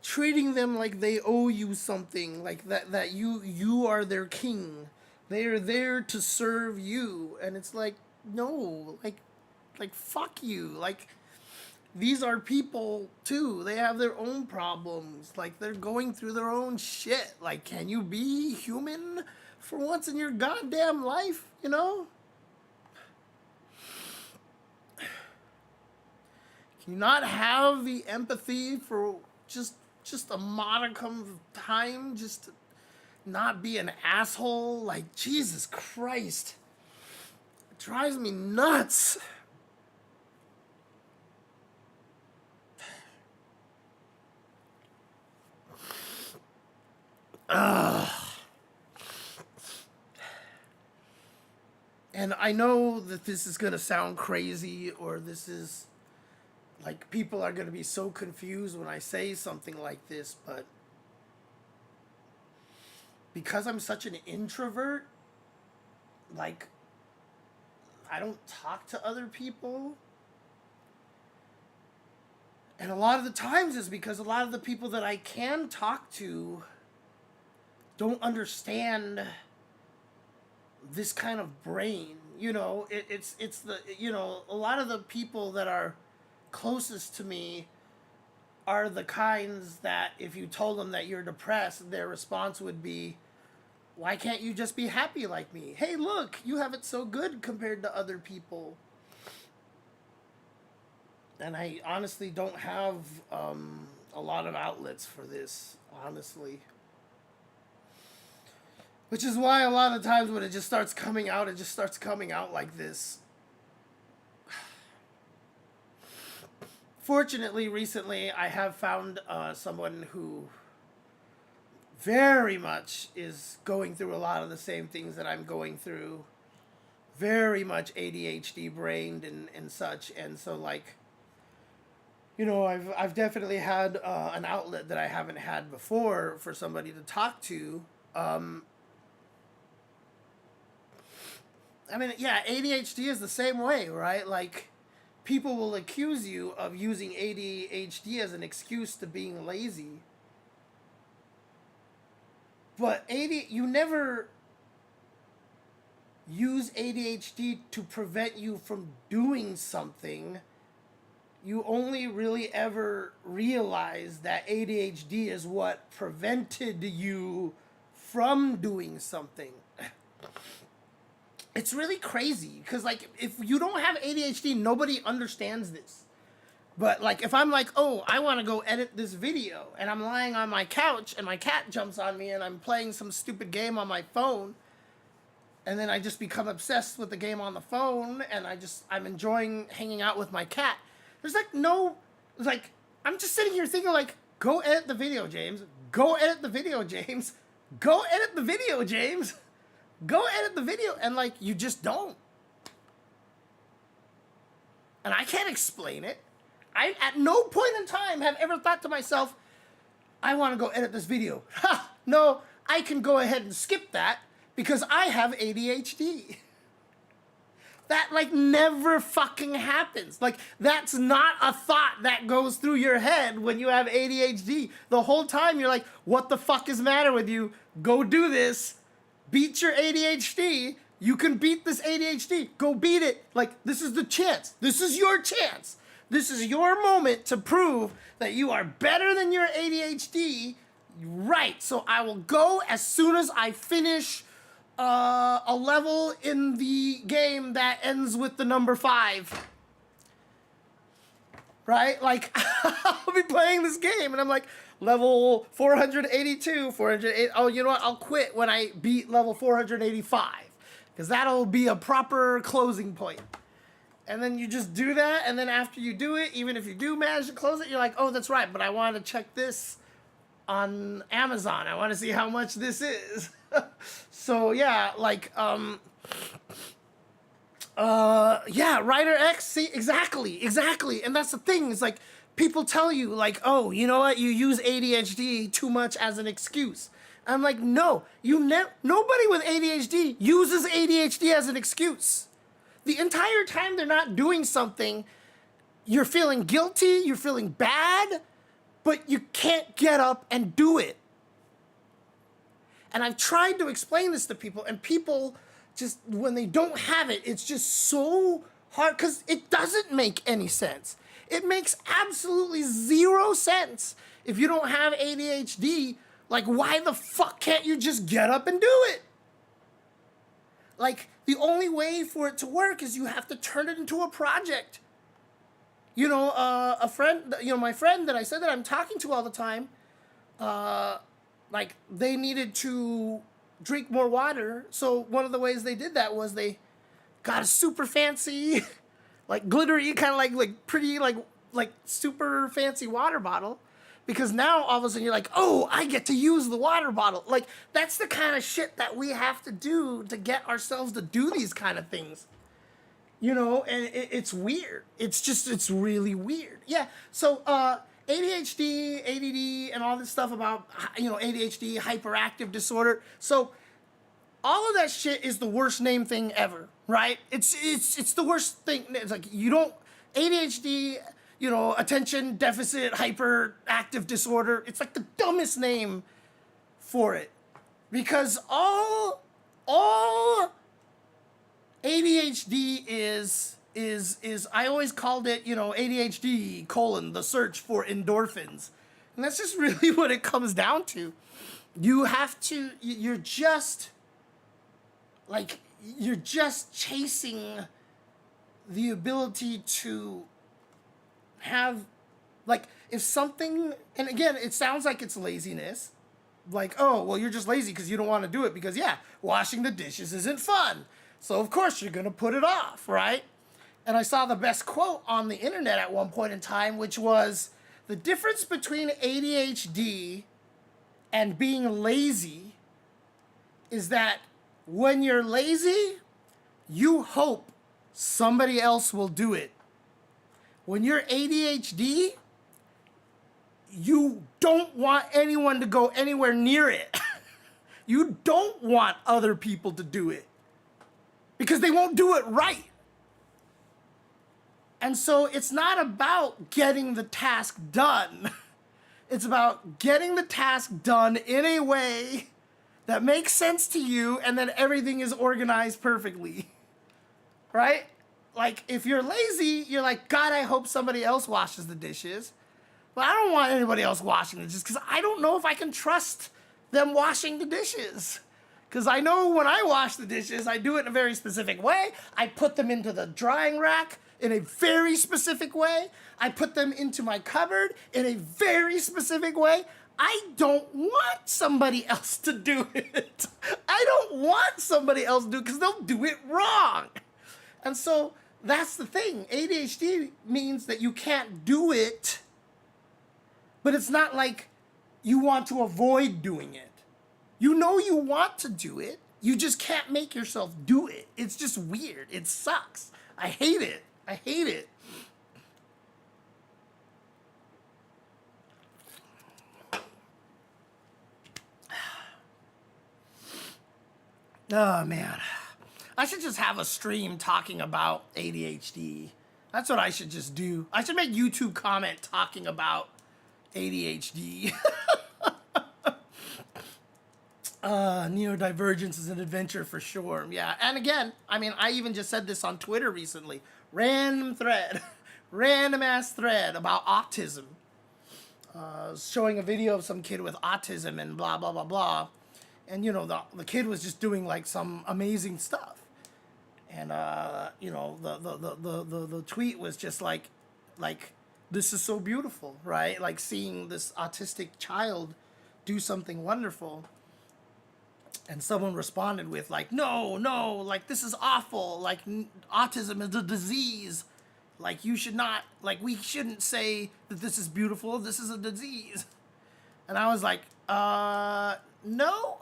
treating them like they owe you something, like that you are their king. They are there to serve you. And it's like, no, like fuck you. Like, these are people too. They have their own problems. Like, they're going through their own shit. Like, can you be human for once in your goddamn life, you know? Can you not have the empathy for just a modicum of time, just to not be an asshole? Like, Jesus Christ. It drives me nuts. And I know that this is going to sound crazy, or this is like people are going to be so confused when I say something like this, but because I'm such an introvert, like, I don't talk to other people. And a lot of the times is because a lot of the people that I can talk to don't understand this kind of brain. You know, it's the, you know, a lot of the people that are closest to me are the kinds that if you told them that you're depressed, their response would be, "Why can't you just be happy like me? Hey, look, you have it so good compared to other people." And I honestly don't have a lot of outlets for this, honestly. Which is why a lot of times when it just starts coming out, it just starts coming out like this. Fortunately, recently I have found someone who very much is going through a lot of the same things that I'm going through. Very much ADHD brained and such. And so, like, you know, I've definitely had an outlet that I haven't had before for somebody to talk to. I mean, yeah, ADHD is the same way, right? Like, people will accuse you of using ADHD as an excuse to being lazy. But you never use ADHD to prevent you from doing something. You only really ever realize that ADHD is what prevented you from doing something. It's really crazy because, like, if you don't have ADHD, nobody understands this. But, like, if I'm like, oh, I want to go edit this video, and I'm lying on my couch, and my cat jumps on me, and I'm playing some stupid game on my phone, and then I just become obsessed with the game on the phone, and I'm enjoying hanging out with my cat. There's, like, I'm just sitting here thinking, like, go edit the video, James. Go edit the video, James. Go edit the video, James. Go edit the video. And, like, you just don't. And I can't explain it. I, at no point in time, have ever thought to myself, I want to go edit this video. Ha! No, I can go ahead and skip that because I have ADHD. That, like, never fucking happens. Like, that's not a thought that goes through your head when you have ADHD. The whole time you're like, what the fuck is the matter with you? Go do this. Beat your ADHD. You can beat this ADHD. Go beat it. Like, this is the chance. This is your chance. This is your moment to prove that you are better than your ADHD. Right. So I will go as soon as I finish a level in the game that ends with the number 5. Right? Like, I'll be playing this game and I'm like, level 482, 408. Oh, you know what? I'll quit when I beat level 485 because that'll be a proper closing point. And then you just do that, and then after you do it, even if you do manage to close it, you're like, oh, that's right, but I want to check this on Amazon. I want to see how much this is. So, yeah, like, yeah, Rider X, see, exactly. And that's the thing, is like, people tell you, like, oh, you know what, you use ADHD too much as an excuse. I'm like, no, nobody with ADHD uses ADHD as an excuse. The entire time they're not doing something, you're feeling guilty, you're feeling bad, but you can't get up and do it. And I've tried to explain this to people, and people just, when they don't have it, it's just so hard, because it doesn't make any sense. It makes absolutely 0 sense. If you don't have ADHD, like, why the fuck can't you just get up and do it? Like, the only way for it to work is you have to turn it into a project. You know, a friend, you know, my friend that I said that I'm talking to all the time, like, they needed to drink more water. So one of the ways they did that was they got a super fancy, like, glittery, kind of like pretty, like super fancy water bottle. Because now, all of a sudden, you're like, oh, I get to use the water bottle. Like, that's the kind of shit that we have to do to get ourselves to do these kind of things. You know, and it's weird. It's really weird. Yeah, so ADHD, ADD, and all this stuff about, you know, ADHD, hyperactive disorder. So all of that shit is the worst name thing ever, right? It's the worst thing. It's like, you don't, ADHD... you know, attention deficit hyperactive disorder. It's like the dumbest name for it. Because all ADHD is I always called it, you know, ADHD, the search for endorphins. And that's just really what it comes down to. You're just chasing the ability to have, like, if something, and again, it sounds like it's laziness, like, oh, well, you're just lazy because you don't want to do it because, yeah, washing the dishes isn't fun, so of course you're gonna put it off, right? And I saw the best quote on the internet at one point in time, which was the difference between ADHD and being lazy is that when you're lazy, you hope somebody else will do it. When you're ADHD, you don't want anyone to go anywhere near it. You don't want other people to do it because they won't do it right. And so it's not about getting the task done. It's about getting the task done in a way that makes sense to you and that everything is organized perfectly. Right? Like, if you're lazy, you're like, God, I hope somebody else washes the dishes. But I don't want anybody else washing the dishes because I don't know if I can trust them washing the dishes. Because I know when I wash the dishes, I do it in a very specific way. I put them into the drying rack in a very specific way. I put them into my cupboard in a very specific way. I don't want somebody else to do it. I don't want somebody else to do it because they'll do it wrong. And so that's the thing. ADHD means that you can't do it, but it's not like you want to avoid doing it. You know you want to do it. You just can't make yourself do it. It's just weird. It sucks. I hate it. I hate it. Oh, man. I should just have a stream talking about ADHD. That's what I should just do. I should make YouTube comment talking about ADHD. Neurodivergence is an adventure for sure. Yeah. And again, I mean, I even just said this on Twitter recently. Random thread. Random ass thread about autism. Showing a video of some kid with autism and blah, blah, blah, blah. And, you know, the kid was just doing like some amazing stuff. And, you know, the tweet was just like, this is so beautiful, right? Like seeing this autistic child do something wonderful. And someone responded with like, no, like this is awful. Like autism is a disease. Like you should not, like we shouldn't say that this is beautiful. This is a disease. And I was like, no.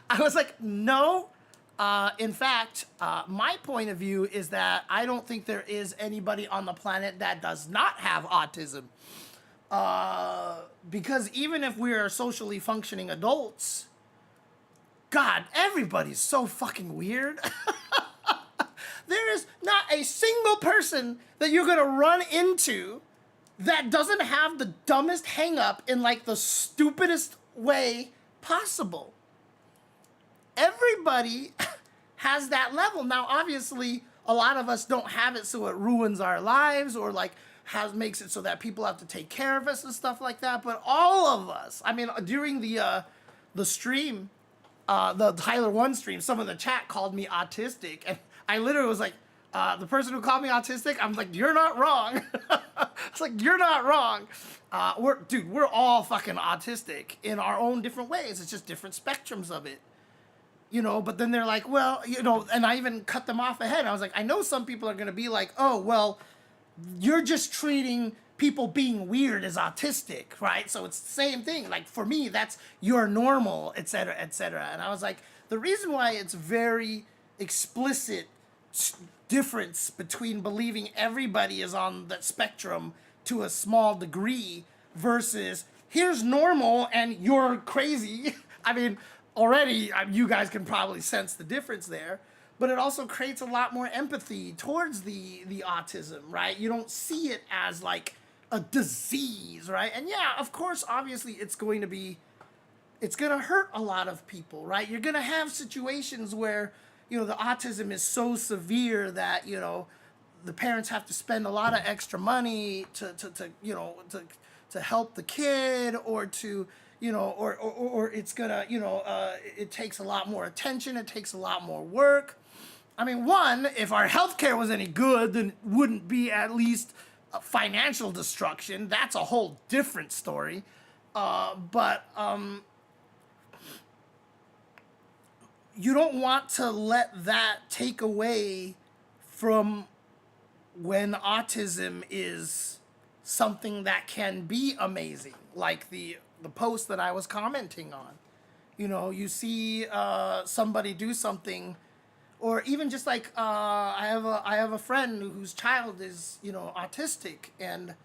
I was like, no. In fact, my point of view is that I don't think there is anybody on the planet that does not have autism. Because even if we are socially functioning adults, God, everybody's so fucking weird. There is not a single person that you're gonna run into that doesn't have the dumbest hang up in like the stupidest way possible. Everybody has that level. Now, obviously, a lot of us don't have it, so it ruins our lives or like makes it so that people have to take care of us and stuff like that. But all of us, I mean, during the stream, the Tyler One stream, some of the chat called me autistic, and I literally was like, the person who called me autistic, I'm like, you're not wrong. It's like, you're not wrong. We're all fucking autistic in our own different ways. It's just different spectrums of it. You know, but then they're like, well, you know, and I even cut them off ahead. I was like, I know some people are going to be like, oh, well, you're just treating people being weird as autistic, right? So it's the same thing. Like, for me, that's you're normal, et cetera, et cetera. And I was like, the reason why it's very explicit difference between believing everybody is on that spectrum to a small degree versus here's normal and you're crazy. I mean, already you guys can probably sense the difference there, but it also creates a lot more empathy towards the autism, right? You don't see it as like a disease, right? And yeah, of course, obviously it's going to hurt a lot of people, right? You're going to have situations where, you know, the autism is so severe that, you know, the parents have to spend a lot of extra money to help the kid or to, you know, or it's gonna, you know, it takes a lot more attention. It takes a lot more work. I mean, one, if our healthcare was any good, then it wouldn't be at least financial destruction. That's a whole different story. But you don't want to let that take away from when autism is something that can be amazing, like the post that I was commenting on. You know, you see somebody do something, or even just like I have a friend whose child is, you know, autistic, and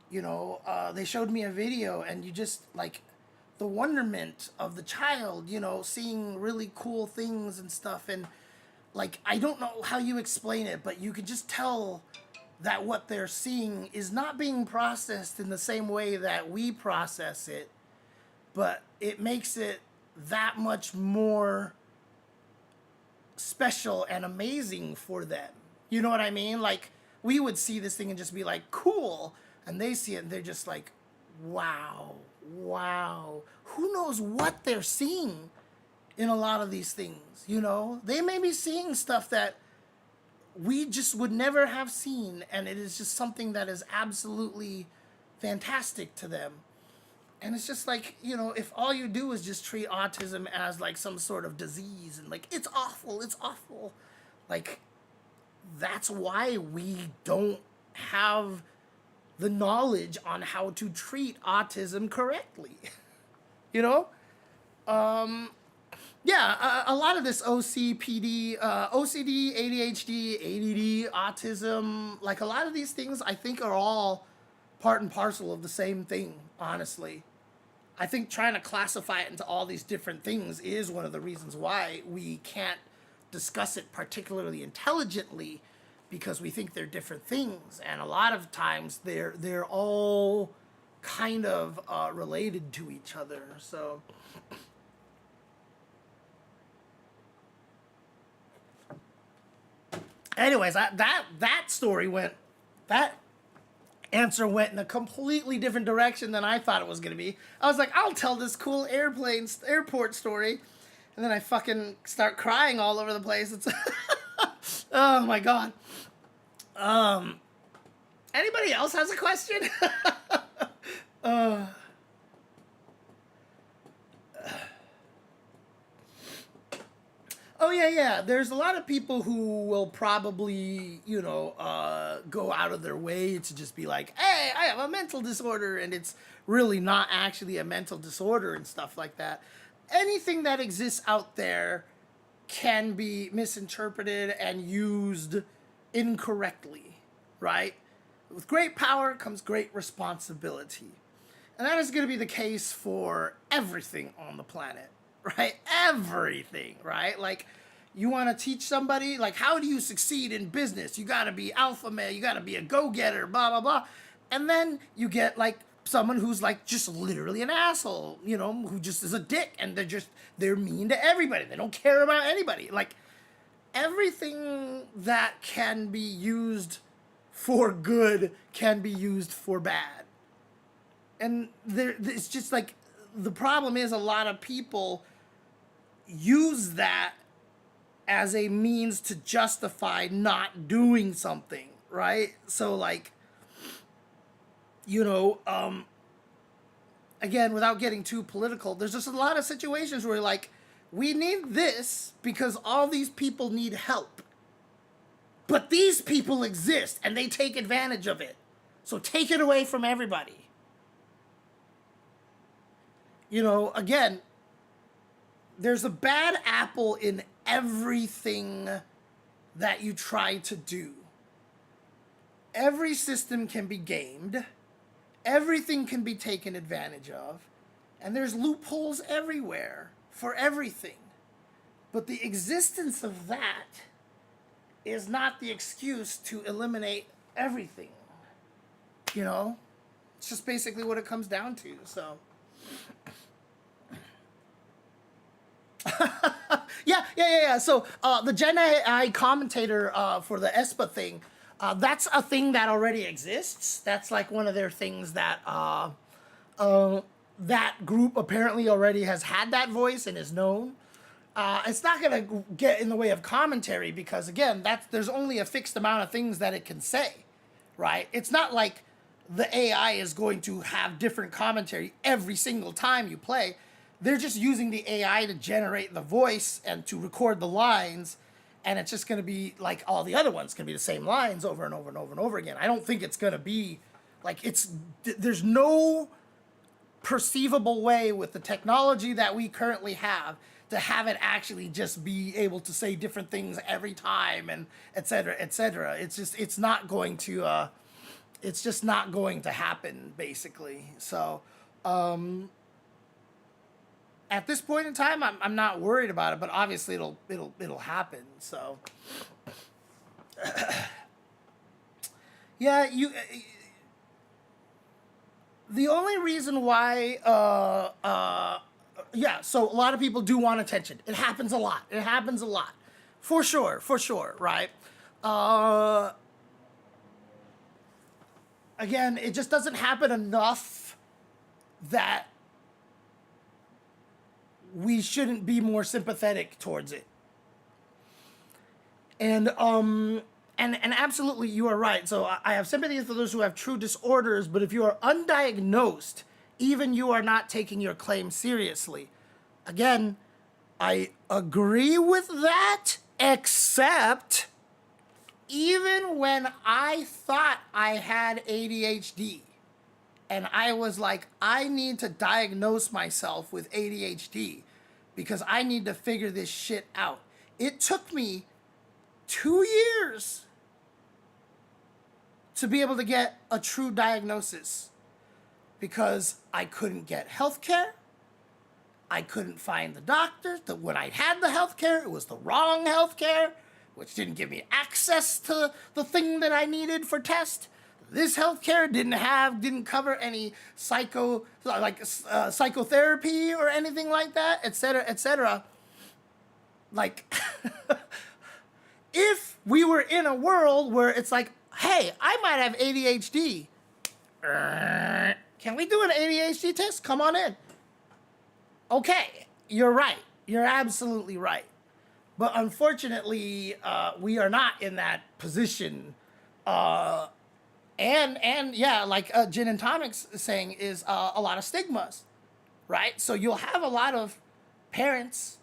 you know, they showed me a video, and you just like the wonderment of the child, you know, seeing really cool things and stuff, and like I don't know how you explain it, but you could just tell that what they're seeing is not being processed in the same way that we process it, but it makes it that much more special and amazing for them. You know what I mean? Like, we would see this thing and just be like, cool. And they see it and they're just like, wow, wow. Who knows what they're seeing in a lot of these things, you know? They may be seeing stuff that we just would never have seen, and it is just something that is absolutely fantastic to them. And it's just like, you know, if all you do is just treat autism as like some sort of disease and like, it's awful, like, that's why we don't have the knowledge on how to treat autism correctly. You know? Yeah, a lot of this OCPD, OCD, ADHD, ADD, autism, like a lot of these things I think are all part and parcel of the same thing, honestly. I think trying to classify it into all these different things is one of the reasons why we can't discuss it particularly intelligently, because we think they're different things, and a lot of times they're all kind of related to each other. So anyways, that story went, that answer went in a completely different direction than I thought it was going to be. I was like, I'll tell this cool airport story, and then I fucking start crying all over the place. It's oh my god. Anybody else has a question? Oh yeah. There's a lot of people who will probably, you know, go out of their way to just be like, "Hey, I have a mental disorder," and it's really not actually a mental disorder and stuff like that. Anything that exists out there can be misinterpreted and used incorrectly, right? With great power comes great responsibility. And that is going to be the case for everything on the planet, right? Everything, right? Like, you want to teach somebody, like, how do you succeed in business? You got to be alpha male, you got to be a go-getter, blah, blah, blah. And then you get, like, someone who's, like, just literally an asshole, you know, who just is a dick, and they're mean to everybody. They don't care about anybody. Like, everything that can be used for good can be used for bad. And it's just like, the problem is a lot of people use that as a means to justify not doing something, right? So like, you know, again, without getting too political, there's just a lot of situations where like, we need this because all these people need help. But these people exist and they take advantage of it. So take it away from everybody. You know, again, there's a bad apple in everything that you try to do. Every system can be gamed. Everything can be taken advantage of. And there's loopholes everywhere for everything. But the existence of that is not the excuse to eliminate everything. You know? It's just basically what it comes down to, so. Yeah. So the Gen AI commentator for the ESPA thing, that's a thing that already exists. That's like one of their things that that group apparently already has had that voice and is known. It's not going to get in the way of commentary because, again, there's only a fixed amount of things that it can say, right? It's not like the AI is going to have different commentary every single time you play. They're just using the AI to generate the voice and to record the lines, and it's just going to be like all the other ones, going to be the same lines over and over and over and over again. I don't think it's going to be like there's no perceivable way with the technology that we currently have to have it actually just be able to say different things every time and et cetera, et cetera. It's not going to, it's just not going to happen, basically. So, at this point in time, I'm not worried about it, but obviously it'll happen. So, yeah, the only reason why, yeah, so a lot of people do want attention. It happens a lot. It happens a lot. For sure, right? Again, it just doesn't happen enough that we shouldn't be more sympathetic towards it. And absolutely, you are right. So I have sympathy for those who have true disorders, but if you are undiagnosed, even you are not taking your claim seriously. Again, I agree with that, except even when I thought I had ADHD, and I was like, I need to diagnose myself with ADHD because I need to figure this shit out. It took me 2 years to be able to get a true diagnosis because I couldn't get health care. I couldn't find the doctor. When I had the health care, it was the wrong health care, which didn't give me access to the thing that I needed for test. This healthcare didn't cover any psychotherapy or anything like that, et cetera, et cetera. Like, if we were in a world where it's like, hey, I might have ADHD. Can we do an ADHD test? Come on in. Okay, you're right. You're absolutely right. But unfortunately, we are not in that position. And yeah, like Gin and Tonic's saying, is a lot of stigmas, right? So you'll have a lot of parents.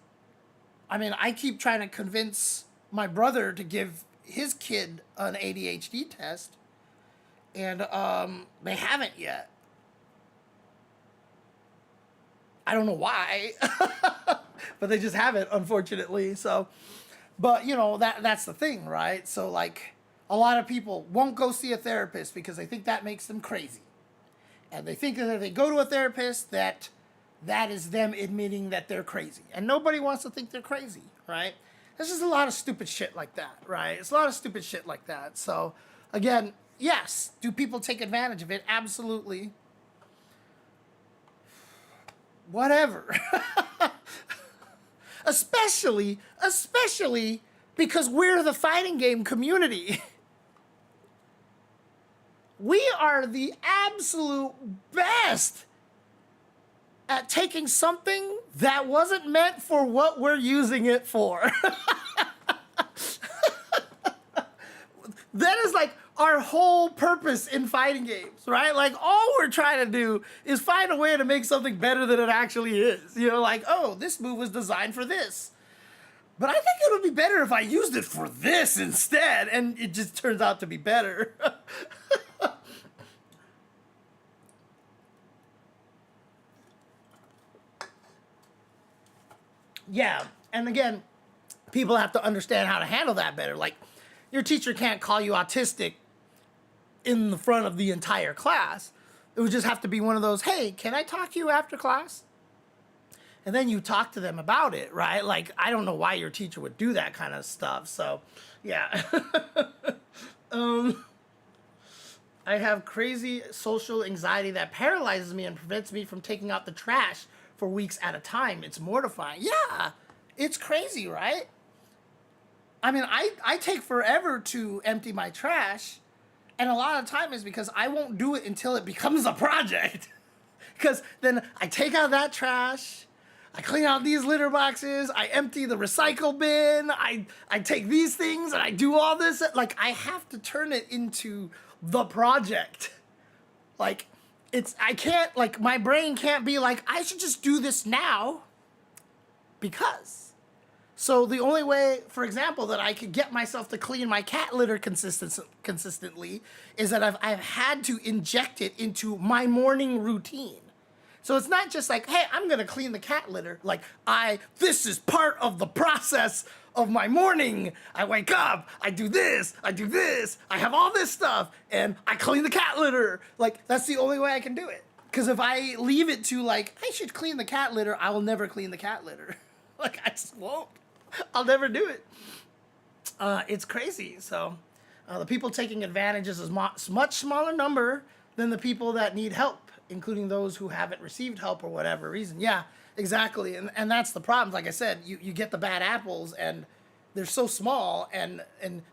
I mean, I keep trying to convince my brother to give his kid an ADHD test, and they haven't yet. I don't know why, but they just haven't, unfortunately. So, but you know, that's the thing, right? So like, a lot of people won't go see a therapist because they think that makes them crazy. And they think that if they go to a therapist, that is them admitting that they're crazy. And nobody wants to think they're crazy, right? There's just a lot of stupid shit like that, right? It's a lot of stupid shit like that. So, again, yes, do people take advantage of it? Absolutely. Whatever. especially because we're the fighting game community. We are the absolute best at taking something that wasn't meant for what we're using it for. That is like our whole purpose in fighting games, right? Like, all we're trying to do is find a way to make something better than it actually is. You know, like, oh, this move was designed for this, but I think it would be better if I used it for this instead, and it just turns out to be better. Yeah, and again, people have to understand how to handle that better. Like, your teacher can't call you autistic in the front of the entire class. It would just have to be one of those, hey, can I talk to you after class? And then you talk to them about it, right? Like, I don't know why your teacher would do that kind of stuff. So, yeah. I have crazy social anxiety that paralyzes me and prevents me from taking out the trash for weeks at a time. It's mortifying. Yeah, it's crazy, right? I mean, I take forever to empty my trash, and a lot of the time is because I won't do it until it becomes a project. Because then I take out that trash, I clean out these litter boxes, I empty the recycle bin, I take these things and I do all this. Like, I have to turn it into the project. Like, I can't, like, my brain can't be like, I should just do this now, because So the only way, for example, that I could get myself to clean my cat litter consistently is that I've had to inject it into my morning routine. So it's not just like, hey, I'm gonna clean the cat litter. Like, this is part of the process of my morning. I wake up, I do this, I have all this stuff, and I clean the cat litter. Like, that's the only way I can do it. Because if I leave it to like, I should clean the cat litter, I will never clean the cat litter. Like, I just won't. I'll never do it. It's crazy. So the people taking advantage is a much smaller number than the people that need help, including those who haven't received help or whatever reason. Yeah, exactly. And that's the problem. Like I said, you get the bad apples and they're so small. And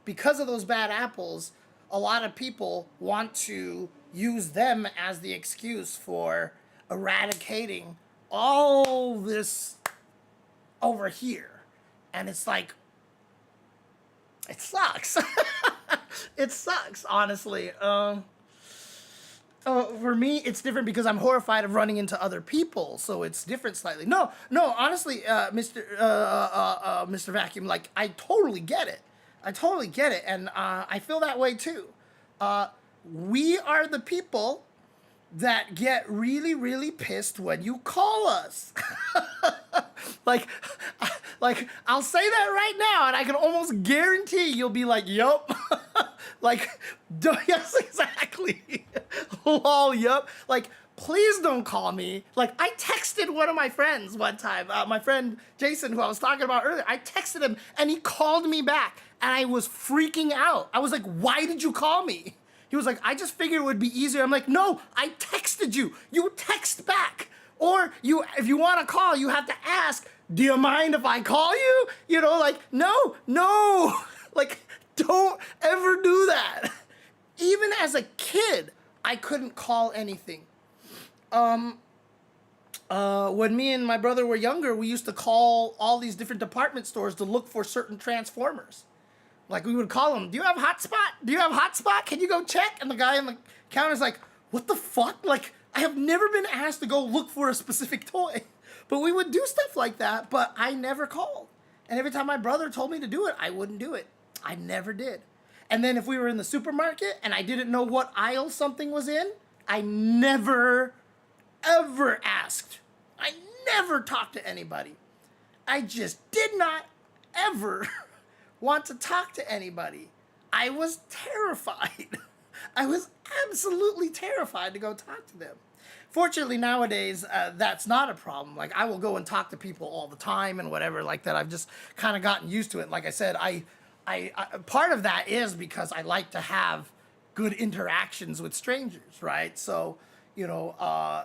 because of those bad apples, a lot of people want to use them as the excuse for eradicating all this over here. And it's like, it sucks. It sucks, honestly. For me, it's different because I'm horrified of running into other people, so it's different slightly. No, honestly, Mr. Vacuum, like, I totally get it. And I feel that way too. We are the people that get really, really pissed when you call us. like, I'll say that right now, and I can almost guarantee you'll be like, yup. Like, yes, exactly. Lol, yup. Like, please don't call me. Like, I texted one of my friends one time, my friend Jason, who I was talking about earlier. I texted him, and he called me back, and I was freaking out. I was like, why did you call me? He was like, I just figured it would be easier. I'm like, no, I texted you. You text back. Or if you want to call, you have to ask, do you mind if I call you? You know, like, no. Like, don't ever do that. Even as a kid, I couldn't call anything. When me and my brother were younger, we used to call all these different department stores to look for certain Transformers. Like, we would call them, do you have hotspot? Can you go check? And the guy in the counter's like, what the fuck? Like, I have never been asked to go look for a specific toy. But we would do stuff like that, but I never called. And every time my brother told me to do it, I wouldn't do it. I never did. And then if we were in the supermarket and I didn't know what aisle something was in, I never, ever asked. I never talked to anybody. I just did not ever want to talk to anybody. I was terrified. I was absolutely terrified to go talk to them. Fortunately, nowadays, that's not a problem. Like, I will go and talk to people all the time and whatever like that. I've just kind of gotten used to it. Like I said, I part of that is because I like to have good interactions with strangers, right? So, you know,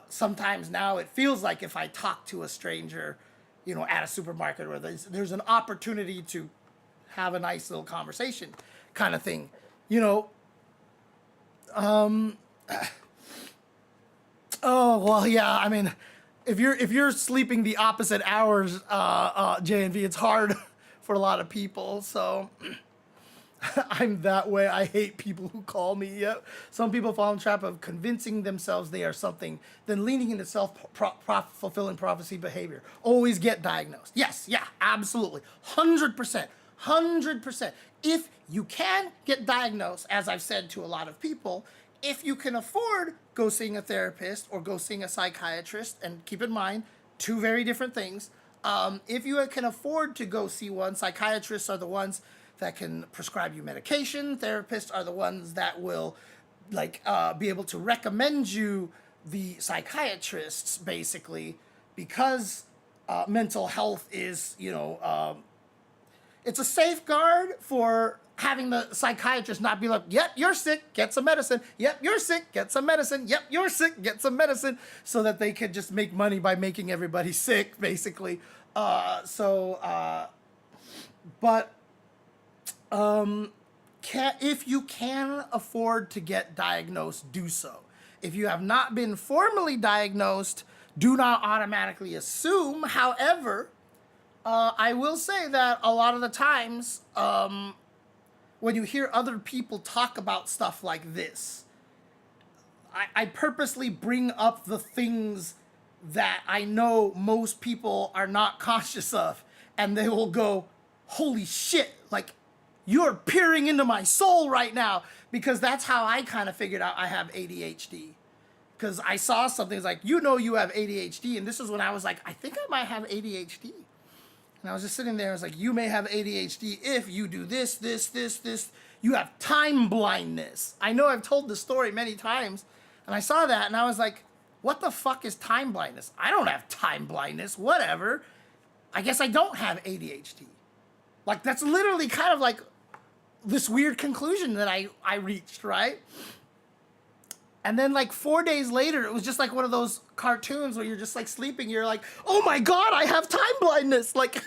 sometimes now it feels like if I talk to a stranger, you know, at a supermarket where there's an opportunity to have a nice little conversation kind of thing, you know. Oh, well, yeah, I mean, if you're sleeping the opposite hours, J&V, it's hard for a lot of people, so I'm that way. I hate people who call me. Yep. Some people fall in the trap of convincing themselves they are something, then leaning into self-fulfilling prophecy behavior. Always get diagnosed. Yes, yeah, absolutely. 100%. 100%. If you can get diagnosed, as I've said to a lot of people, if you can afford, go seeing a therapist or go seeing a psychiatrist, and keep in mind, two very different things. If you can afford to go see one, psychiatrists are the ones that can prescribe you medication. Therapists are the ones that will be able to recommend you the psychiatrists, basically, because mental health is, it's a safeguard for having the psychiatrist not be like, yep, you're sick, get some medicine. Yep, you're sick, get some medicine. Yep, you're sick, get some medicine. So that they could just make money by making everybody sick, basically. If you can afford to get diagnosed, do so. If you have not been formally diagnosed, do not automatically assume. However, I will say that a lot of the times, when you hear other people talk about stuff like this, I purposely bring up the things that I know most people are not conscious of. and they will go, holy shit, like, you're peering into my soul right now, because that's how I kind of figured out I have ADHD. Because I saw something, it's like, you know you have ADHD, and this is when I was like, I think I might have ADHD. And I was just sitting there, I was like, you may have ADHD if you do this, this, this, this. You have time blindness. I know I've told this story many times, and I saw that, and I was like, what the fuck is time blindness? I don't have time blindness, whatever. I guess I don't have ADHD. Like, that's literally kind of like this weird conclusion that I reached, right? And then like 4 days later, it was just like one of those cartoons where you're just like sleeping. You're like, oh my God, I have time blindness. Like,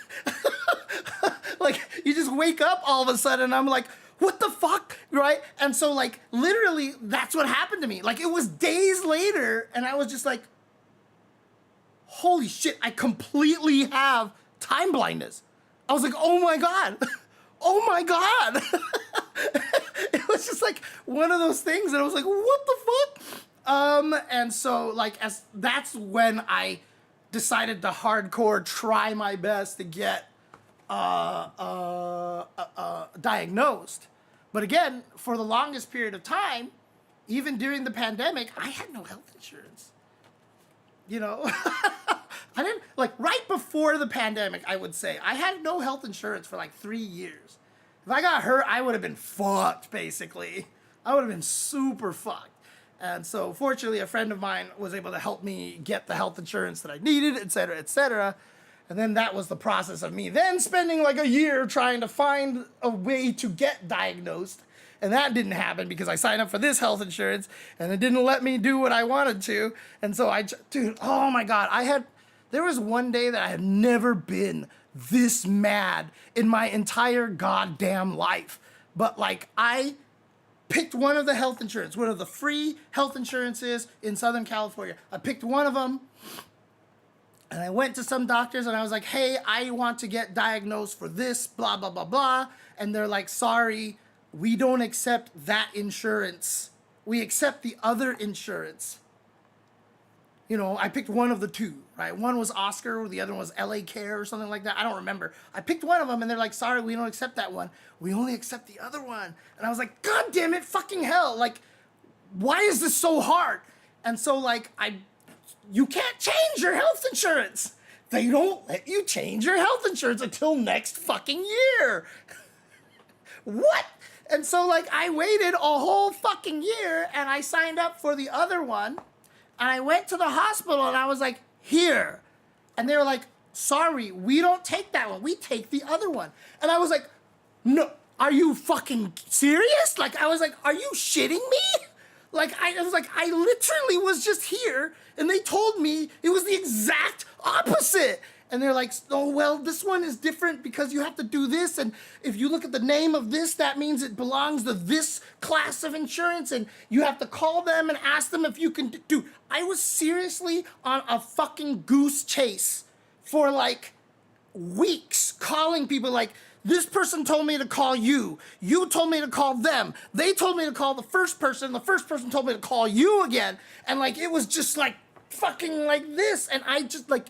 like you just wake up all of a sudden and I'm like, what the fuck, right? And so like literally that's what happened to me. Like it was days later and I was just like, holy shit, I completely have time blindness. I was like, oh my God, oh my God. It was just like one of those things, and I was like, "What the fuck?" And so like as that's when I decided to hardcore try my best to get diagnosed. But again, for the longest period of time, even during the pandemic, I had no health insurance. You know, I didn't like right before the pandemic. I would say I had no health insurance for like 3 years. If I got hurt, I would have been fucked, basically. I would have been super fucked. And so, fortunately, a friend of mine was able to help me get the health insurance that I needed, et cetera, et cetera. And then that was the process of me then spending like a year trying to find a way to get diagnosed. And that didn't happen because I signed up for this health insurance and it didn't let me do what I wanted to. And so dude, oh my God, there was one day that I had never been this mad in my entire goddamn life. But like I picked one of the health insurance, one of the free health insurances in Southern California. I picked one of them and I went to some doctors and I was like, hey, I want to get diagnosed for this, blah, blah, blah, blah. And they're like, sorry, we don't accept that insurance. We accept the other insurance. You know, I picked one of the two, right? One was Oscar, the other one was LA Care or something like that. I don't remember. I picked one of them and they're like, sorry, we don't accept that one. We only accept the other one. And I was like, God damn it, fucking hell. Like, why is this so hard? And so like, you can't change your health insurance. They don't let you change your health insurance until next fucking year. What? And so like, I waited a whole fucking year and I signed up for the other one. And I went to the hospital and I was like, here. And they were like, sorry, we don't take that one. We take the other one. And I was like, no, are you fucking serious? Like, I was like, are you shitting me? Like, I was like, I literally was just here and they told me it was the exact opposite. And they're like, oh, well, this one is different because you have to do this. And if you look at the name of this, that means it belongs to this class of insurance. And you have to call them and ask them if you can do. I was seriously on a fucking goose chase for like weeks calling people like, this person told me to call you. You told me to call them. They told me to call the first person. The first person told me to call you again. And like, it was just like fucking like this. And I just like,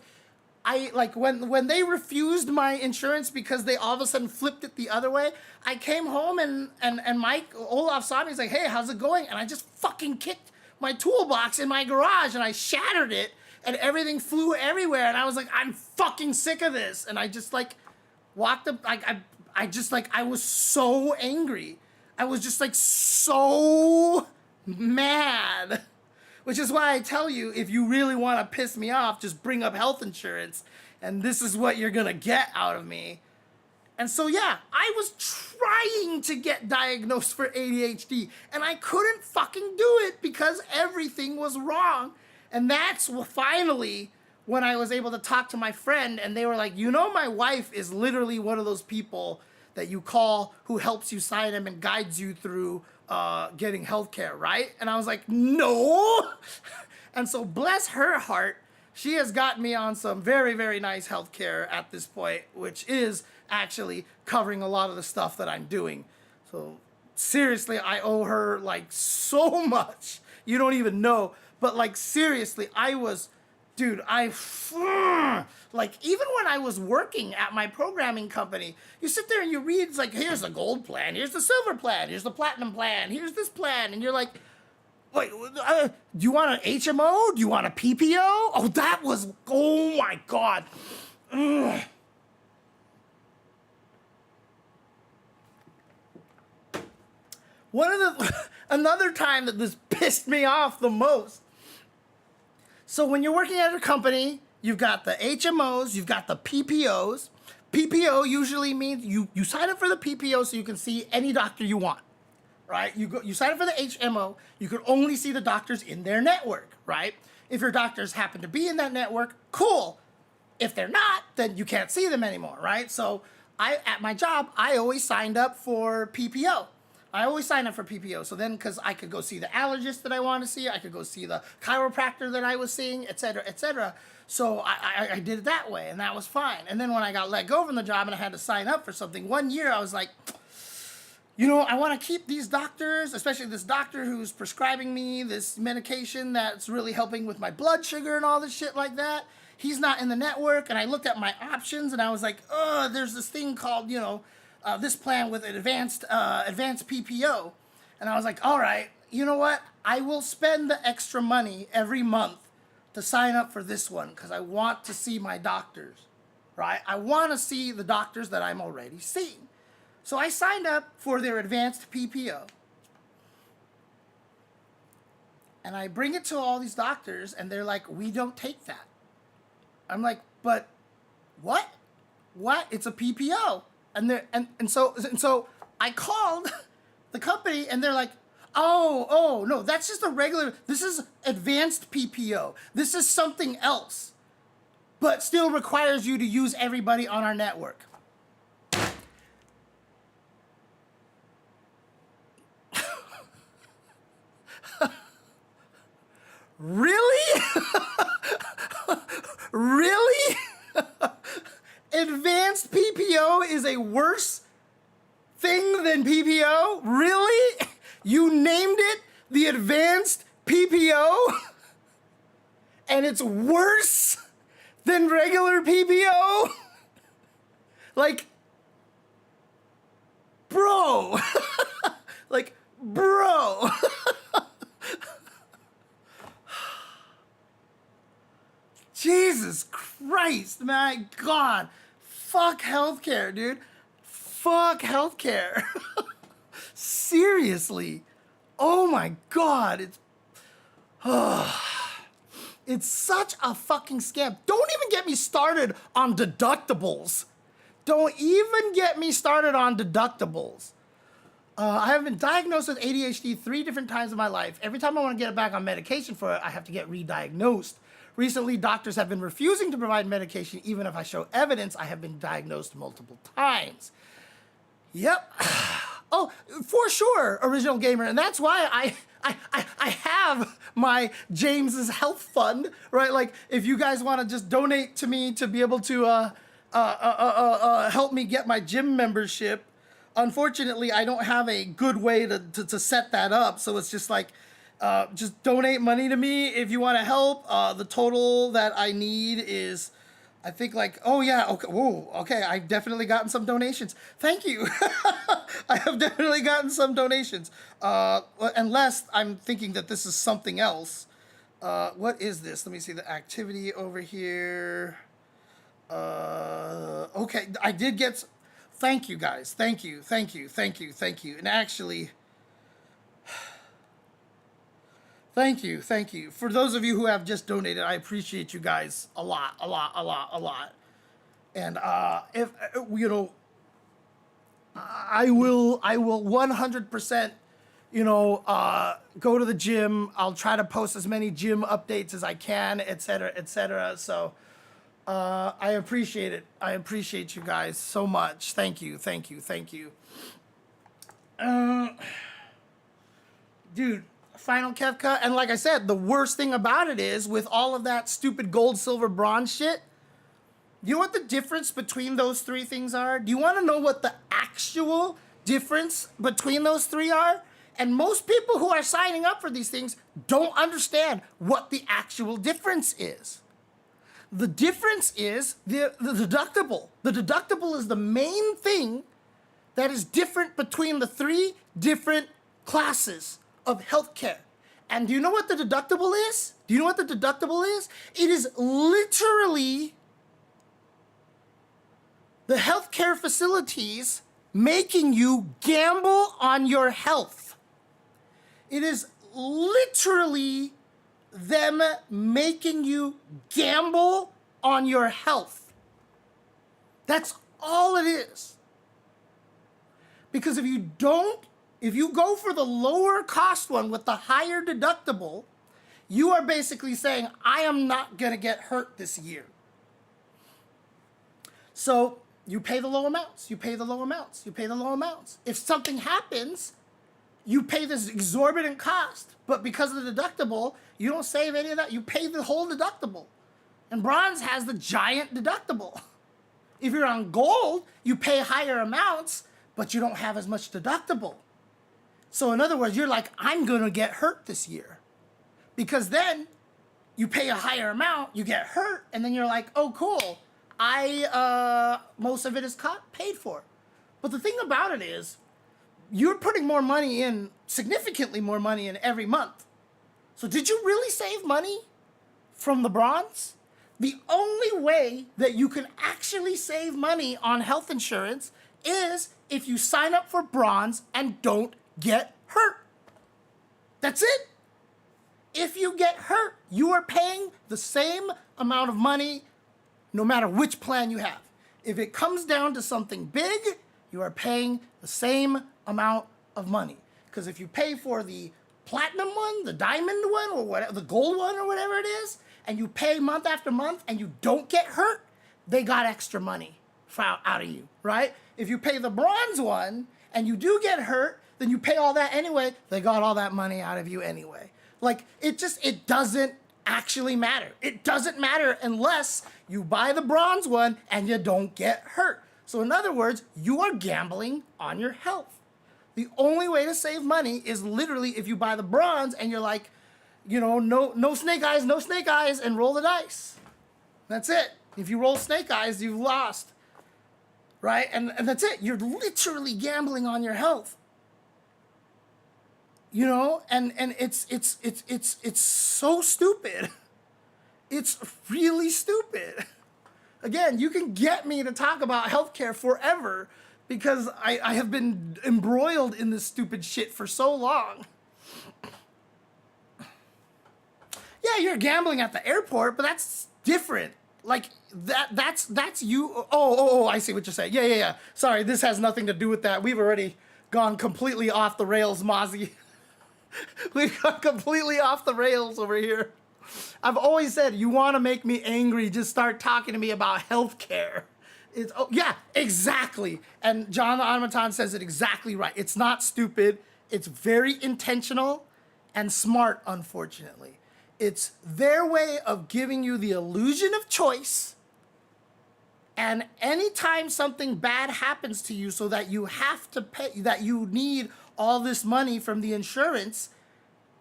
when they refused my insurance because they all of a sudden flipped it the other way, I came home and Mike Olaf saw me. He's like, hey, how's it going? And I just fucking kicked my toolbox in my garage and I shattered it and everything flew everywhere. And I was like, I'm fucking sick of this. And I just like walked up. I just like, I was so angry. I was just like so mad. Which is why I tell you, if you really want to piss me off, just bring up health insurance. And this is what you're going to get out of me. And so, yeah, I was trying to get diagnosed for ADHD. And I couldn't fucking do it because everything was wrong. And that's finally when I was able to talk to my friend. And they were like, you know, my wife is literally one of those people that you call who helps you sign them and guides you through getting healthcare, right? And I was like, no. And so bless her heart, she has gotten me on some very, very nice healthcare at this point, which is actually covering a lot of the stuff that I'm doing. So seriously, I owe her like so much. You don't even know. But like seriously, I was dude, like, even when I was working at my programming company, you sit there and you read, it's like, here's the gold plan, here's the silver plan, here's the platinum plan, here's this plan, and you're like, wait, do you want an HMO? Do you want a PPO? Oh, that was, oh my God. Ugh. Another time that this pissed me off the most. So when you're working at a company, you've got the HMOs, you've got the PPOs. PPO usually means you sign up for the PPO so you can see any doctor you want, right? You sign up for the HMO, you can only see the doctors in their network, right? If your doctors happen to be in that network, cool. If they're not, then you can't see them anymore, right? So at my job, I always signed up for PPO. I always sign up for PPO. So then, because I could go see the allergist that I want to see, I could go see the chiropractor that I was seeing, et cetera, et cetera. So I did it that way, and that was fine. And then when I got let go from the job and I had to sign up for something, one year I was like, you know, I want to keep these doctors, especially this doctor who's prescribing me this medication that's really helping with my blood sugar and all this shit like that. He's not in the network, and I looked at my options, and I was like, there's this thing called, you know, this plan with an advanced PPO. And I was like, all right, you know what? I will spend the extra money every month to sign up for this one because I want to see my doctors, right? I want to see the doctors that I'm already seeing. So I signed up for their advanced PPO. And I bring it to all these doctors, and they're like, we don't take that. I'm like, but what? What? It's a PPO. And so I called the company, and they're like, oh, no, that's just a regular, this is advanced PPO. This is something else, but still requires you to use everybody on our network. Really? Really? Advanced PPO is a worse thing than PPO? Really? You named it the advanced PPO? And it's worse than regular PPO? Like, bro. Like, bro. Jesus Christ, my God. Fuck healthcare, dude. Fuck healthcare. Seriously. Oh my God. It's such a fucking scam. Don't even get me started on deductibles. Don't even get me started on deductibles. I have been diagnosed with ADHD 3 different times in my life. Every time I want to get back on medication for it, I have to get re-diagnosed. Recently, doctors have been refusing to provide medication even if I show evidence I have been diagnosed multiple times. Yep. Oh, for sure, Original Gamer. And that's why I have my James's Health Fund, right? Like, if you guys want to just donate to me to be able to help me get my gym membership, unfortunately, I don't have a good way to set that up. So it's just like, just donate money to me if you want to help. The total that I need is, I think, like, oh yeah, okay, whoa, okay, I've definitely gotten some donations. Thank you. I have definitely gotten some donations. Unless I'm thinking that this is something else. What is this? Let me see the activity over here. Okay, I did get, thank you guys. Thank you. And actually, thank you. For those of you who have just donated, I appreciate you guys a lot. And if you know, I will 100%, you know, go to the gym. I'll try to post as many gym updates as I can, etc. So I appreciate it. I appreciate you guys so much. Thank you. Dude, Final Kefka, and like I said, the worst thing about it is, with all of that stupid gold, silver, bronze shit, you know what the difference between those three things are? Do you want to know what the actual difference between those three are? And most people who are signing up for these things don't understand what the actual difference is. The difference is the deductible. The deductible is the main thing that is different between the three different classes of healthcare. And do you know what the deductible is? Do you know what the deductible is? It is literally the healthcare facilities making you gamble on your health. It is literally them making you gamble on your health. That's all it is. Because if you go for the lower cost one with the higher deductible, you are basically saying, I am not gonna get hurt this year. So you pay the low amounts, you pay the low amounts, you pay the low amounts. If something happens, you pay this exorbitant cost, but because of the deductible, you don't save any of that. You pay the whole deductible. And bronze has the giant deductible. If you're on gold, you pay higher amounts, but you don't have as much deductible. So in other words, you're like, I'm gonna get hurt this year. Because then you pay a higher amount, you get hurt, and then you're like, oh cool, most of it is paid for. But the thing about it is, you're putting more money in, significantly more money in every month. So did you really save money from the bronze? The only way that you can actually save money on health insurance is if you sign up for bronze and don't get hurt. That's it. If you get hurt, you are paying the same amount of money no matter which plan you have. If it comes down to something big, you are paying the same amount of money. Because if you pay for the platinum one, the diamond one, or whatever, the gold one, or whatever it is, and you pay month after month and you don't get hurt, they got extra money out of you, right? If you pay the bronze one and you do get hurt, then you pay all that anyway, they got all that money out of you anyway. Like, it doesn't actually matter. It doesn't matter unless you buy the bronze one and you don't get hurt. So in other words, you are gambling on your health. The only way to save money is literally if you buy the bronze and you're like, no snake eyes, and roll the dice. That's it. If you roll snake eyes, you've lost. Right? And that's it. You're literally gambling on your health. And it's so stupid. It's really stupid. Again, you can get me to talk about healthcare forever because I have been embroiled in this stupid shit for so long. Yeah, you're gambling at the airport, but that's different. Like, that's you. Oh, I see what you're saying. Yeah. Sorry, this has nothing to do with that. We've already gone completely off the rails, Mozzie. We've gone completely off the rails over here. I've always said, you want to make me angry, just start talking to me about healthcare. Yeah, exactly. And John the Automaton says it exactly right. It's not stupid. It's very intentional and smart, unfortunately. It's their way of giving you the illusion of choice. And anytime something bad happens to you so that you have to pay, that you need all this money from the insurance,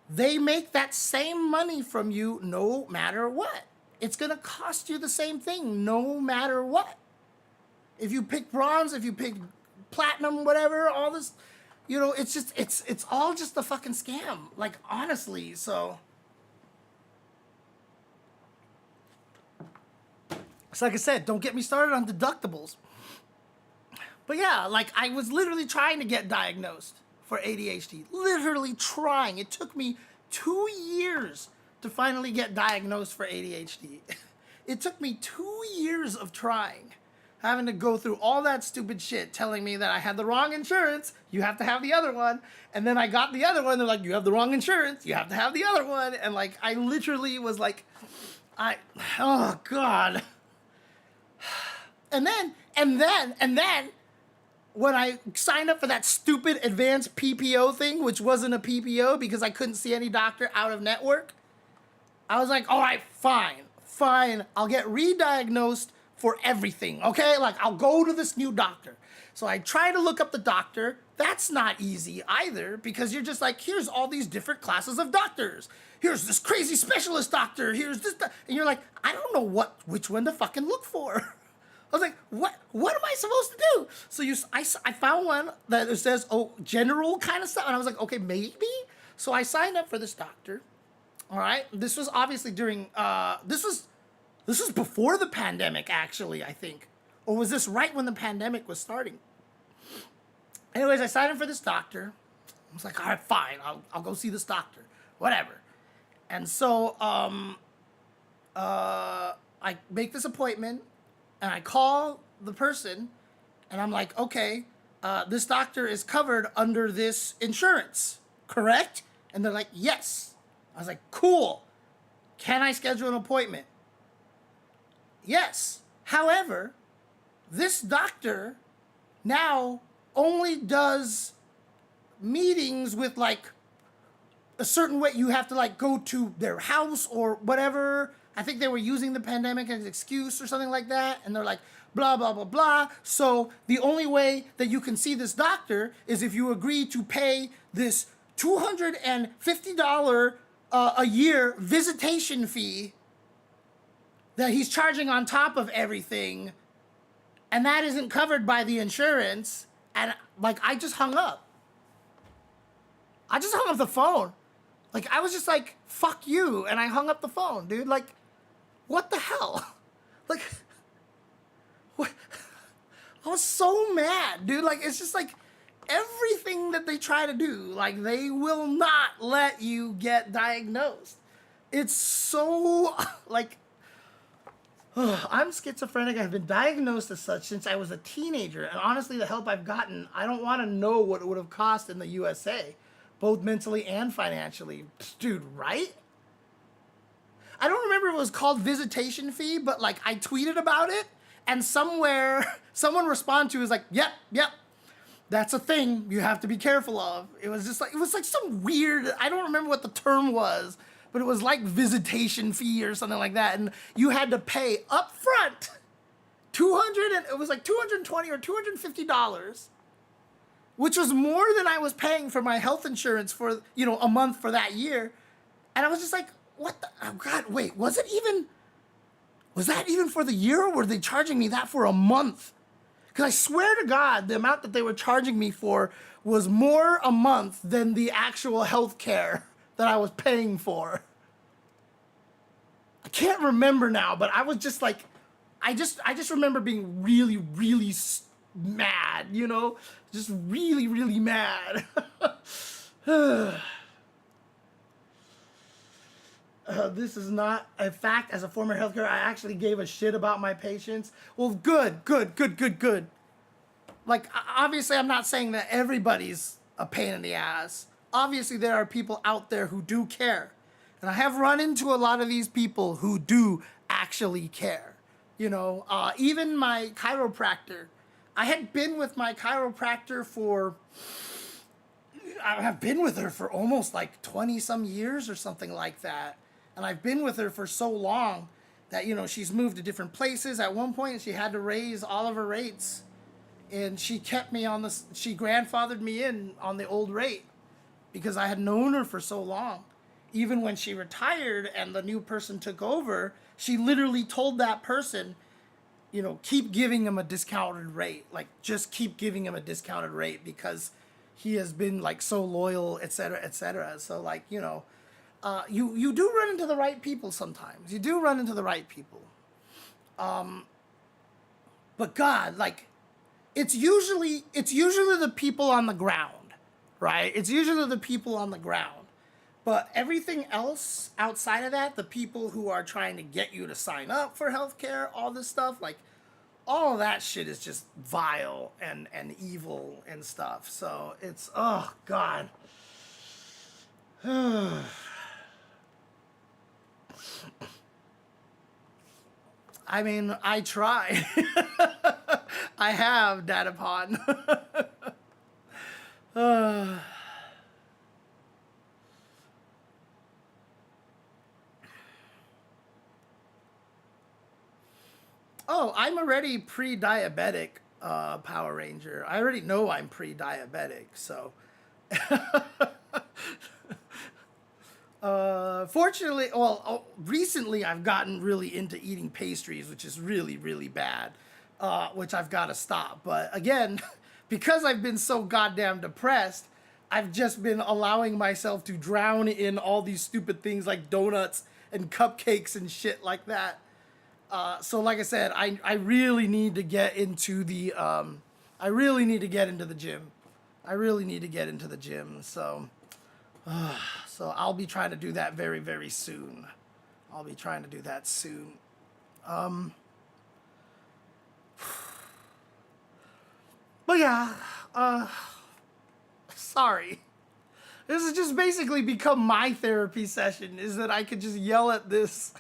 they make that same money from you no matter what. It's gonna cost you the same thing no matter what. If you pick bronze, if you pick platinum, whatever, all this, it's all just a fucking scam. Like, honestly, so. It's like I said, don't get me started on deductibles. But yeah, like, I was literally trying to get diagnosed for ADHD. Literally trying. It took me 2 years to finally get diagnosed for ADHD. It took me 2 years of trying, having to go through all that stupid shit, telling me that I had the wrong insurance, you have to have the other one. And then I got the other one, they're like, you have the wrong insurance, you have to have the other one. And like, I literally was like, oh God. And then, when I signed up for that stupid advanced PPO thing, which wasn't a PPO because I couldn't see any doctor out of network, I was like, all right, fine. I'll get re-diagnosed for everything, okay? Like, I'll go to this new doctor. So I try to look up the doctor. That's not easy either, because you're just like, here's all these different classes of doctors. Here's this crazy specialist doctor. Here's this, and you're like, I don't know which one to fucking look for. I was like, what am I supposed to do? So I found one that says, oh, general kind of stuff. And I was like, okay, maybe. So I signed up for this doctor. All right. This was obviously during, this was before the pandemic, actually, I think. Or was this right when the pandemic was starting? Anyways, I signed up for this doctor. I was like, all right, fine. I'll go see this doctor. Whatever. And so I make this appointment, and I call the person, and I'm like, okay, this doctor is covered under this insurance, correct? And they're like, yes. I was like, cool. Can I schedule an appointment? Yes. However, this doctor now only does meetings with like a certain way. You have to like go to their house or whatever. I think they were using the pandemic as an excuse or something like that. And they're like, blah, blah, blah, blah. So the only way that you can see this doctor is if you agree to pay this $250 a year visitation fee that he's charging on top of everything. And that isn't covered by the insurance. And like, I just hung up. I just hung up the phone. Like, I was just like, fuck you. And I hung up the phone, dude. Like, what the hell? Like, what? I was so mad, dude. Like, it's just like everything that they try to do, like, they will not let you get diagnosed. It's so, like, I'm schizophrenic. I've been diagnosed as such since I was a teenager. And honestly, the help I've gotten, I don't want to know what it would have cost in the USA, both mentally and financially. Dude, right? I don't remember if it was called visitation fee, but like I tweeted about it and somewhere someone responded to it was like, yep, that's a thing you have to be careful of. It was like some weird, I don't remember what the term was, but it was like visitation fee or something like that. And you had to pay up front it was like $220 or $250, which was more than I was paying for my health insurance for, a month for that year. And I was just like, what the, oh God, wait, was that even for the year, or were they charging me that for a month? Because I swear to God, the amount that they were charging me for was more a month than the actual health care that I was paying for. I can't remember now, but I was just like, I just remember being really, really mad, just really, really mad. This is not a fact. As a former healthcare, I actually gave a shit about my patients. Well, good. Like, obviously, I'm not saying that everybody's a pain in the ass. Obviously, there are people out there who do care. And I have run into a lot of these people who do actually care. Even my chiropractor. I had been with my chiropractor I have been with her for almost like 20 some years or something like that. And I've been with her for so long that, she's moved to different places. At one point, she had to raise all of her rates. And she kept me she grandfathered me in on the old rate because I had known her for so long. Even when she retired and the new person took over, she literally told that person, keep giving him a discounted rate. Like, just keep giving him a discounted rate because he has been, like, so loyal, et cetera, et cetera. So, like, you do run into the right people sometimes. You do run into the right people. But God, like, it's usually the people on the ground, right? It's usually the people on the ground. But everything else outside of that, the people who are trying to get you to sign up for healthcare, all this stuff, like, all of that shit is just vile and evil and stuff. So it's, oh, God. I mean, I try. I have, Datapon. Oh, no, I'm already pre-diabetic, Power Ranger. I already know I'm pre-diabetic, so. Fortunately, recently I've gotten really into eating pastries, which is really, really bad, which I've got to stop. But again, because I've been so goddamn depressed, I've just been allowing myself to drown in all these stupid things like donuts and cupcakes and shit like that. So like I said, I really need to get into the, I really need to get into the gym. I really need to get into the gym, so I'll be trying to do that very, very soon. I'll be trying to do that soon. But yeah, sorry. This has just basically become my therapy session, is that I could just yell at this.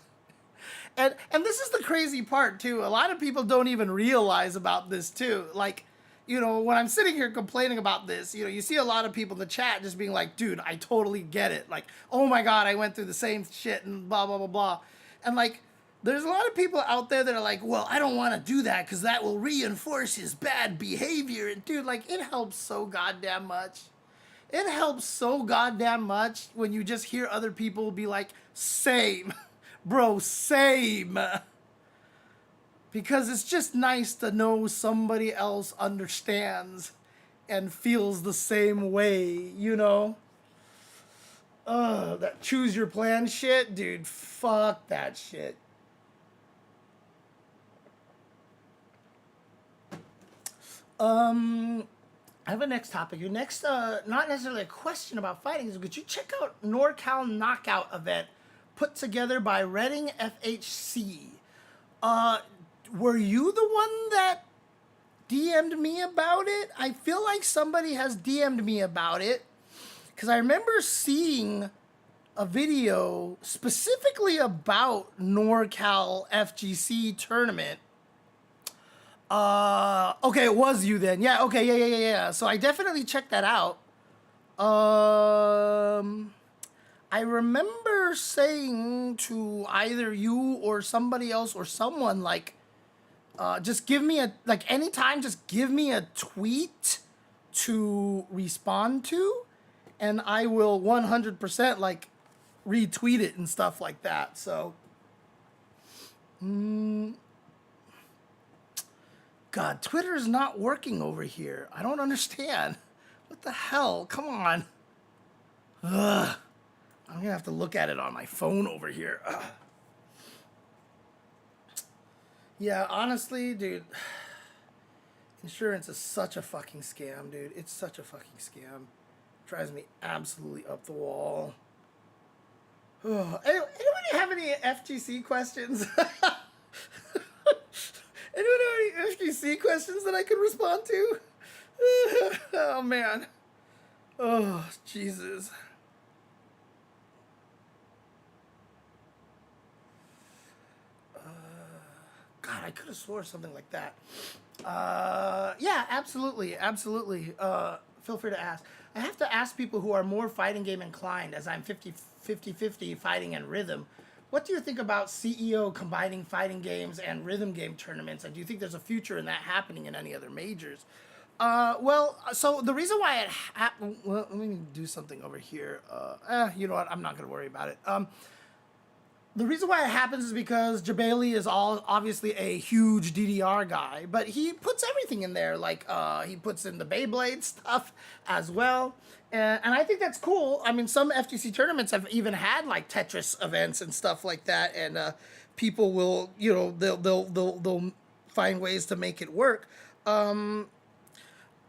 And this is the crazy part, too. A lot of people don't even realize about this, too. Like, you know, when I'm sitting here complaining about this, you know, you see a lot of people in the chat just being like, dude, I totally get it. Like, oh my God, I went through the same shit and blah, blah, blah, blah. And like, there's a lot of people out there that are like, well, I don't want to do that because that will reinforce his bad behavior. And dude, like, it helps so goddamn much. It helps so goddamn much when you just hear other people be like, same, bro, same. Because it's just nice to know somebody else understands and feels the same way, you know? That choose your plan shit, dude, fuck that shit. I have a next topic. Your next, not necessarily a question about fighting, is could you check out NorCal Knockout event put together by Reading FHC? Were you the one that DM'd me about it? I feel like somebody has DM'd me about it, because I remember seeing a video specifically about NorCal FGC tournament. Okay, it was you then. Yeah, okay, yeah. So I definitely checked that out. I remember saying to either you or somebody else or someone, like, just give me a, like, anytime, just give me a tweet to respond to, and I will 100%, like, retweet it and stuff like that. So, God, Twitter is not working over here. I don't understand. What the hell? Come on. Ugh. I'm gonna have to look at it on my phone over here. Ugh. Yeah, honestly, dude, insurance is such a fucking scam, dude. It's such a fucking scam. Drives me absolutely up the wall. Ugh. Anybody have any FGC questions? Anyone have any FGC questions that I could respond to? Oh, man. Oh, Jesus. God, I could have swore something like that. Yeah, absolutely. Feel free to ask. I have to ask people who are more fighting game inclined, as I'm 50-50 fighting and rhythm. What do you think about CEO combining fighting games and rhythm game tournaments? And do you think there's a future in that happening in any other majors? Well, so the reason why it happened... Well, let me do something over here. You know what? I'm not going to worry about it. The reason why it happens is because Jabali is obviously a huge DDR guy, but he puts everything in there. Like, he puts in the Beyblade stuff as well. And I think that's cool. I mean, some FGC tournaments have even had, like, Tetris events and stuff like that. And people will, you know, they'll find ways to make it work.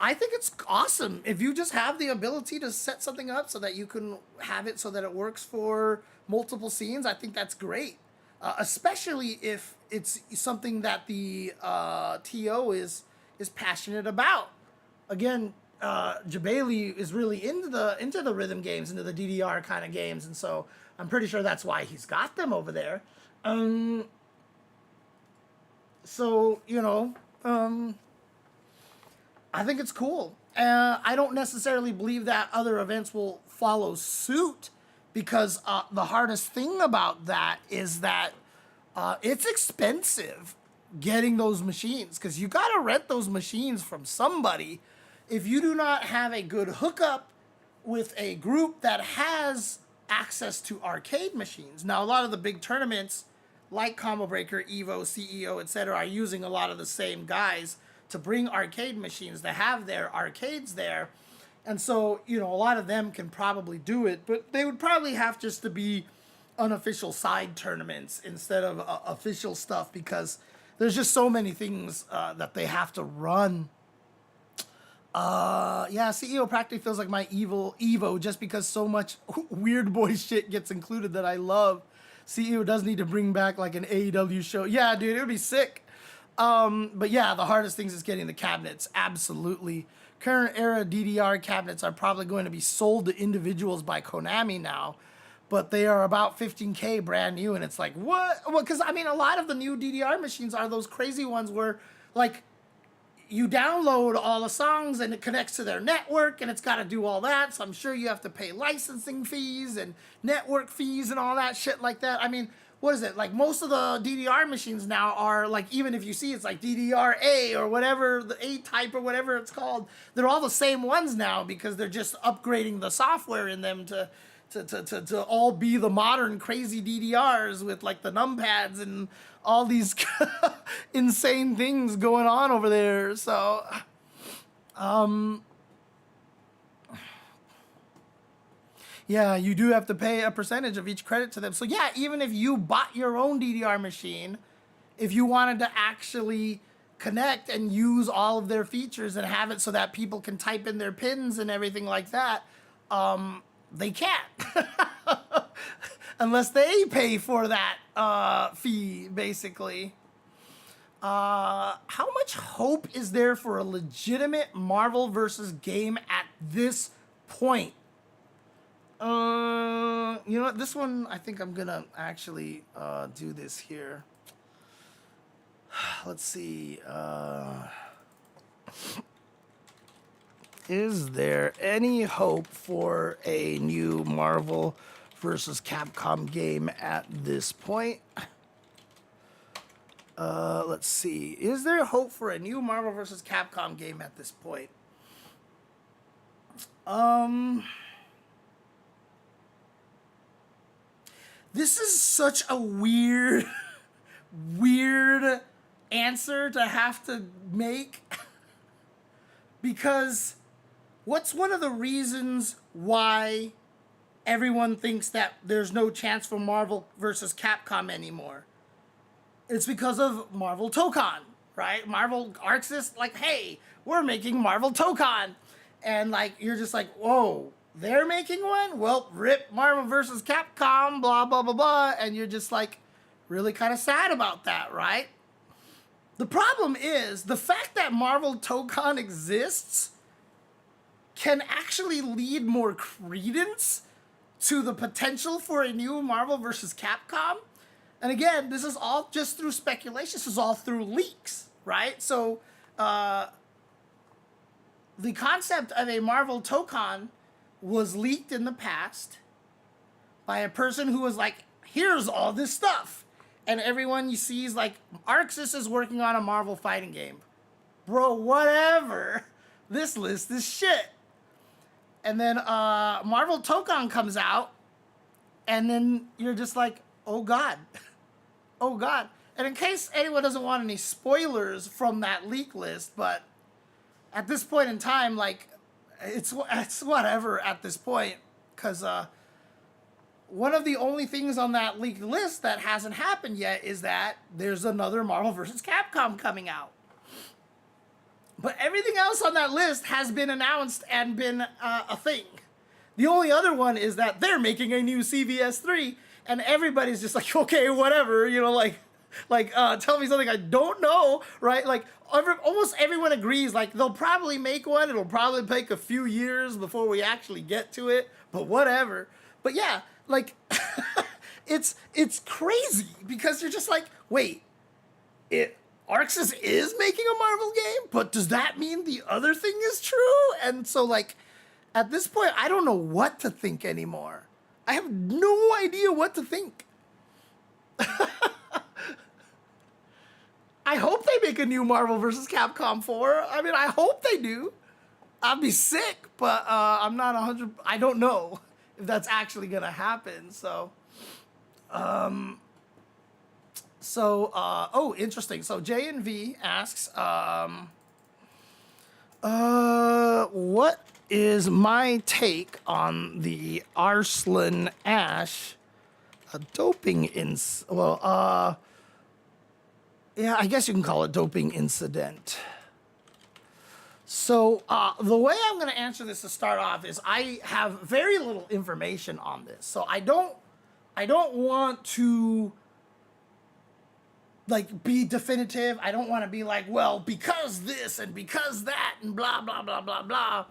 I think it's awesome if you just have the ability to set something up so that you can have it so that it works for multiple scenes. I think that's great, especially if it's something that the TO is passionate about. Again, Jabali is really into the rhythm games, into the DDR kind of games, and so I'm pretty sure that's why he's got them over there. So you know. I think it's cool. I don't necessarily believe that other events will follow suit, because the hardest thing about that is that it's expensive. getting those machines, because you got to rent those machines from somebody. If you do not have a good hookup with a group that has access to arcade machines. Now, a lot of the big tournaments like Combo Breaker, Evo, CEO, etc., are using a lot of the same guys to bring arcade machines, to have their arcades there. And so, you know, a lot of them can probably do it, but they would probably have just to be unofficial side tournaments instead of official stuff, because there's just so many things that they have to run. Yeah, CEO practically feels like my Evo just because so much weird boy shit gets included that I love. CEO does need to bring back like an AEW show. Yeah, dude, it would be sick. But yeah, the hardest things is getting the cabinets. Absolutely. Current era DDR cabinets are probably going to be sold to individuals by Konami now, but they are about 15K brand new. And it's like, what? Well, because I mean, a lot of the new DDR machines are those crazy ones where like you download all the songs and it connects to their network and it's got to do all that. So I'm sure you have to pay licensing fees and network fees and all that shit like that. I mean, what is it? Like most of the DDR machines now are like, even if you see it's like DDR-A or whatever, the A type or whatever it's called, they're all the same ones now because they're just upgrading the software in them to all be the modern crazy DDRs with like the numpads and all these insane things going on over there. So, yeah, you do have to pay a percentage of each credit to them. So yeah, even if you bought your own DDR machine, if you wanted to actually connect and use all of their features and have it so that people can type in their pins and everything like that, they can't. Unless they pay for that fee, basically. How much hope is there for a legitimate Marvel versus game at this point? You know what? This one, I think I'm gonna actually do this here. Let's see. Is there any hope for a new Marvel versus Capcom game at this point? Let's see. Is there hope for a new Marvel versus Capcom game at this point? This is such a weird answer to have to make, because what's one of the reasons why everyone thinks that there's no chance for Marvel versus Capcom anymore? It's because of Marvel Tokon, right? Marvel Arxis, like, hey, we're making Marvel Tokon. And like, you're just like, whoa, they're making one? Well, rip Marvel versus Capcom, blah, blah, blah, blah. And you're just like really kind of sad about that, right? The problem is the fact that Marvel Tokon exists can actually lead more credence to the potential for a new Marvel versus Capcom. And again, this is all just through speculation. This is all through leaks, right? So the concept of a Marvel Tokon was leaked in the past by a person who was like, here's all this stuff. And everyone you see is like, Arxis is working on a Marvel fighting game. Bro, whatever. This list is shit. And then Marvel Tokon comes out, and then you're just like, oh God. Oh God. And in case anyone doesn't want any spoilers from that leak list, but at this point in time, like, it's whatever at this point, because one of the only things on that leaked list that hasn't happened yet is that there's another Marvel vs. Capcom coming out. But everything else on that list has been announced and been a thing. The only other one is that they're making a new CVS3, and everybody's just like, okay, whatever, you know, like tell me something I don't know, right? Like, almost everyone agrees, like, they'll probably make one. It'll probably take a few years before we actually get to it, but whatever. But yeah, like, it's crazy, because you're just like, wait, Arxis is making a Marvel game, but does that mean the other thing is true? And so, like, at this point, I don't know what to think anymore. I have no idea what to think. I hope they make a new Marvel vs. Capcom 4. I mean, I hope they do. I'd be sick, but I'm not 100. I don't know if that's actually gonna happen. So, oh, interesting. So JNV asks, what is my take on the Arslan Ash doping yeah, I guess you can call it doping incident. So the way I'm going to answer this to start off is I have very little information on this. So I don't want to like be definitive. I don't want to be like, well, because this and because that and blah blah blah blah blah.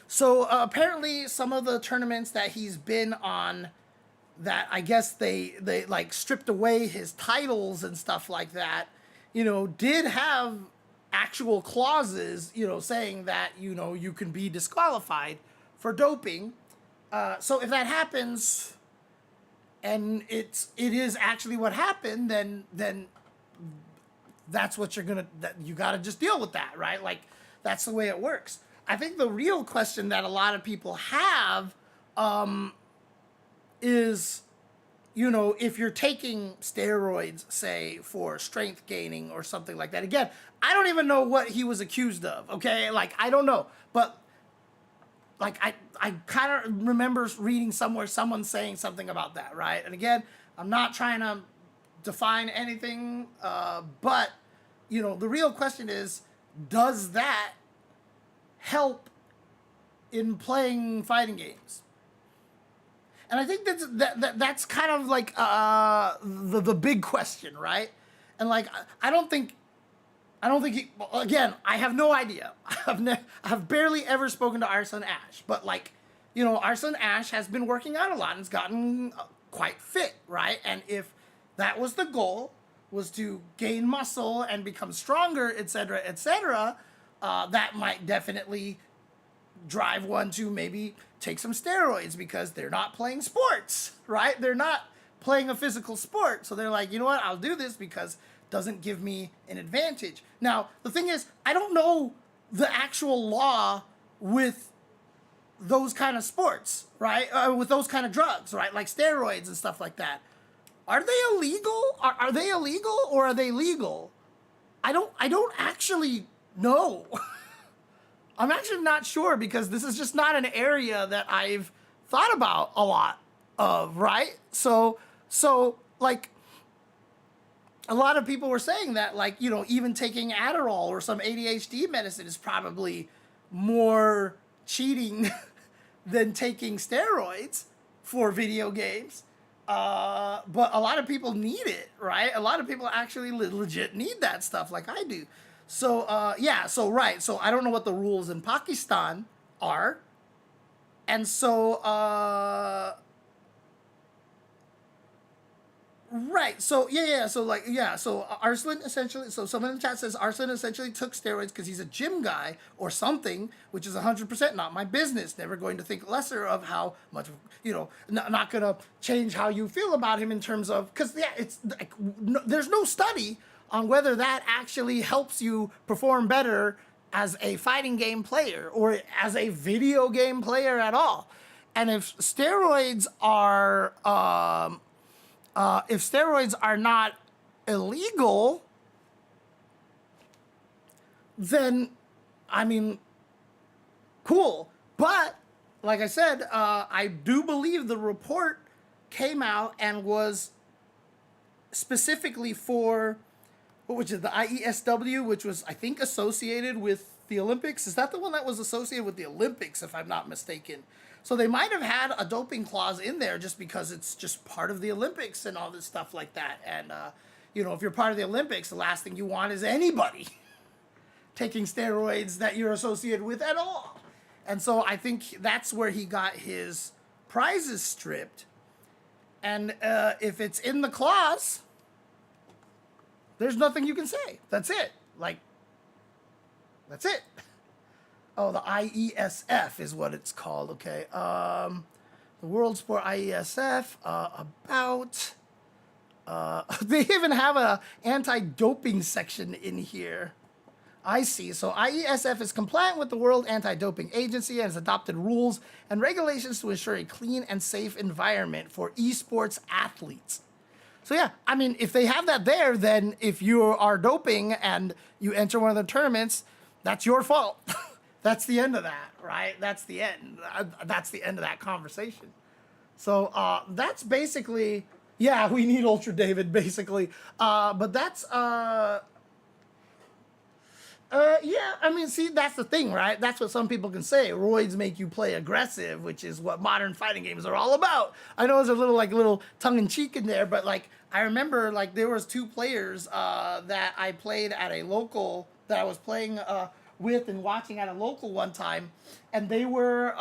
So apparently some of the tournaments that he's been on, that I guess they like stripped away his titles and stuff like that, you know, did have actual clauses, you know, saying that, you know, you can be disqualified for doping. So if that happens and it is actually what happened, then that's what you got to just deal with that, right? Like, that's the way it works. I think the real question that a lot of people have is, you know, if you're taking steroids, say, for strength gaining or something like that. Again, I don't even know what he was accused of, okay? Like, I don't know. But, like, I kind of remember reading somewhere someone saying something about that, right? And again, I'm not trying to define anything, but, you know, the real question is, does that help in playing fighting games? And I think that's kind of like the big question, right? And like I don't think again, I have no idea. I have barely ever spoken to Arslan Ash, but like, you know, Arslan Ash has been working out a lot and has gotten quite fit, right? And if that was the goal, was to gain muscle and become stronger, etc., etc., that might definitely drive one to maybe take some steroids because they're not playing sports, right? They're not playing a physical sport. So they're like, you know what? I'll do this because it doesn't give me an advantage. Now, the thing is, I don't know the actual law with those kind of sports, right? With those kind of drugs, right? Like steroids and stuff like that. Are they illegal? Are they illegal or are they legal? I don't actually know. I'm actually not sure because this is just not an area that I've thought about a lot of, right? So like a lot of people were saying that, like, you know, even taking Adderall or some ADHD medicine is probably more cheating than taking steroids for video games. But a lot of people need it, right? A lot of people actually legit need that stuff like I do. So, yeah, so, right. So I don't know what the rules in Pakistan are. And so, right. So, yeah. So, like, yeah. So Arslan essentially, so someone in the chat says Arslan essentially took steroids because he's a gym guy or something, which is 100% not my business. Never going to think lesser of how much, you know, not going to change how you feel about him in terms of, because, yeah, it's like, there's no study on whether that actually helps you perform better as a fighting game player or as a video game player at all. And if steroids are not illegal, then, I mean, cool. But, like I said, I do believe the report came out and was specifically for, which is the IESW, which was, I think, associated with the Olympics. Is that the one that was associated with the Olympics, if I'm not mistaken? So they might have had a doping clause in there just because it's just part of the Olympics and all this stuff like that. And, you know, if you're part of the Olympics, the last thing you want is anybody taking steroids that you're associated with at all. And so I think that's where he got his prizes stripped. And if it's in the clause, there's nothing you can say. That's it. Like, that's it. Oh, the IESF is what it's called. Okay. The World Sport IESF, about They even have a anti-doping section in here. I see. So IESF is compliant with the World Anti-Doping Agency and has adopted rules and regulations to ensure a clean and safe environment for esports athletes. So yeah, I mean, if they have that there, then if you are doping and you enter one of the tournaments, that's your fault. That's the end of that, right? That's the end. That's the end of that conversation. So that's basically, yeah, we need Ultra David, basically. But that's, yeah, I mean, see, that's the thing, right? That's what some people can say. Roids make you play aggressive, which is what modern fighting games are all about. I know there's a little tongue-in-cheek in there, but, like, I remember, like, there was two players that I played at a local, that I was playing with and watching at a local one time, and they were,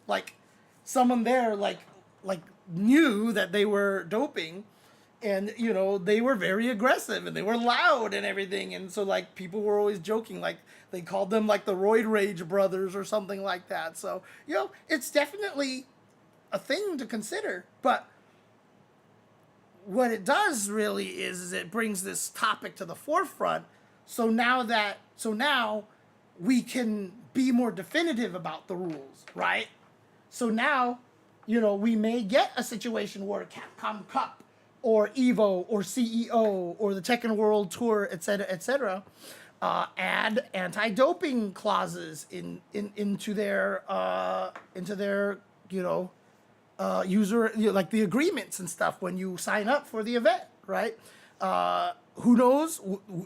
like, someone there, like, knew that they were doping, and you know they were very aggressive and they were loud and everything, and so like people were always joking, like they called them like the Roid Rage brothers or something like that. So you know, it's definitely a thing to consider. But what it does really is it brings this topic to the forefront. So now we can be more definitive about the rules, right? So now, you know, we may get a situation where Capcom Cup or EVO or CEO or the Tekken World Tour, etc., add anti-doping clauses into their you know, user, you know, like the agreements and stuff when you sign up for the event, right? Who knows?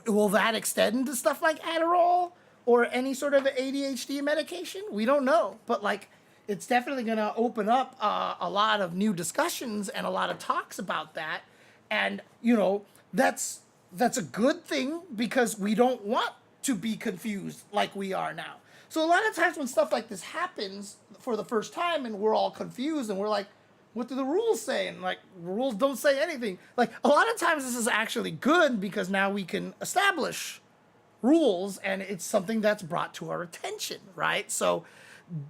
Will that extend to stuff like Adderall or any sort of ADHD medication? We don't know, but like, it's definitely going to open up a lot of new discussions and a lot of talks about that. And, you know, that's a good thing because we don't want to be confused like we are now. So a lot of times when stuff like this happens for the first time and we're all confused and we're like, what do the rules say? And like, rules don't say anything. Like, a lot of times this is actually good because now we can establish rules and it's something that's brought to our attention, right? So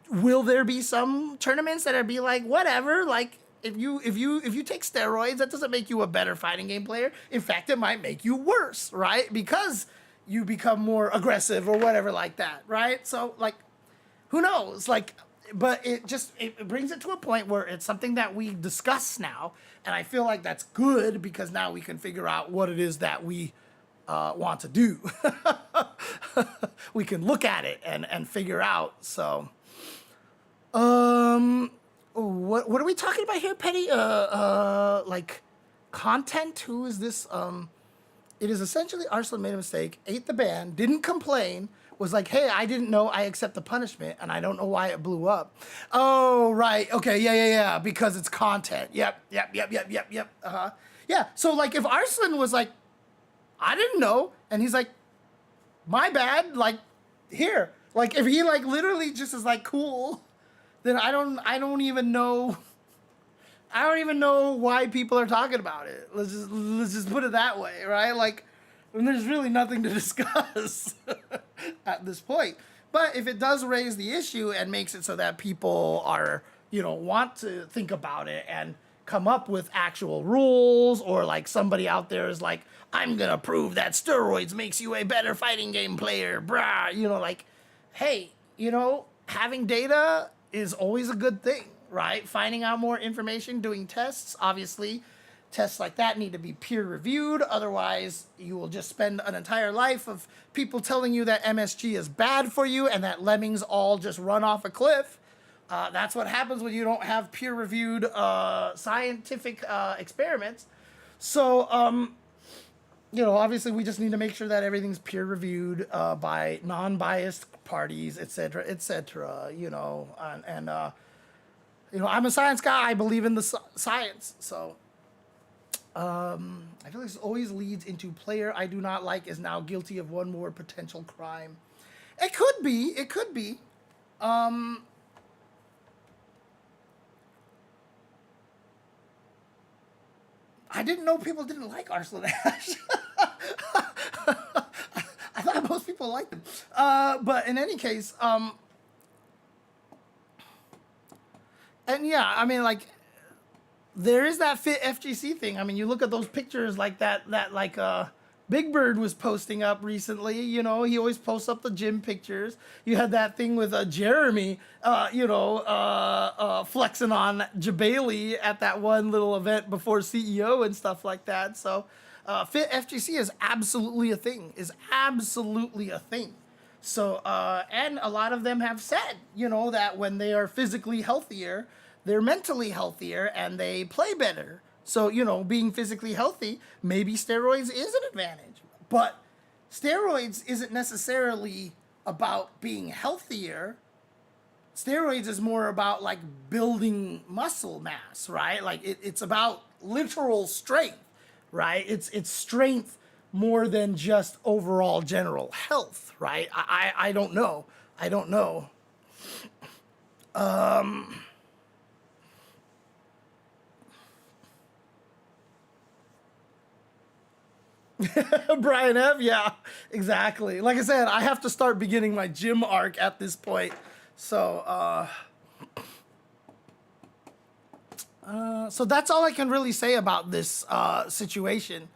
will there be some tournaments that are be like, whatever, like if you take steroids, that doesn't make you a better fighting game player. In fact, it might make you worse, right? Because you become more aggressive or whatever like that, right? So like, who knows? Like, but it brings it to a point where it's something that we discuss now, and I feel like that's good because now we can figure out what it is that we want to do. We can look at it and figure out. So what are we talking about here, Petty? Like content? Who is this? It is essentially Arslan made a mistake, ate the ban, didn't complain, was like, hey, I didn't know, I accept the punishment, and I don't know why it blew up. Oh, right, okay, yeah, because it's content. Yep. Yeah, so like if Arslan was like, I didn't know, and he's like, my bad, like, here. Like if he like literally just is like, cool, then I don't even know why people are talking about it. Let's just put it that way, right? Like, and there's really nothing to discuss at this point. But if it does raise the issue and makes it so that people are, you know, want to think about it and come up with actual rules, or like somebody out there is like, I'm gonna prove that steroids makes you a better fighting game player, brah, you know, like, hey, you know, having data is always a good thing, right? Finding out more information, doing tests, obviously, tests like that need to be peer reviewed. Otherwise, you will just spend an entire life of people telling you that MSG is bad for you and that lemmings all just run off a cliff. That's what happens when you don't have peer reviewed scientific experiments. So, you know, obviously we just need to make sure that everything's peer reviewed by non-biased parties, etc., you know, and you know, I'm a science guy. I believe in the science. So, I feel like this always leads into player I do not like is now guilty of one more potential crime. It could be. It could be. I didn't know people didn't like Arslan Ash. I thought most people liked him. But in any case, and yeah, I mean, like, there is that fit FGC thing. I mean, you look at those pictures like Big Bird was posting up recently. You know, he always posts up the gym pictures. You had that thing with Jeremy, flexing on Jabali at that one little event before CEO and stuff like that. So, fit FGC is absolutely a thing. So, and a lot of them have said, that when they are physically healthier, they're mentally healthier and they play better. So, being physically healthy, maybe steroids is an advantage. But steroids isn't necessarily about being healthier. Steroids is more about like building muscle mass, right? Like it's about literal strength, right? It's strength more than just overall general health, right? I don't know. Brian F, yeah, exactly. Like I said, I have to start beginning my gym arc at this point. So, so that's all I can really say about this situation.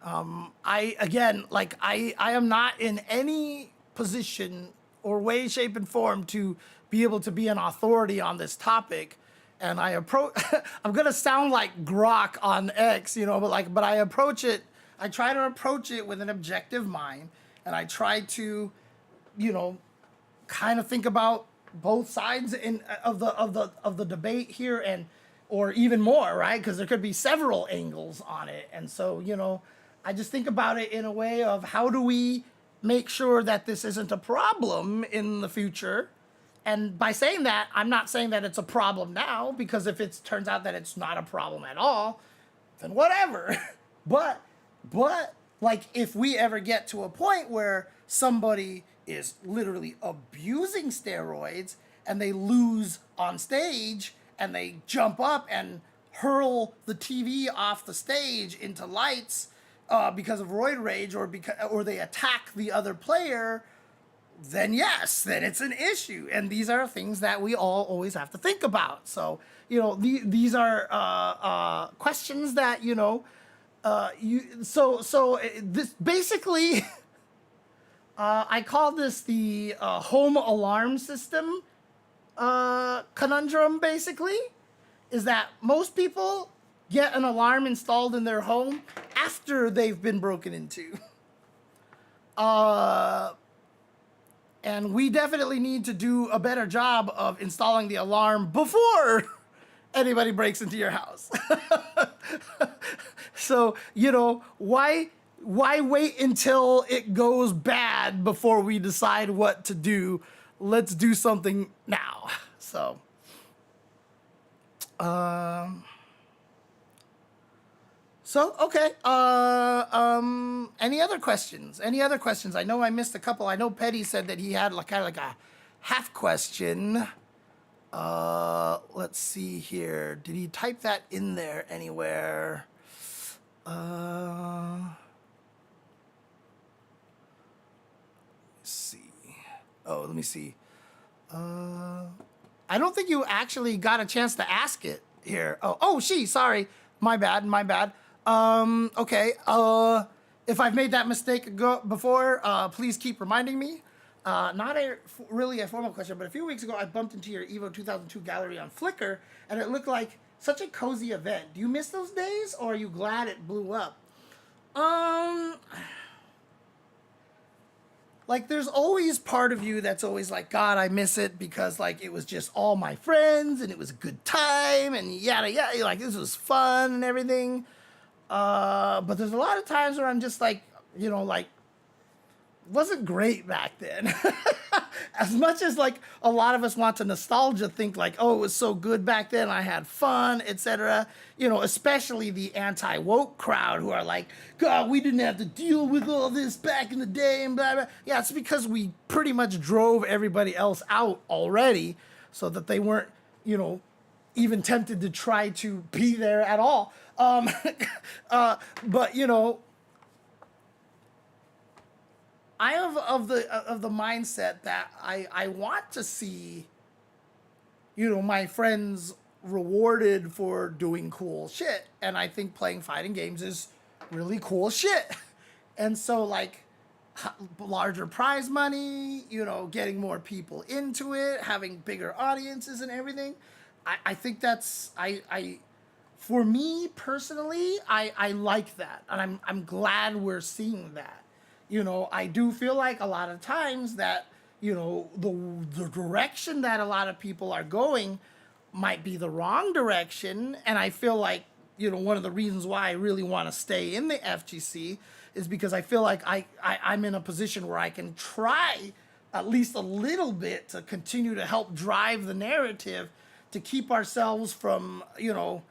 I am not in any position or way, shape, and form to be able to be an authority on this topic. And I approach, I'm gonna sound like Grok on X, but I try to approach it with an objective mind, and I try to, kind of think about both sides of the debate here, or even more, right? Because there could be several angles on it, and so I just think about it in a way of how do we make sure that this isn't a problem in the future. And by saying that, I'm not saying that it's a problem now, because if it turns out that it's not a problem at all, then whatever. but like if we ever get to a point where somebody is literally abusing steroids and they lose on stage and they jump up and hurl the TV off the stage into lights because of roid rage, or they attack the other player, then yes, then it's an issue. And these are things that we all always have to think about. So, these are questions that, this basically, I call this the home alarm system conundrum, basically, is that most people get an alarm installed in their home after they've been broken into. And we definitely need to do a better job of installing the alarm before anybody breaks into your house. So, why wait until it goes bad before we decide what to do? Let's do something now. So, okay. Any other questions? I know I missed a couple. I know Petty said that he had kind of like a half question. Let's see here. Did he type that in there anywhere? Let's see. Oh, let me see. I don't think you actually got a chance to ask it here. Sorry. My bad. Okay. If I've made that mistake before, please keep reminding me. Not really a formal question, but a few weeks ago, I bumped into your Evo 2002 gallery on Flickr, and it looked like such a cozy event. Do you miss those days, or are you glad it blew up? Like, there's always part of you that's always like, God, I miss it, because like it was just all my friends and it was a good time and yada yada, like this was fun and everything. But there's a lot of times where I'm just like, wasn't great back then. As much as like a lot of us want to nostalgia think like, oh, it was so good back then, I had fun, etc. Especially the anti-woke crowd who are like, God, we didn't have to deal with all this back in the day and blah, blah. Yeah, it's because we pretty much drove everybody else out already so that they weren't, even tempted to try to be there at all. But I am of the mindset that I want to see, my friends rewarded for doing cool shit. And I think playing fighting games is really cool shit. And so, like, larger prize money, you know, getting more people into it, having bigger audiences and everything. I think that's, for me personally, I like that. And I'm glad we're seeing that. You know, I do feel like a lot of times that, you know, the direction that a lot of people are going might be the wrong direction. And I feel like, you know, one of the reasons why I really want to stay in the FGC is because I feel like I'm in a position where I can try at least a little bit to continue to help drive the narrative to keep ourselves from, you know,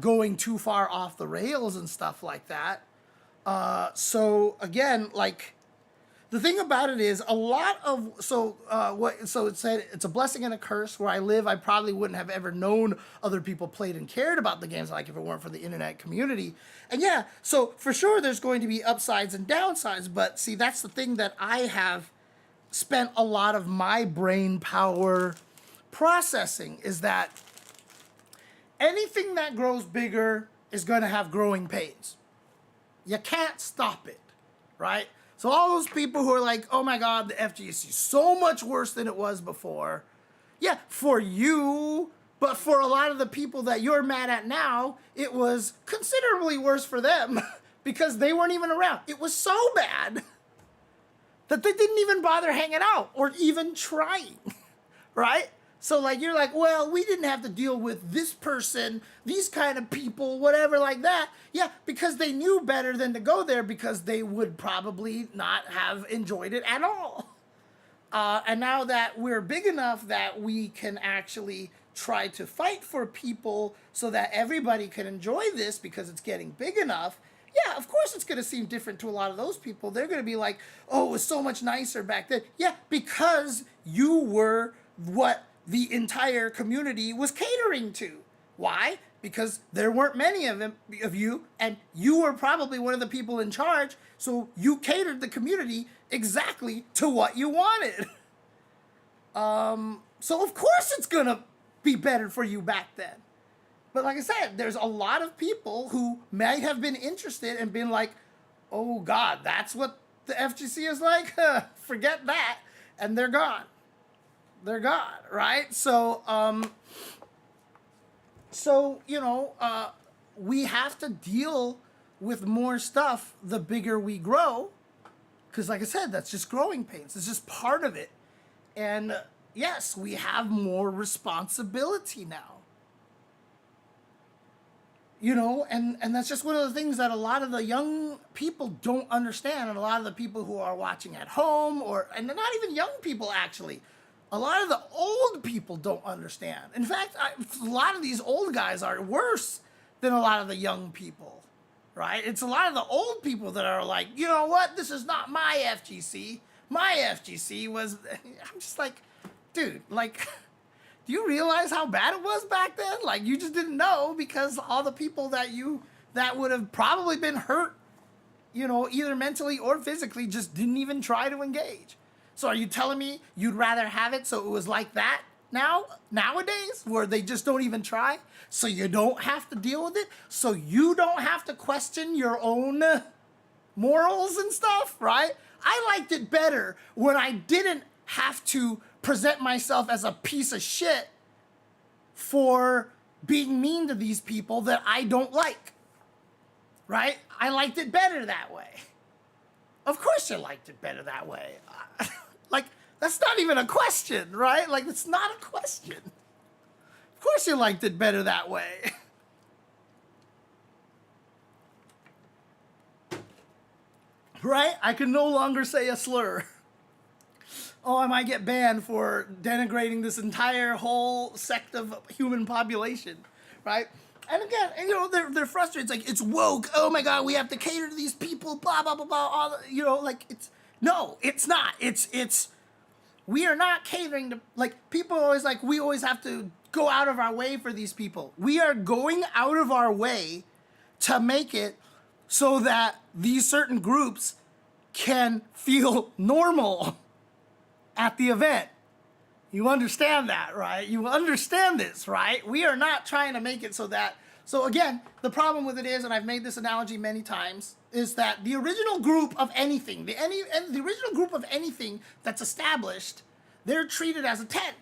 going too far off the rails and stuff like that. So again, like, the thing about it is a lot of, so it said it's a blessing and a curse. Where I live, I probably wouldn't have ever known other people played and cared about the games like if it weren't for the internet community. And yeah, so for sure there's going to be upsides and downsides, but see, that's the thing that I have spent a lot of my brain power processing, is that anything that grows bigger is going to have growing pains. You can't stop it, right? So all those people who are like, oh my God, the FGC is so much worse than it was before. Yeah, for you, but for a lot of the people that you're mad at now, it was considerably worse for them because they weren't even around. It was so bad that they didn't even bother hanging out or even trying, right? So, like, you're like, well, we didn't have to deal with this person, these kind of people, whatever like that. Yeah, because they knew better than to go there, because they would probably not have enjoyed it at all. And now that we're big enough that we can actually try to fight for people so that everybody can enjoy this because it's getting big enough, yeah, of course it's going to seem different to a lot of those people. They're going to be like, oh, it was so much nicer back then. Yeah, because you were what the entire community was catering to. Why? Because there weren't many of you, and you were probably one of the people in charge, so you catered the community exactly to what you wanted. So of course it's gonna be better for you back then. But like I said, there's a lot of people who might have been interested and been like, oh God, that's what the FGC is like? Forget that. And they're gone. They're gone, right? So, you know, we have to deal with more stuff the bigger we grow. Because like I said, that's just growing pains. It's just part of it. And yes, we have more responsibility now. You know, and that's just one of the things that a lot of the young people don't understand. And a lot of the people who are watching at home, and not even young people actually, a lot of the old people don't understand. In fact, a lot of these old guys are worse than a lot of the young people, right? It's a lot of the old people that are like, you know what? This is not my FGC. My FGC was, I'm just like, dude, like, do you realize how bad it was back then? Like, you just didn't know because all the people that would have probably been hurt, you know, either mentally or physically, just didn't even try to engage. So are you telling me you'd rather have it so it was like that nowadays, where they just don't even try, so you don't have to deal with it, so you don't have to question your own morals and stuff, right? I liked it better when I didn't have to present myself as a piece of shit for being mean to these people that I don't like, right? I liked it better that way. Of course you liked it better that way. Like, that's not even a question, right? Like, it's not a question. Of course you liked it better that way. Right? I can no longer say a slur. Oh, I might get banned for denigrating this entire whole sect of human population, right? And again, you know, they're frustrated. It's like, it's woke. Oh my God, we have to cater to these people, blah, blah, blah, blah. All, you know, like, no, it's not. We are not catering to, like, people are always like, we always have to go out of our way for these people. We are going out of our way to make it so that these certain groups can feel normal at the event. You understand that, right? You understand this, right? We are not trying to make it so that. So again, the problem with it is, and I've made this analogy many times, is that the original group of anything, the original group of anything that's established, they're treated as a 10.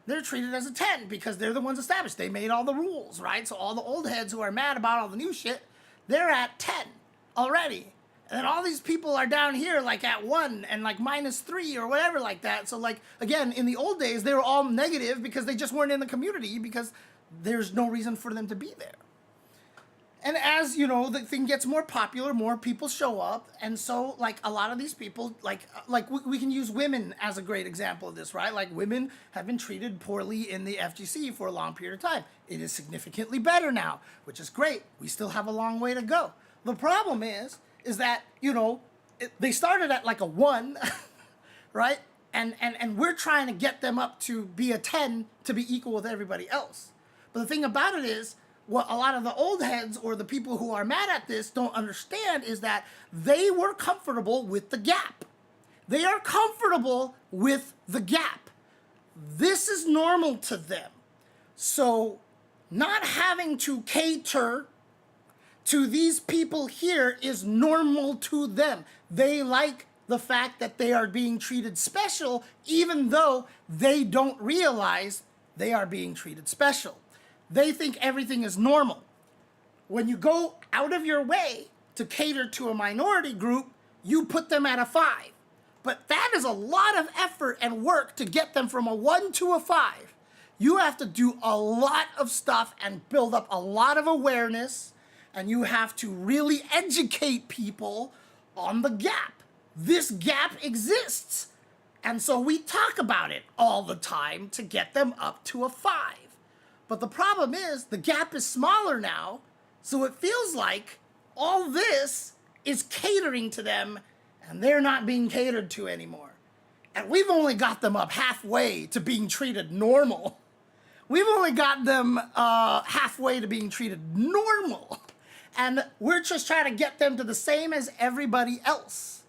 They're treated as a 10 because they're the ones established. They made all the rules, right? So all the old heads who are mad about all the new shit, they're at 10 already. And then all these people are down here like at 1 and like -3 or whatever like that. So like, again, in the old days, they were all negative because they just weren't in the community because there's no reason for them to be there. And as, you know, the thing gets more popular, more people show up. And so, like, a lot of these people, like we can use women as a great example of this, right? Like, women have been treated poorly in the FGC for a long period of time. It is significantly better now, which is great. We still have a long way to go. The problem is that, you know, they started at like a 1, right? And we're trying to get them up to be a 10 to be equal with everybody else. But the thing about it is, what a lot of the old heads or the people who are mad at this don't understand is that they were comfortable with the gap. They are comfortable with the gap. This is normal to them. So not having to cater to these people here is normal to them. They like the fact that they are being treated special, even though they don't realize they are being treated special. They think everything is normal. When you go out of your way to cater to a minority group, you put them at a 5. But that is a lot of effort and work to get them from a 1 to a 5. You have to do a lot of stuff and build up a lot of awareness, and you have to really educate people on the gap. This gap exists. And so we talk about it all the time to get them up to a 5. But the problem is the gap is smaller now, so it feels like all this is catering to them and they're not being catered to anymore. And we've only got them up halfway to being treated normal. We've only got them halfway to being treated normal. And we're just trying to get them to the same as everybody else.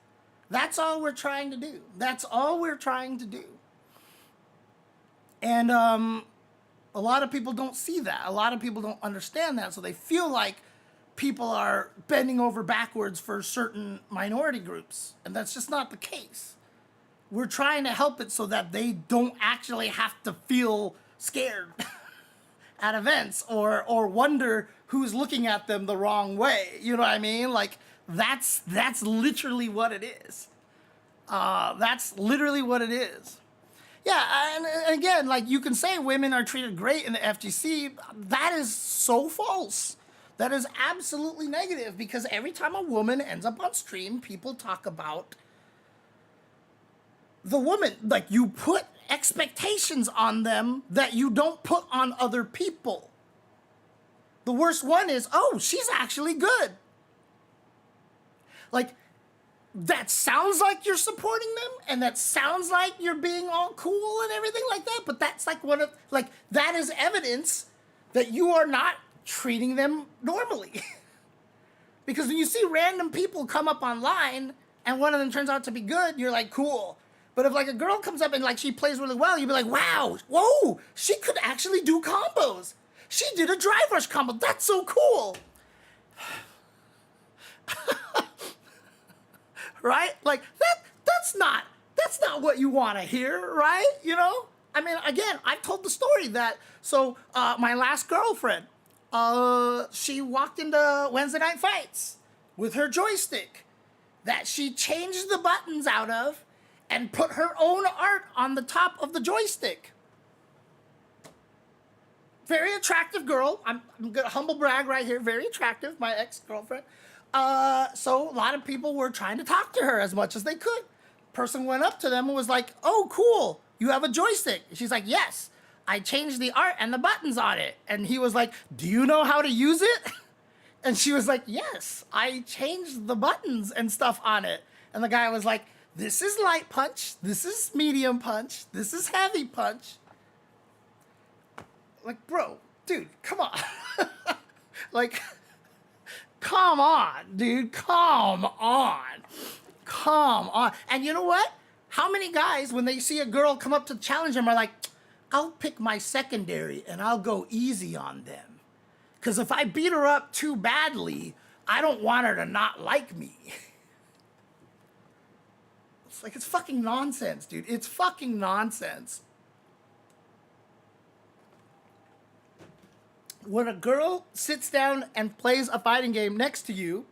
That's all we're trying to do. That's all we're trying to do. And a lot of people don't see that. A lot of people don't understand that. So they feel like people are bending over backwards for certain minority groups. And that's just not the case. We're trying to help it so that they don't actually have to feel scared at events or wonder who's looking at them the wrong way. You know what I mean? Like, that's literally what it is. That's literally what it is. Yeah, and again, like, you can say women are treated great in the FGC. That is so false. That is absolutely negative because every time a woman ends up on stream, people talk about the woman. Like, you put expectations on them that you don't put on other people. The worst one is, oh, she's actually good. Like, that sounds like you're supporting them, and that sounds like you're being all cool and everything like that, but that's like that is evidence that you are not treating them normally. Because when you see random people come up online and one of them turns out to be good, you're like, cool. But if like a girl comes up and like she plays really well, you'd be like, wow, whoa, she could actually do combos. She did a drive rush combo. That's so cool. Right? Like, that's not what you want to hear, right? You know? I mean, again, I've told the story that, so my last girlfriend, she walked into Wednesday Night Fights with her joystick that she changed the buttons out of and put her own art on the top of the joystick. Very attractive girl. I'm gonna humble brag right here. Very attractive, my ex-girlfriend. So a lot of people were trying to talk to her as much as they could. Person went up to them and was like, oh, cool, you have a joystick. She's like, yes, I changed the art and the buttons on it. And he was like, do you know how to use it? And she was like, yes, I changed the buttons and stuff on it. And the guy was like, this is light punch, this is medium punch, this is heavy punch. Like, bro, dude, come on. Like, come on, dude. Come on. Come on. And you know what? How many guys, when they see a girl come up to challenge them, are like, I'll pick my secondary and I'll go easy on them. Because if I beat her up too badly, I don't want her to not like me. It's like, it's fucking nonsense, dude. It's fucking nonsense. When a girl sits down and plays a fighting game next to you,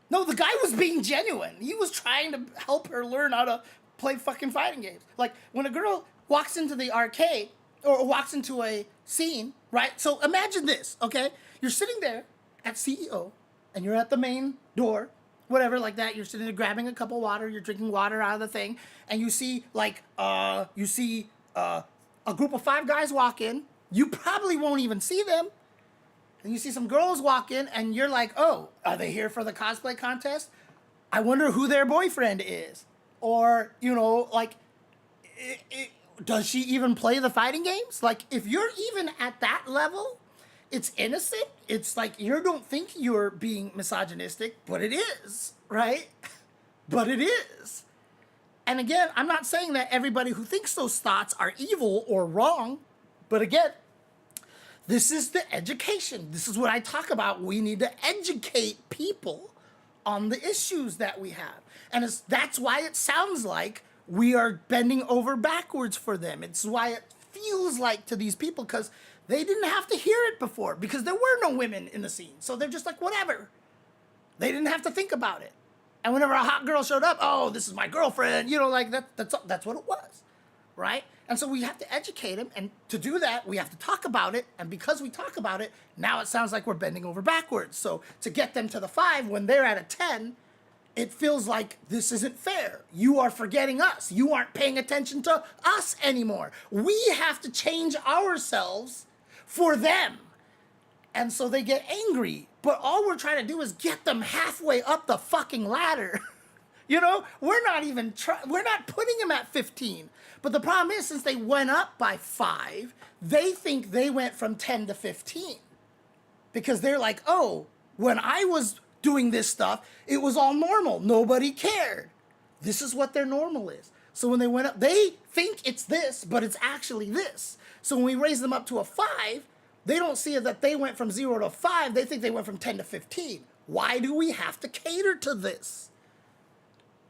no, the guy was being genuine. He was trying to help her learn how to play fucking fighting games. Like, when a girl walks into the arcade or walks into a scene, right? So imagine this, okay? You're sitting there at CEO and you're at the main door, whatever, like that. You're sitting there grabbing a cup of water. You're drinking water out of the thing. And you see, like, a group of 5 guys walk in. You probably won't even see them. And you see some girls walk in and you're like, oh, are they here for the cosplay contest? I wonder who their boyfriend is. Or, you know, like, does she even play the fighting games? Like, if you're even at that level, it's innocent. It's like, you don't think you're being misogynistic, but it is, right? But it is. And again, I'm not saying that everybody who thinks those thoughts are evil or wrong, but again, this is the education. This is what I talk about. We need to educate people on the issues that we have. And that's why it sounds like we are bending over backwards for them. It's why it feels like to these people, because they didn't have to hear it before, because there were no women in the scene. So they're just like, whatever. They didn't have to think about it. And whenever a hot girl showed up, oh, this is my girlfriend, you know, like that's what it was, right? And so we have to educate them, and to do that, we have to talk about it, and because we talk about it, now it sounds like we're bending over backwards. So to get them to the 5 when they're at a 10, it feels like this isn't fair. You are forgetting us. You aren't paying attention to us anymore. We have to change ourselves for them. And so they get angry, but all we're trying to do is get them halfway up the fucking ladder. You know, we're not putting them at 15. But the problem is, since they went up by 5, they think they went from 10 to 15. Because they're like, oh, when I was doing this stuff, it was all normal. Nobody cared. This is what their normal is. So when they went up, they think it's this, but it's actually this. So when we raise them up to a 5, they don't see that they went from 0 to 5. They think they went from 10 to 15. Why do we have to cater to this?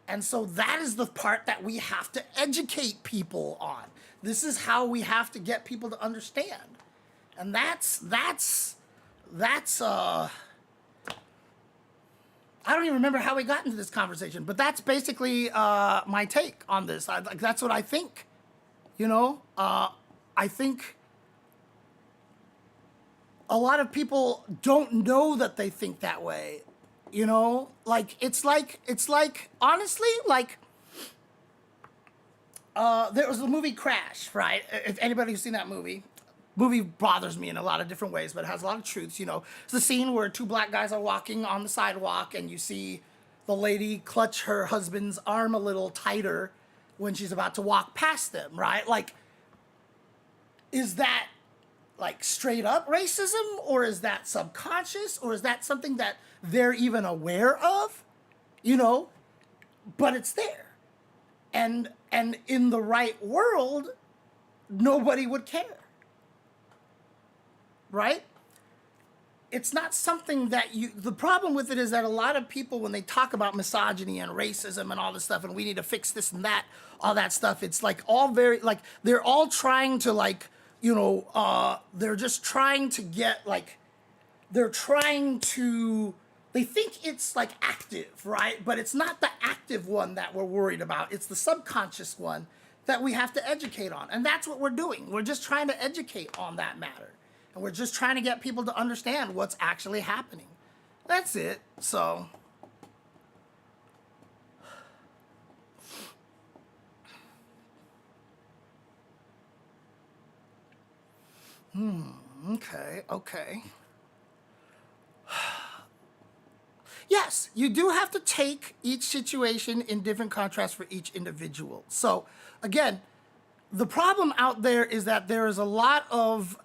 And so that is the part that we have to educate people on. This is how we have to get people to understand. And that's I don't even remember how we got into this conversation, but that's basically my take on this. That's what I think. You know, I think a lot of people don't know that they think that way. You know, like, it's like, honestly, like, there was the movie Crash, right? If anybody who's seen that movie bothers me in a lot of different ways, but it has a lot of truths, you know. It's the scene where 2 black guys are walking on the sidewalk and you see the lady clutch her husband's arm a little tighter when she's about to walk past them, right? Like, is that, like, straight up racism, or is that subconscious, or is that something that they're even aware of, you know? But it's there. And in the right world, nobody would care. Right? It's not something that the problem with it is that a lot of people, when they talk about misogyny and racism and all this stuff, and we need to fix this and that, all that stuff, it's like all very, like, they're all trying to, like, you know, they're just trying to get, like, they think it's, like, active, right? But it's not the active one that we're worried about. It's the subconscious one that we have to educate on. And that's what we're doing. We're just trying to educate on that matter. And we're just trying to get people to understand what's actually happening. That's it. So, okay. Yes, you do have to take each situation in different contrast for each individual. So, again, the problem out there is that there is a lot of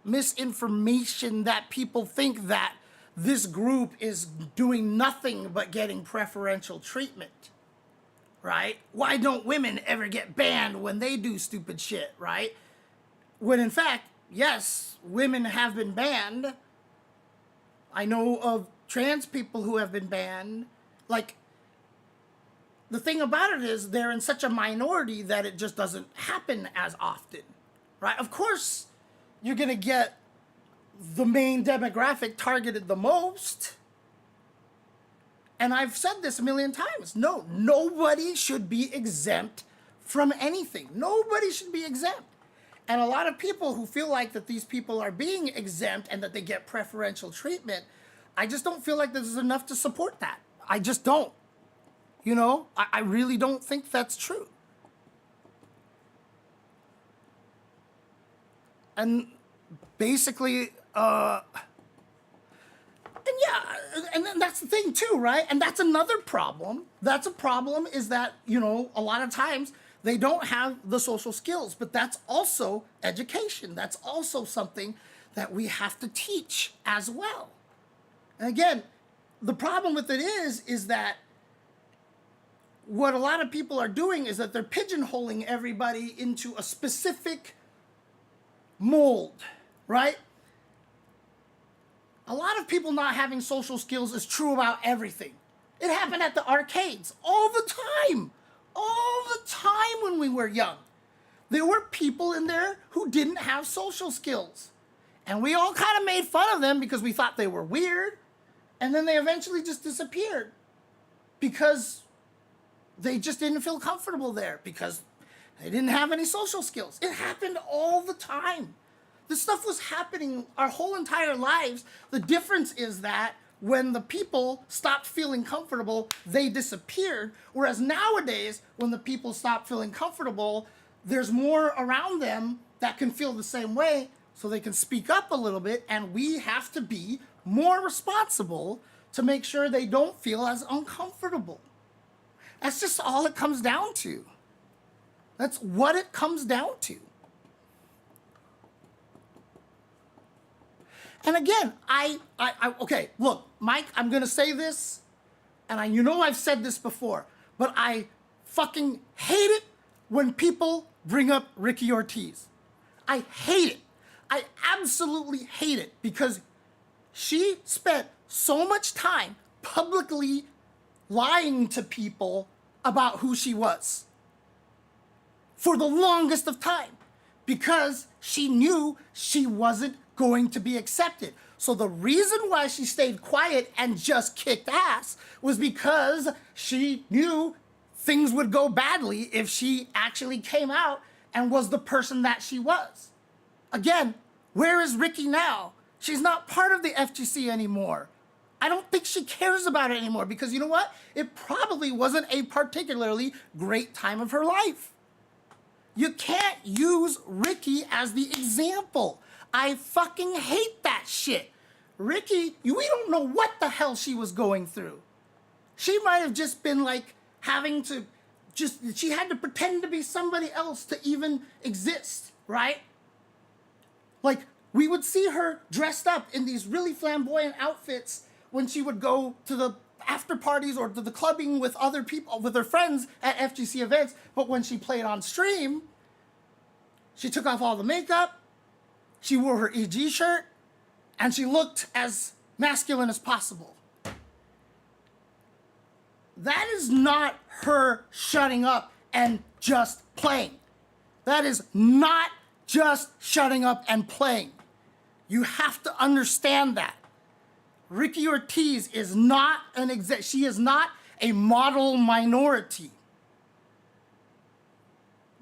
misinformation that people think that this group is doing nothing but getting preferential treatment. right? Why don't women ever get banned when they do stupid shit, right? When in fact, yes, women have been banned. I know of trans people who have been banned. Like, the thing about it is they're in such a minority that it just doesn't happen as often, right? Of course, you're gonna get the main demographic targeted the most. And I've said this a million times. No, nobody should be exempt from anything. Nobody should be exempt. And a lot of people who feel like that these people are being exempt and that they get preferential treatment, I just don't feel like there's enough to support that. I just don't. You know, I really don't think that's true. And basically, and yeah, and then that's the thing too, right? And that's another problem. That's a problem is that, you know, a lot of times they don't have the social skills, but that's also education. That's also something that we have to teach as well. And again, the problem with it is that what a lot of people are doing is that they're pigeonholing everybody into a specific mold, right? A lot of people not having social skills is true about everything. It happened at the arcades all the time. All the time when we were young. There were people in there who didn't have social skills. And we all kind of made fun of them because we thought they were weird. And then they eventually just disappeared because they just didn't feel comfortable there because they didn't have any social skills. It happened all the time. This stuff was happening our whole entire lives. The difference is that when the people stopped feeling comfortable, they disappeared. Whereas nowadays, when the people stop feeling comfortable, there's more around them that can feel the same way, so they can speak up a little bit, and we have to be more responsible to make sure they don't feel as uncomfortable. That's just all it comes down to. That's what it comes down to. And again, okay, look, Mike, I'm gonna say this, and you know I've said this before, but I fucking hate it when people bring up Ricky Ortiz. I hate it. I absolutely hate it because she spent so much time publicly lying to people about who she was for the longest of time because she knew she wasn't going to be accepted. So the reason why she stayed quiet and just kicked ass was because she knew things would go badly if she actually came out and was the person that she was. Again, where is Ricky now? She's not part of the FGC anymore. I don't think she cares about it anymore because you know what? It probably wasn't a particularly great time of her life. You can't use Ricky as the example. I fucking hate that shit. Ricky, we don't know what the hell she was going through. She might have just been like having to she had to pretend to be somebody else to even exist, right? Like, we would see her dressed up in these really flamboyant outfits when she would go to the after parties or to the clubbing with other people, with her friends at FGC events. But when she played on stream, she took off all the makeup, she wore her EG shirt, and she looked as masculine as possible. That is not her shutting up and just playing. That is not just shutting up and playing. You have to understand that. Ricky Ortiz is not she is not a model minority.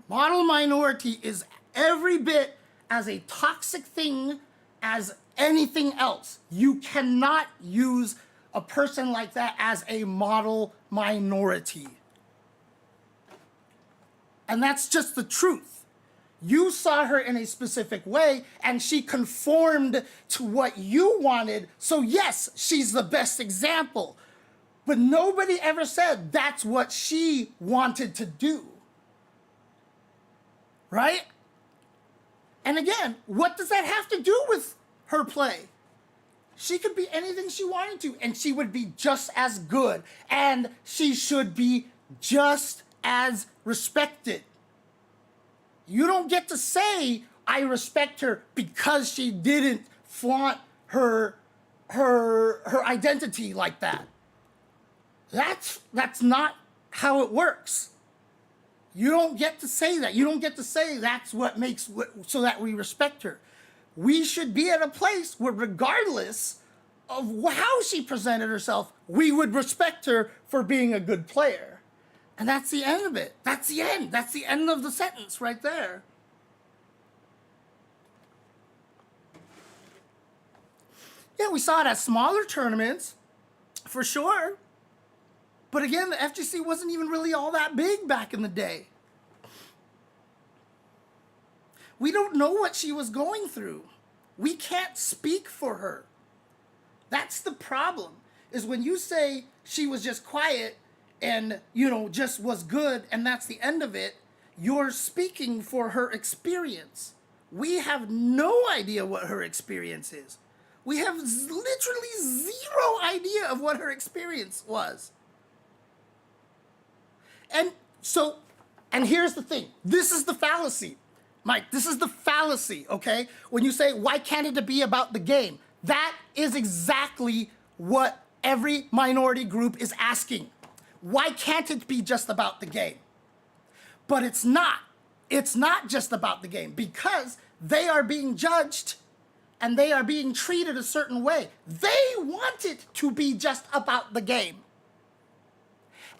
Model minority is every bit as a toxic thing as anything else. You cannot use a person like that as a model minority. And that's just the truth. You saw her in a specific way and she conformed to what you wanted. So yes, she's the best example. But nobody ever said that's what she wanted to do. Right? And again, what does that have to do with her play? She could be anything she wanted to, and she would be just as good. And she should be just as respected. You don't get to say, I respect her because she didn't flaunt her identity like that. That's not how it works. You don't get to say that. You don't get to say that's what makes so that we respect her. We should be at a place where, regardless of how she presented herself, we would respect her for being a good player. And that's the end of it. That's the end. That's the end of the sentence right there. Yeah, we saw it at smaller tournaments, for sure. But again, the FGC wasn't even really all that big back in the day. We don't know what she was going through. We can't speak for her. That's the problem, is when you say she was just quiet and, just was good and that's the end of it, you're speaking for her experience. We have no idea what her experience is. We have literally zero idea of what her experience was. And here's the thing. This is the fallacy. Mike, this is the fallacy, okay? When you say, why can't it be about the game? That is exactly what every minority group is asking. Why can't it be just about the game? But it's not. It's not just about the game because they are being judged and they are being treated a certain way. They want it to be just about the game.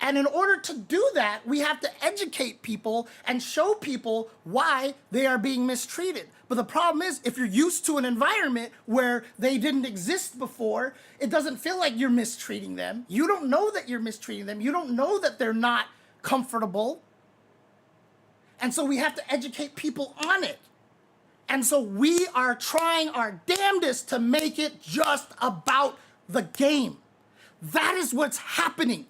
And in order to do that, we have to educate people and show people why they are being mistreated. But the problem is, if you're used to an environment where they didn't exist before, it doesn't feel like you're mistreating them. You don't know that you're mistreating them. You don't know that they're not comfortable. And so we have to educate people on it. And so we are trying our damnedest to make it just about the game. That is what's happening.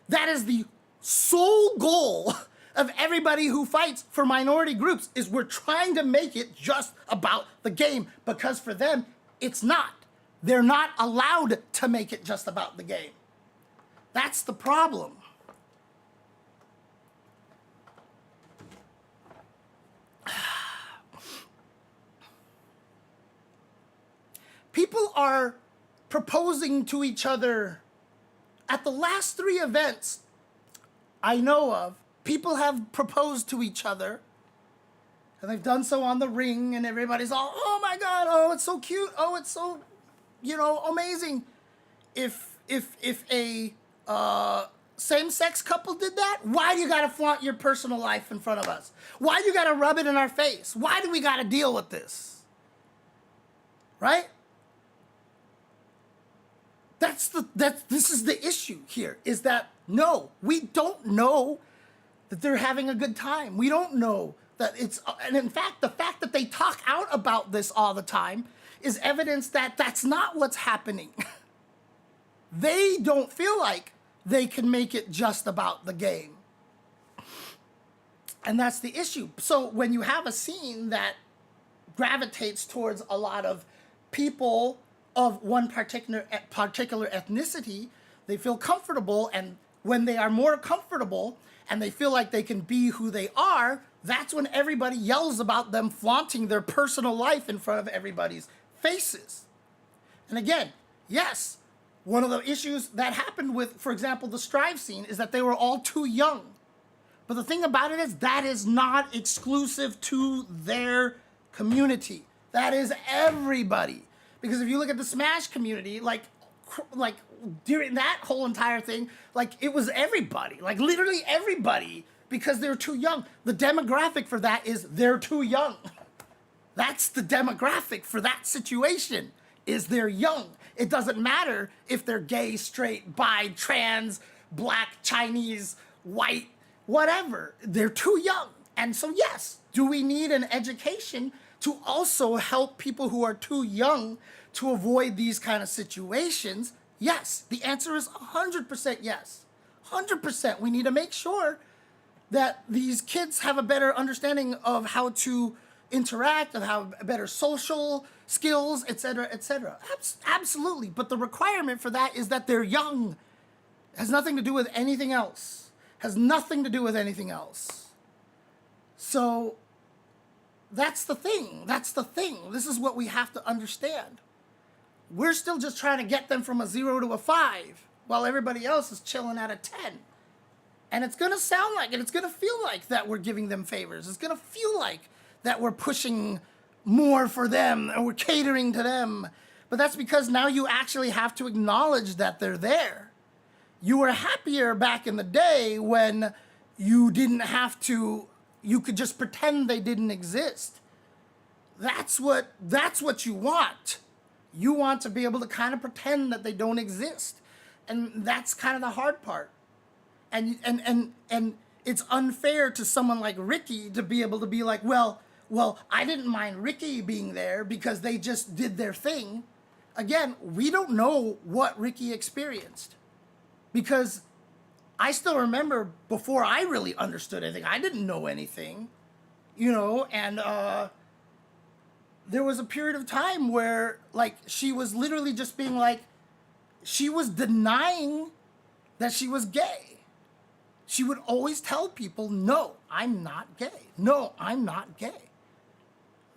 That is the sole goal of everybody who fights for minority groups, is we're trying to make it just about the game, because for them, it's not. They're not allowed to make it just about the game. That's the problem. People are proposing to each other. At the last 3 events I know of, people have proposed to each other, and they've done so on the ring, and everybody's all, oh my God, oh, it's so cute, oh, it's so, amazing. If a same-sex couple did that, why do you gotta flaunt your personal life in front of us? Why do you gotta rub it in our face? Why do we gotta deal with this? Right? This is the issue here, is that no, we don't know that they're having a good time. We don't know that and in fact, the fact that they talk out about this all the time is evidence that that's not what's happening. They don't feel like they can make it just about the game. And that's the issue. So when you have a scene that gravitates towards a lot of people of one particular ethnicity, they feel comfortable, and when they are more comfortable and they feel like they can be who they are, that's when everybody yells about them flaunting their personal life in front of everybody's faces. And again, yes, one of the issues that happened with, for example, the Strive scene is that they were all too young. But the thing about it is that is not exclusive to their community. That is everybody. Because if you look at the Smash community, like during that whole entire thing, like it was everybody, like literally everybody, because they're too young. The demographic for that is they're too young. That's the demographic for that situation, is they're young. It doesn't matter if they're gay, straight, bi, trans, black, Chinese, white, whatever. They're too young. And so yes, do we need an education to also help people who are too young to avoid these kind of situations? Yes, the answer is 100% yes. 100%. We need to make sure that these kids have a better understanding of how to interact, of how better social skills, etc., etc. Absolutely. But the requirement for that is that they're young. It has nothing to do with anything else. Has nothing to do with anything else. So that's the thing. That's the thing. This is what we have to understand. We're still just trying to get them from a 0 to a 5 while everybody else is chilling at a 10. And it's going to sound like, and it's going to feel like that we're giving them favors. It's going to feel like that we're pushing more for them and we're catering to them. But that's because now you actually have to acknowledge that they're there. You were happier back in the day when you didn't have to, you could just pretend they didn't exist. That's what you want. You want to be able to kind of pretend that they don't exist. And that's kind of the hard part. And it's unfair to someone like Ricky to be able to be like, well, I didn't mind Ricky being there because they just did their thing. Again, we don't know what Ricky experienced. Because I still remember before I really understood anything, I didn't know anything, and there was a period of time where, like, she was literally just being like, she was denying that she was gay. She would always tell people, no, I'm not gay. No, I'm not gay.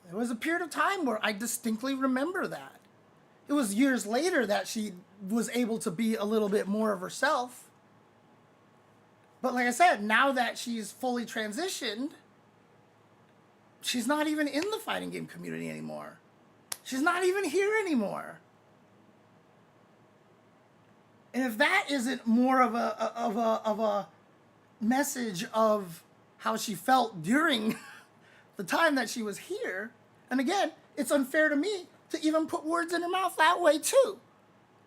There was a period of time where I distinctly remember that. It was years later that she was able to be a little bit more of herself. But like I said, now that she's fully transitioned, she's not even in the fighting game community anymore. She's not even here anymore. And if that isn't more of a message of how she felt during the time that she was here, and again, it's unfair to me to even put words in her mouth that way too.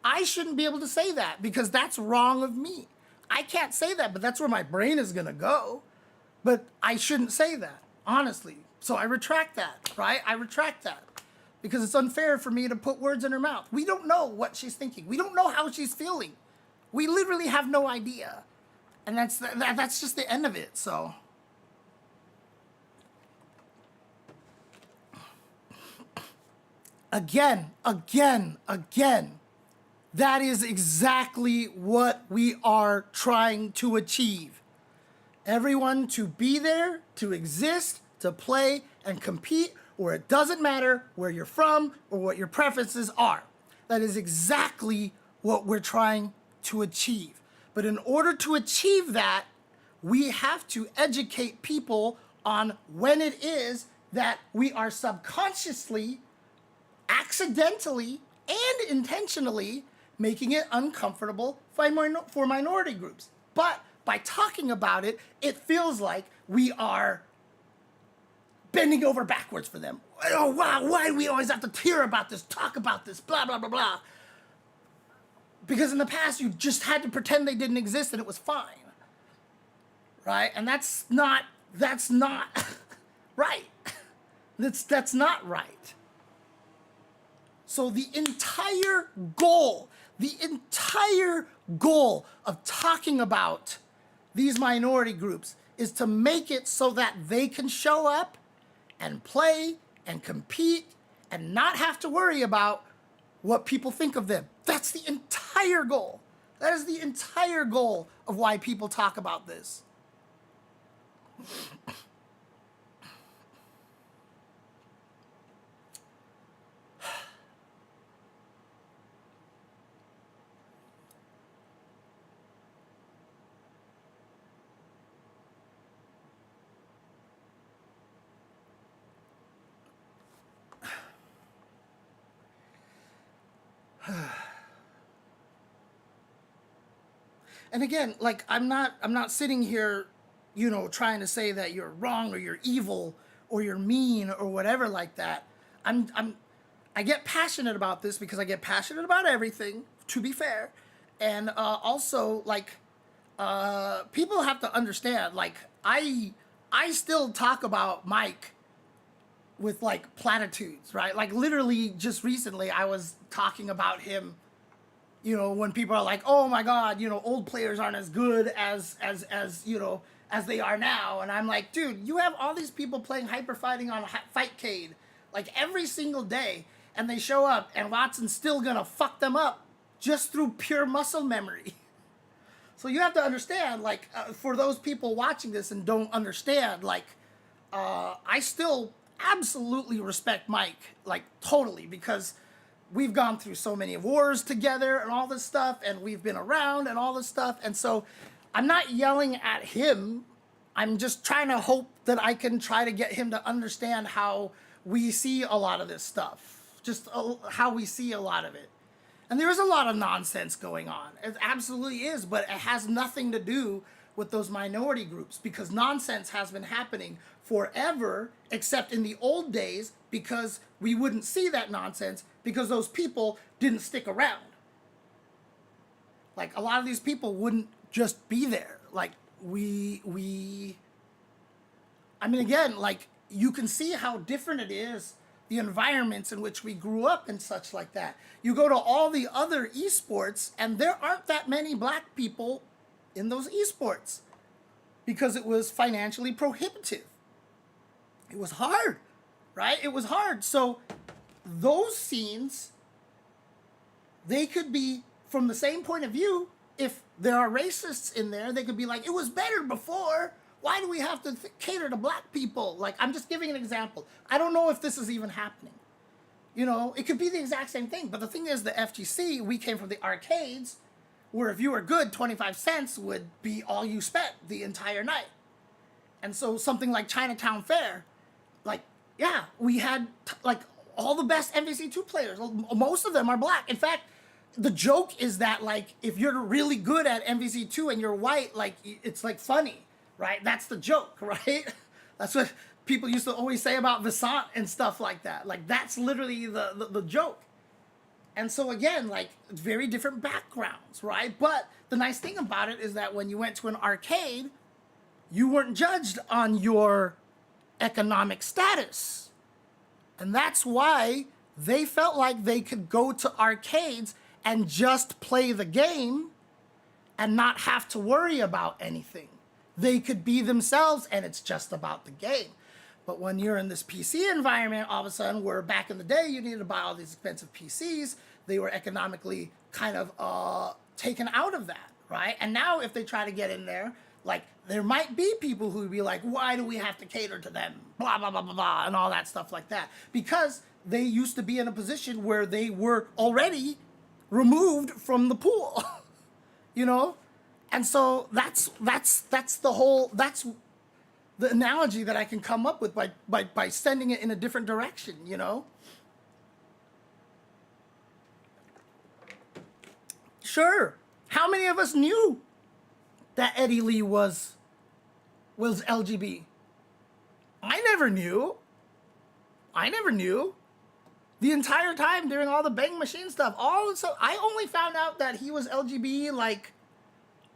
I shouldn't be able to say that because that's wrong of me. I can't say that, but that's where my brain is gonna go. But I shouldn't say that, honestly. So I retract that, right? I retract that because it's unfair for me to put words in her mouth. We don't know what she's thinking. We don't know how she's feeling. We literally have no idea. And that's just the end of it, so. Again, that is exactly what we are trying to achieve. Everyone to be there, to exist, to play and compete, where it doesn't matter where you're from or what your preferences are. That is exactly what we're trying to achieve. But in order to achieve that, we have to educate people on when it is that we are subconsciously, accidentally, and intentionally making it uncomfortable for minority groups. But by talking about it, it feels like we are bending over backwards for them. Oh, wow, why do we always have to hear about this, talk about this, blah, blah, blah, blah. Because in the past, you just had to pretend they didn't exist and it was fine. Right? And that's not right. That's not right. So the entire goal of talking about these minority groups is to make it so that they can show up and play and compete and not have to worry about what people think of them. That's the entire goal. That is the entire goal of why people talk about this. And again, like I'm not sitting here, trying to say that you're wrong or you're evil or you're mean or whatever like that. I get passionate about this because I get passionate about everything, to be fair. And also, like, people have to understand, like, I still talk about Mike with, like, platitudes, right? Like, literally, just recently, I was talking about him, when people are like, oh my God, old players aren't as good as they are now. And I'm like, dude, you have all these people playing hyper fighting on Fightcade, like, every single day. And they show up, and Watson's still gonna fuck them up just through pure muscle memory. So you have to understand, like, for those people watching this and don't understand, like, I still absolutely respect Mike, like, totally, because we've gone through so many wars together and all this stuff, and we've been around and all this stuff. And so I'm not yelling at him. I'm just trying to hope that I can try to get him to understand how we see a lot of this stuff, just how we see a lot of it. And there is a lot of nonsense going on. It absolutely is, but it has nothing to do with those minority groups, because nonsense has been happening forever, except in the old days, because we wouldn't see that nonsense because those people didn't stick around. Like, a lot of these people wouldn't just be there. Like, I mean, again, like, you can see how different it is, the environments in which we grew up and such like that. You go to all the other esports, and there aren't that many black people in those esports because it was financially prohibitive. It was hard, right? It was hard. So those scenes, they could be from the same point of view. If there are racists in there, they could be like, it was better before. Why do we have to cater to black people? Like, I'm just giving an example. I don't know if this is even happening. You know, it could be the exact same thing. But the thing is, the FGC, we came from the arcades, where if you were good, 25 cents would be all you spent the entire night. And so something like Chinatown Fair, like, yeah, we had like all the best MVC2 players. Most of them are black. In fact, the joke is that, like, if you're really good at MVC2 and you're white, like, it's like funny, right? That's the joke, right? That's what people used to always say about Visant and stuff like that. Like, that's literally the joke. And so again, like, very different backgrounds, right? But the nice thing about it is that when you went to an arcade, you weren't judged on your economic status. And that's why they felt like they could go to arcades and just play the game and not have to worry about anything. They could be themselves, and it's just about the game. But when you're in this PC environment, all of a sudden, where back in the day, you needed to buy all these expensive PCs, they were economically kind of taken out of that, right? And now if they try to get in there, like, there might be people who would be like, why do we have to cater to them? Blah, blah, blah, blah, blah, and all that stuff like that. Because they used to be in a position where they were already removed from the pool, you know? And so that's the analogy that I can come up with by sending it in a different direction, you know? Sure. How many of us knew that Eddie Lee was LGB? I never knew. The entire time during all the Bang Machine stuff, I only found out that he was LGB, like,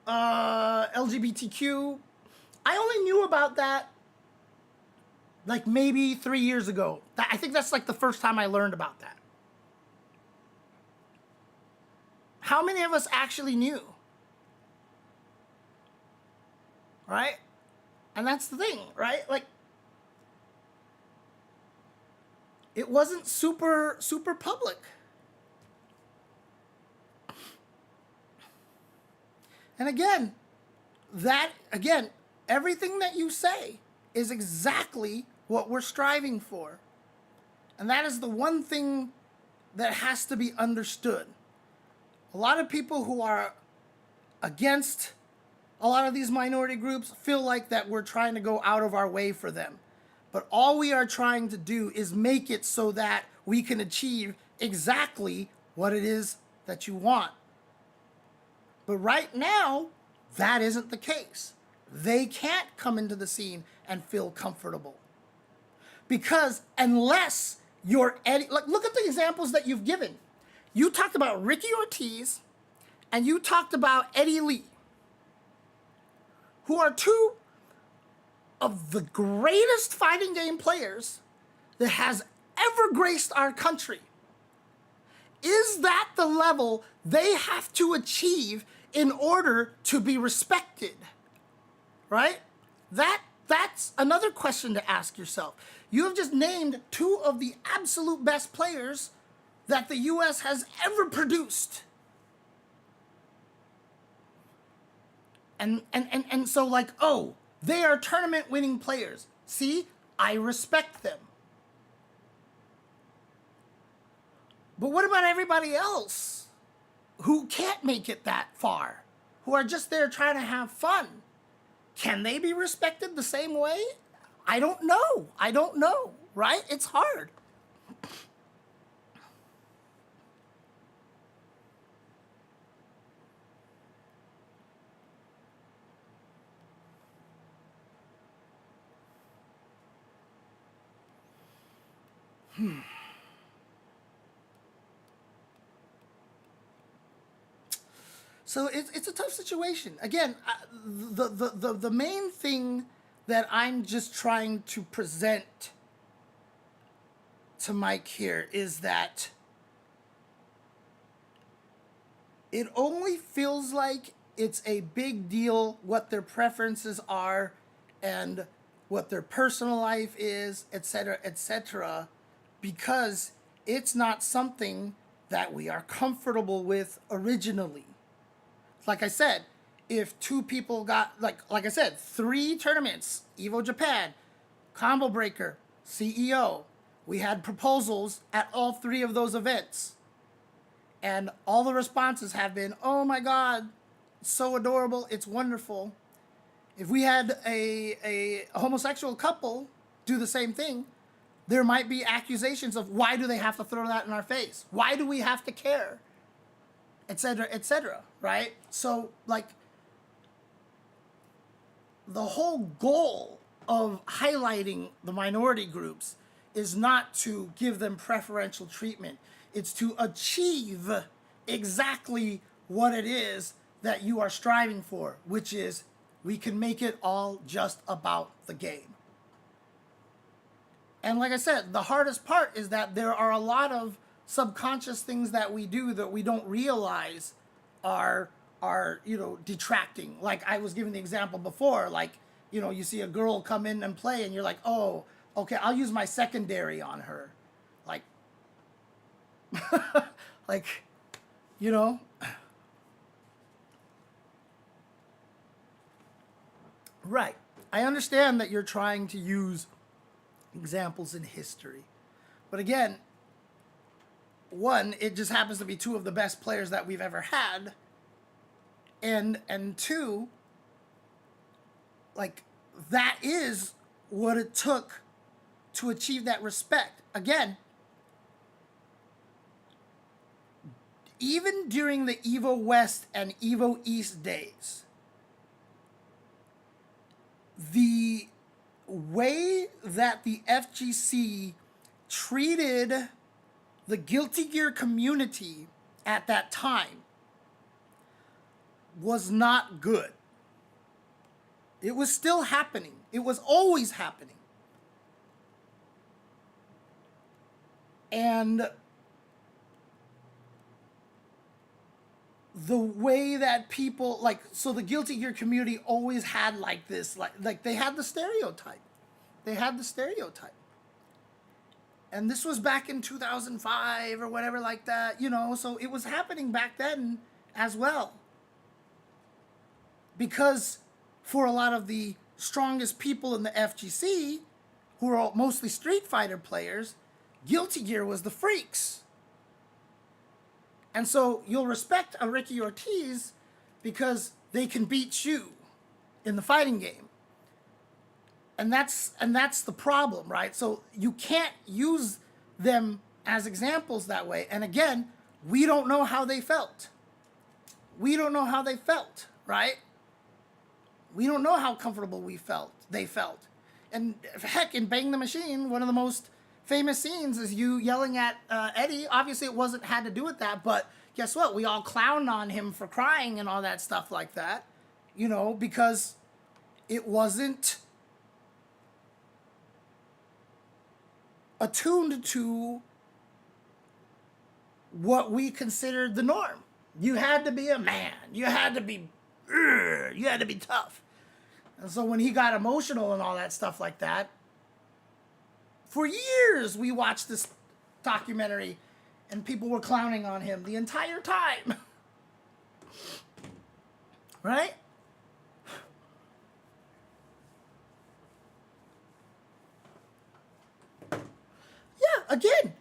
LGBTQ. I only knew about that, like, maybe 3 years ago. I think that's, like, the first time I learned about that. How many of us actually knew? Right? And that's the thing, right? Like, it wasn't super public. And again, everything that you say is exactly what we're striving for. And that is the one thing that has to be understood. A lot of people who are against a lot of these minority groups feel like that we're trying to go out of our way for them. But all we are trying to do is make it so that we can achieve exactly what it is that you want. But right now, that isn't the case. They can't come into the scene and feel comfortable. Because unless you're Eddie, like, look at the examples that you've given. You talked about Ricky Ortiz and you talked about Eddie Lee, who are two of the greatest fighting game players that has ever graced our country. Is that the level they have to achieve in order to be respected? Right? That's another question to ask yourself. You have just named two of the absolute best players that the U.S. has ever produced. And so like, oh, they are tournament winning players. See, I respect them. But what about everybody else who can't make it that far, who are just there trying to have fun? Can they be respected the same way? I don't know, right? It's hard. So it's a tough situation. Again, the main thing that I'm just trying to present to Mike here is that it only feels like it's a big deal what their preferences are and what their personal life is, etc., because it's not something that we are comfortable with originally. Like I said, if two people got, like I said, 3 tournaments, Evo Japan, Combo Breaker, CEO, we had proposals at all 3 of those events. And all the responses have been, oh my God, it's so adorable, it's wonderful. If we had a homosexual couple do the same thing, there might be accusations of why do they have to throw that in our face? Why do we have to care? Etc., right? So, like, the whole goal of highlighting the minority groups is not to give them preferential treatment. It's to achieve exactly what it is that you are striving for, which is we can make it all just about the game. And like I said, the hardest part is that there are a lot of subconscious things that we do that we don't realize are detracting. Like I was giving the example before, like, you see a girl come in and play and you're like, oh, okay, I'll use my secondary on her. Like, like, right. I understand that you're trying to use examples in history. But again, one, it just happens to be 2 of the best players that we've ever had. And 2, like, that is what it took to achieve that respect. Again, even during the Evo West and Evo East days, the way that the FGC treated the Guilty Gear community at that time was not good. It was still happening. It was always happening. And the way that people, like, so the Guilty Gear community always had like this, like they had the stereotype. They had the stereotype. And this was back in 2005 or whatever like that, so it was happening back then as well. Because for a lot of the strongest people in the FGC, who are mostly Street Fighter players, Guilty Gear was the freaks. And so you'll respect a Ricky Ortiz because they can beat you in the fighting game. And that's the problem, right? So you can't use them as examples that way. And again, we don't know how they felt. We don't know how they felt, right? We don't know how comfortable they felt. And heck, in Bang the Machine, one of the most famous scenes is you yelling at Eddie. Obviously, it had to do with that, but guess what? We all clowned on him for crying and all that stuff like that, because it wasn't attuned to what we considered the norm. You had to be a man. You had to be tough. And so when he got emotional and all that stuff like that, for years we watched this documentary and people were clowning on him the entire time. Right? again,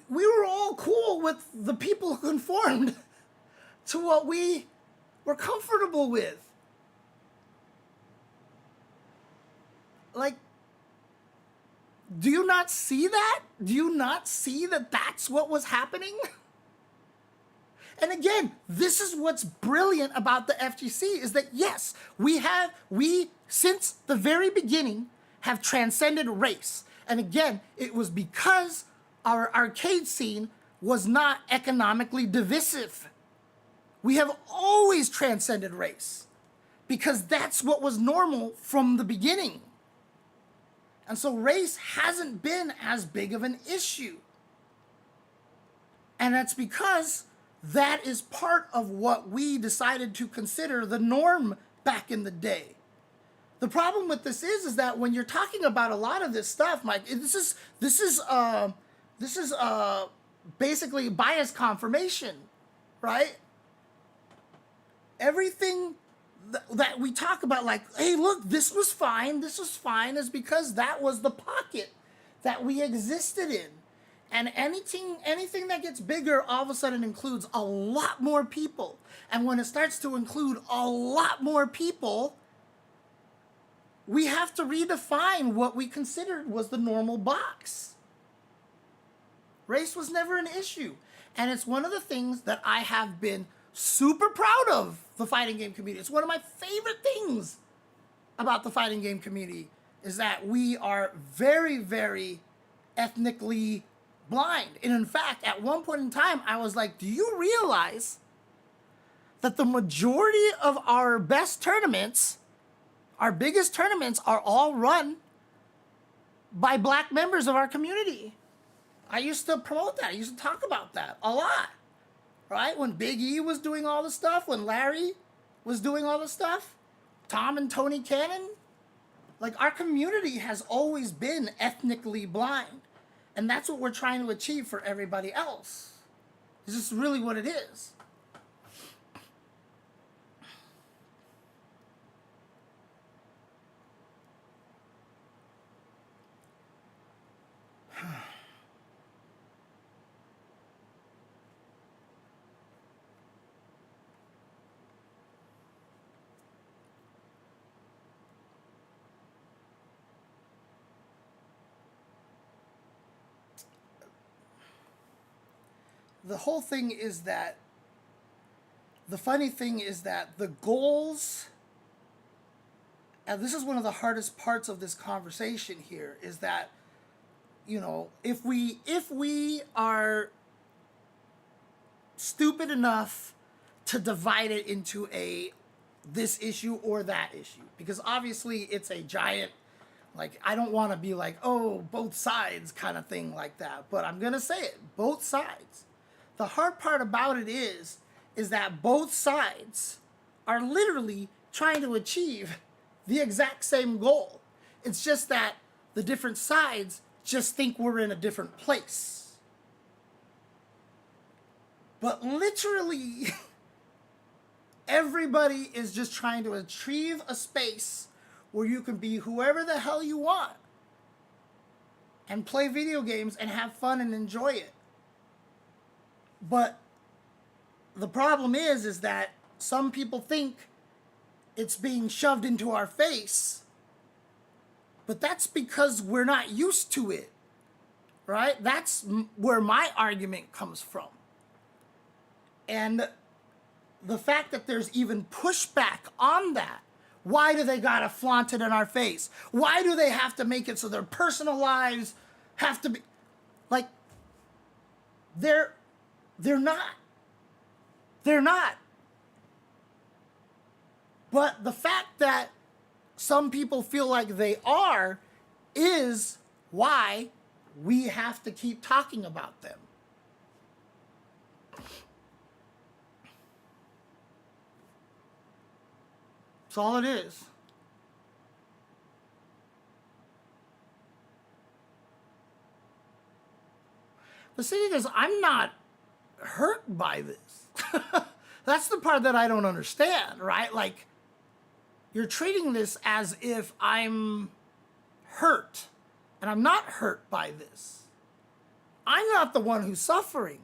we were all cool with the people who conformed to what we were comfortable with. Like, do you not see that? Do you not see that that's what was happening? And again, this is what's brilliant about the FGC is that yes, we since the very beginning have transcended race. And again, it was because our arcade scene was not economically divisive. We have always transcended race because that's what was normal from the beginning. And so race hasn't been as big of an issue. And that's because that is part of what we decided to consider the norm back in the day. The problem with this is that when you're talking about a lot of this stuff, Mike, this is basically bias confirmation, right? Everything that we talk about, like, hey, look, this was fine, is because that was the pocket that we existed in. And anything that gets bigger all of a sudden includes a lot more people. And when it starts to include a lot more people, we have to redefine what we considered was the normal box. Race was never an issue. And it's one of the things that I have been super proud of the fighting game community. It's one of my favorite things about the fighting game community is that we are very, very ethnically blind. And in fact, at one point in time, I was like, do you realize that the majority of our best tournaments, our biggest tournaments, are all run by black members of our community? I used to promote that. I used to talk about that a lot, right? When Big E was doing all the stuff, when Larry was doing all the stuff, Tom and Tony Cannon, like, our community has always been ethnically blind. And that's what we're trying to achieve for everybody else. This is really what it is. The whole thing is that, the funny thing is that the goals, and this is one of the hardest parts of this conversation here, is that, you know, if we are stupid enough to divide it into this issue or that issue, because obviously it's a giant, like, I don't want to be like, oh, both sides kind of thing like that, but I'm going to say it, both sides. The hard part about it is that both sides are literally trying to achieve the exact same goal. It's just that the different sides just think we're in a different place. But literally, everybody is just trying to achieve a space where you can be whoever the hell you want and play video games and have fun and enjoy it. But the problem is that some people think it's being shoved into our face, but that's because we're not used to it, right? That's where my argument comes from. And the fact that there's even pushback on that, why do they gotta flaunt it in our face? Why do they have to make it so their personal lives have to be, like, they're not. They're not. But the fact that some people feel like they are is why we have to keep talking about them. That's all it is. The thing is, I'm not hurt by this. That's the part that I don't understand, right? Like, you're treating this as if I'm hurt, and I'm not hurt by this. I'm not the one who's suffering.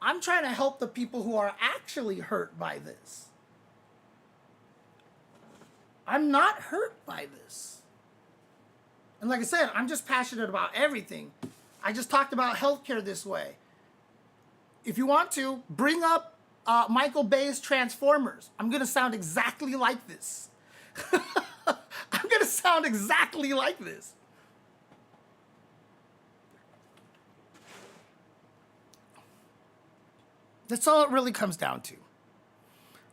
I'm trying to help the people who are actually hurt by this. I'm not hurt by this. And like I said, I'm just passionate about everything. I just talked about healthcare this way. If you want to, bring up Michael Bay's Transformers. I'm going to sound exactly like this. I'm going to sound exactly like this. That's all it really comes down to.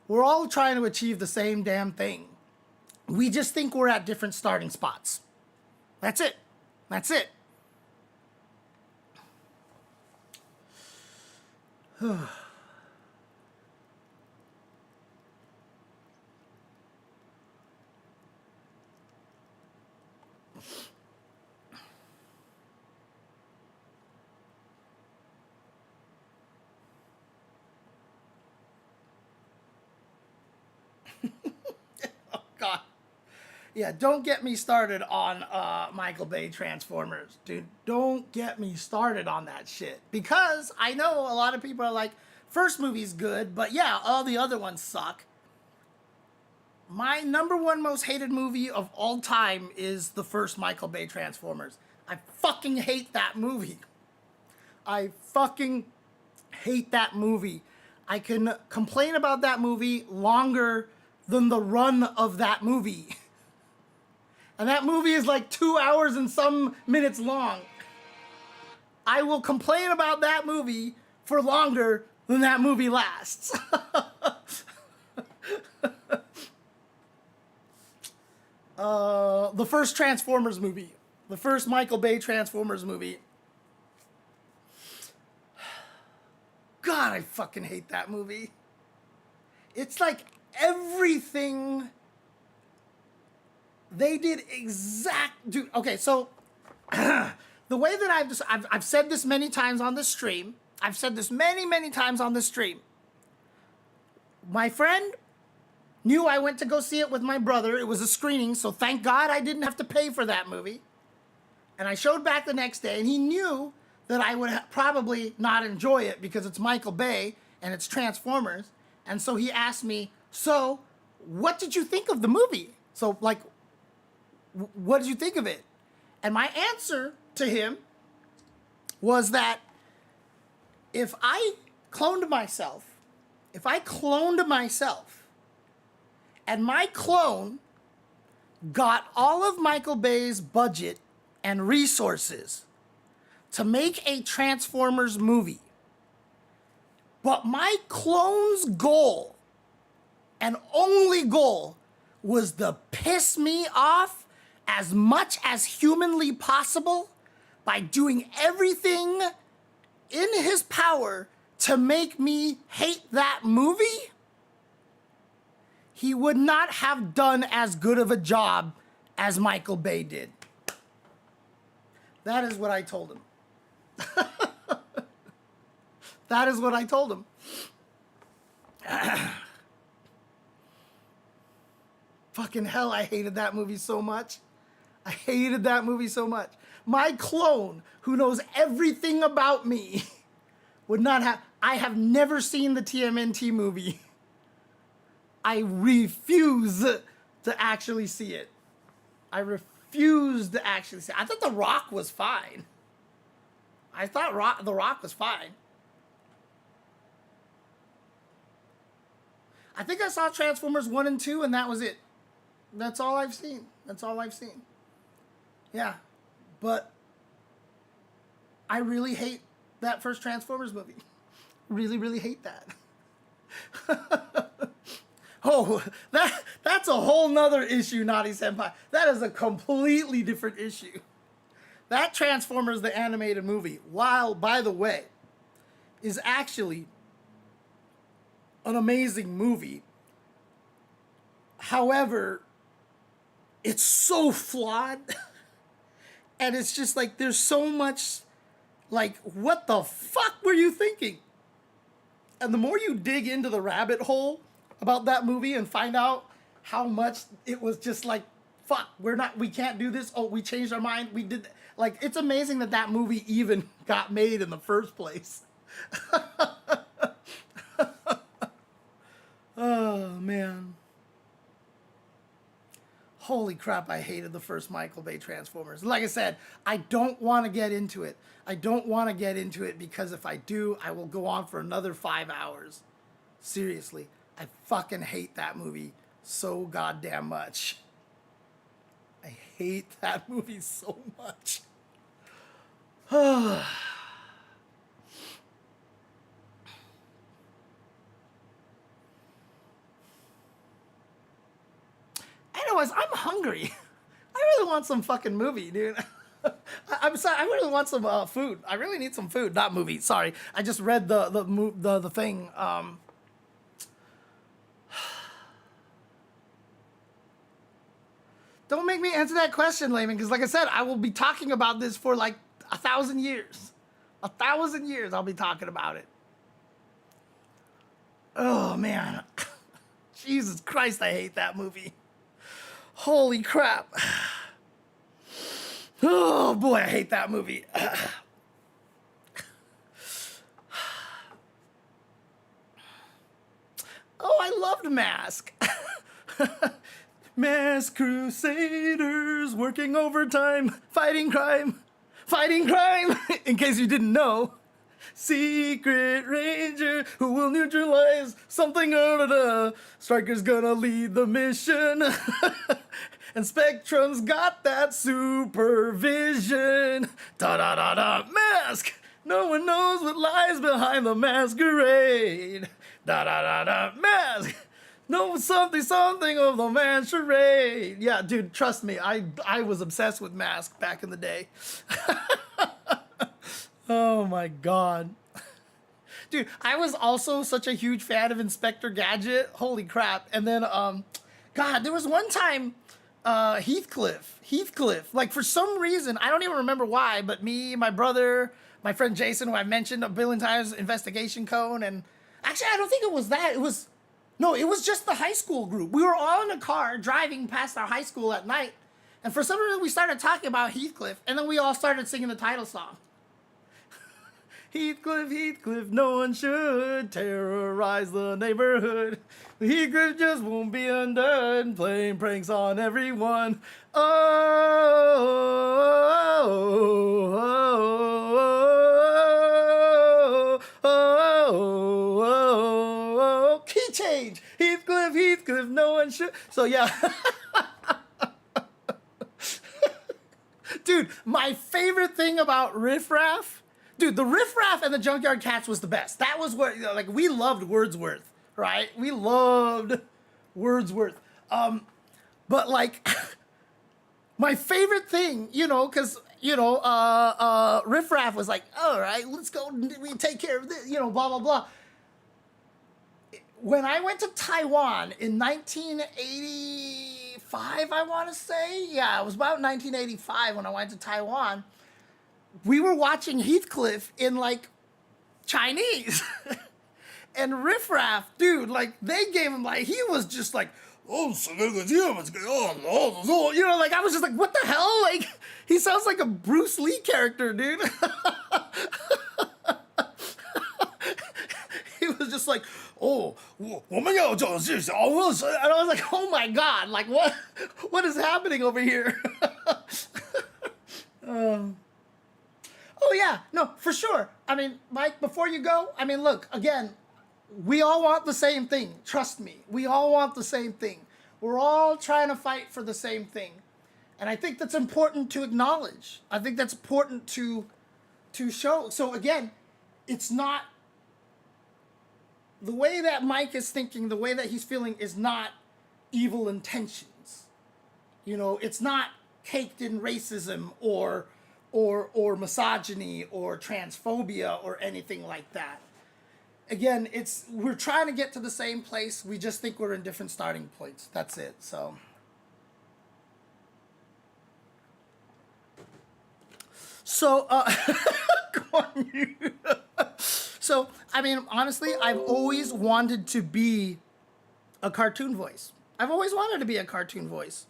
We're all trying to achieve the same damn thing. We just think we're at different starting spots. That's it. That's it. God. Yeah, don't get me started on Michael Bay Transformers. Dude, don't get me started on that shit. Because I know a lot of people are like, first movie's good, but yeah, all the other ones suck. My number one most hated movie of all time is the first Michael Bay Transformers. I fucking hate that movie. I fucking hate that movie. I can complain about that movie longer than the run of that movie. And that movie is like 2 hours and some minutes long. I will complain about that movie for longer than that movie lasts. The first Transformers movie. The first Michael Bay Transformers movie. God, I fucking hate that movie. It's like everything they did dude, okay, so the way that I've said this many times on the stream. I've said this many times on the stream. My friend knew I went to go see it with my brother. It was a screening, so thank God I didn't have to pay for that movie. And I showed back the next day, and he knew that I would probably not enjoy it because it's Michael Bay and it's Transformers. And so he asked me, so what did you think of the movie? So, like, what did you think of it? And my answer to him was that if I cloned myself, and my clone got all of Michael Bay's budget and resources to make a Transformers movie, but my clone's goal and only goal was to piss me off as much as humanly possible by doing everything in his power to make me hate that movie, he would not have done as good of a job as Michael Bay did. That is what I told him. That is what I told him. Fucking hell, I hated that movie so much. I hated that movie so much. My clone, who knows everything about me, would not have... I have never seen the TMNT movie. I refuse to actually see it. I refuse to actually see it. I thought The Rock was fine. I thought The Rock was fine. I think I saw Transformers 1 and 2, and that was it. That's all I've seen. That's all I've seen. Yeah. But I really hate that first Transformers movie. Really, really hate that. Oh, that's a whole nother issue, Naughty Senpai. That is a completely different issue. That Transformers the animated movie, while, by the way, is actually an amazing movie. However, it's so flawed. And it's just like, there's so much, like, what the fuck were you thinking? And the more you dig into the rabbit hole about that movie and find out how much it was just like fuck, we can't do this. Oh, we changed our mind. We did, like, it's amazing that that movie even got made in the first place. Oh, man. Holy crap, I hated the first Michael Bay Transformers. Like I said, I don't want to get into it. I don't want to get into it because if I do, I will go on for another 5 hours. Seriously, I fucking hate that movie so goddamn much. I hate that movie so much. Anyways, I'm hungry. I really want some fucking movie, dude. I'm sorry. I really want some food. I really need some food, not movie. Sorry, I just read the thing. Don't make me answer that question, Layman, because like I said, I will be talking about this for like 1,000 years. 1,000 years, I'll be talking about it. Oh man, Jesus Christ, I hate that movie. Holy crap. Oh boy, I hate that movie. Oh, I loved Mask. Mask Crusaders working overtime, fighting crime, fighting crime. In case you didn't know. Secret Ranger who will neutralize something. Striker's gonna lead the mission. And Spectrum's got that supervision. Da da da da. Mask! No one knows what lies behind the masquerade. Da da da da. Mask! No something of the man charade. Yeah, dude, trust me, I was obsessed with Mask back in the day. Oh my god. Dude, I was also such a huge fan of Inspector Gadget. Holy crap. And then, God, there was one time, Heathcliff, like for some reason, I don't even remember why, but me, my brother, my friend Jason, who I mentioned a billion times, Investigation Cone, and actually, I don't think it was that. It was just the high school group. We were all in a car driving past our high school at night, and for some reason, we started talking about Heathcliff, and then we all started singing the title song. Heathcliff, Heathcliff, no one should terrorize the neighborhood. Heathcliff just won't be undone, playing pranks on everyone. Oh, key change. Heathcliff, Heathcliff, no one should. So yeah. Dude, my favorite thing about Riff Raff, dude, the Riff Raff and the Junkyard Cats was the best. That was where, like, we loved Wordsworth, right? We loved Wordsworth. But, like, my favorite thing, because, Riff Raff was like, all right, let's go, we take care of this, blah, blah, blah. When I went to Taiwan in 1985, I want to say, yeah, it was about 1985 when I went to Taiwan, we were watching Heathcliff in, like, Chinese. And Riff Raff, dude, like, they gave him, like, he was just like, like, I was just like, what the hell? Like, he sounds like a Bruce Lee character, dude. He was just like, and I was like, oh my god, like, what is happening over here? Oh, yeah. No, for sure. I mean, Mike, before you go, I mean, look, again, we all want the same thing. Trust me. We all want the same thing. We're all trying to fight for the same thing. And I think that's important to acknowledge. I think that's important to show. So, again, it's not... The way that Mike is thinking, the way that he's feeling is not evil intentions. It's not caked in racism or misogyny or transphobia or anything like that. Again, we're trying to get to the same place. We just think we're in different starting points. That's it. So go on, you. So, I mean, honestly, I've always wanted to be a cartoon voice. I've always wanted to be a cartoon voice.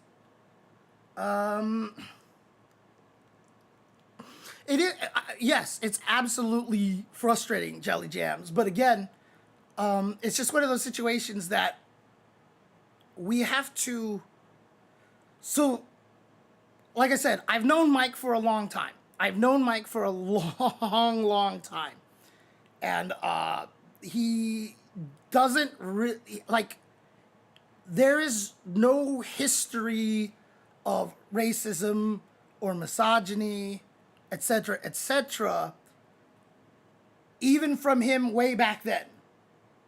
It is, yes, it's absolutely frustrating, Jelly Jams. But again, it's just one of those situations that we have to. So, like I said, I've known Mike for a long time. I've known Mike for a long, long time. And he doesn't really, like, there is no history of racism or misogyny, etc., even from him way back then,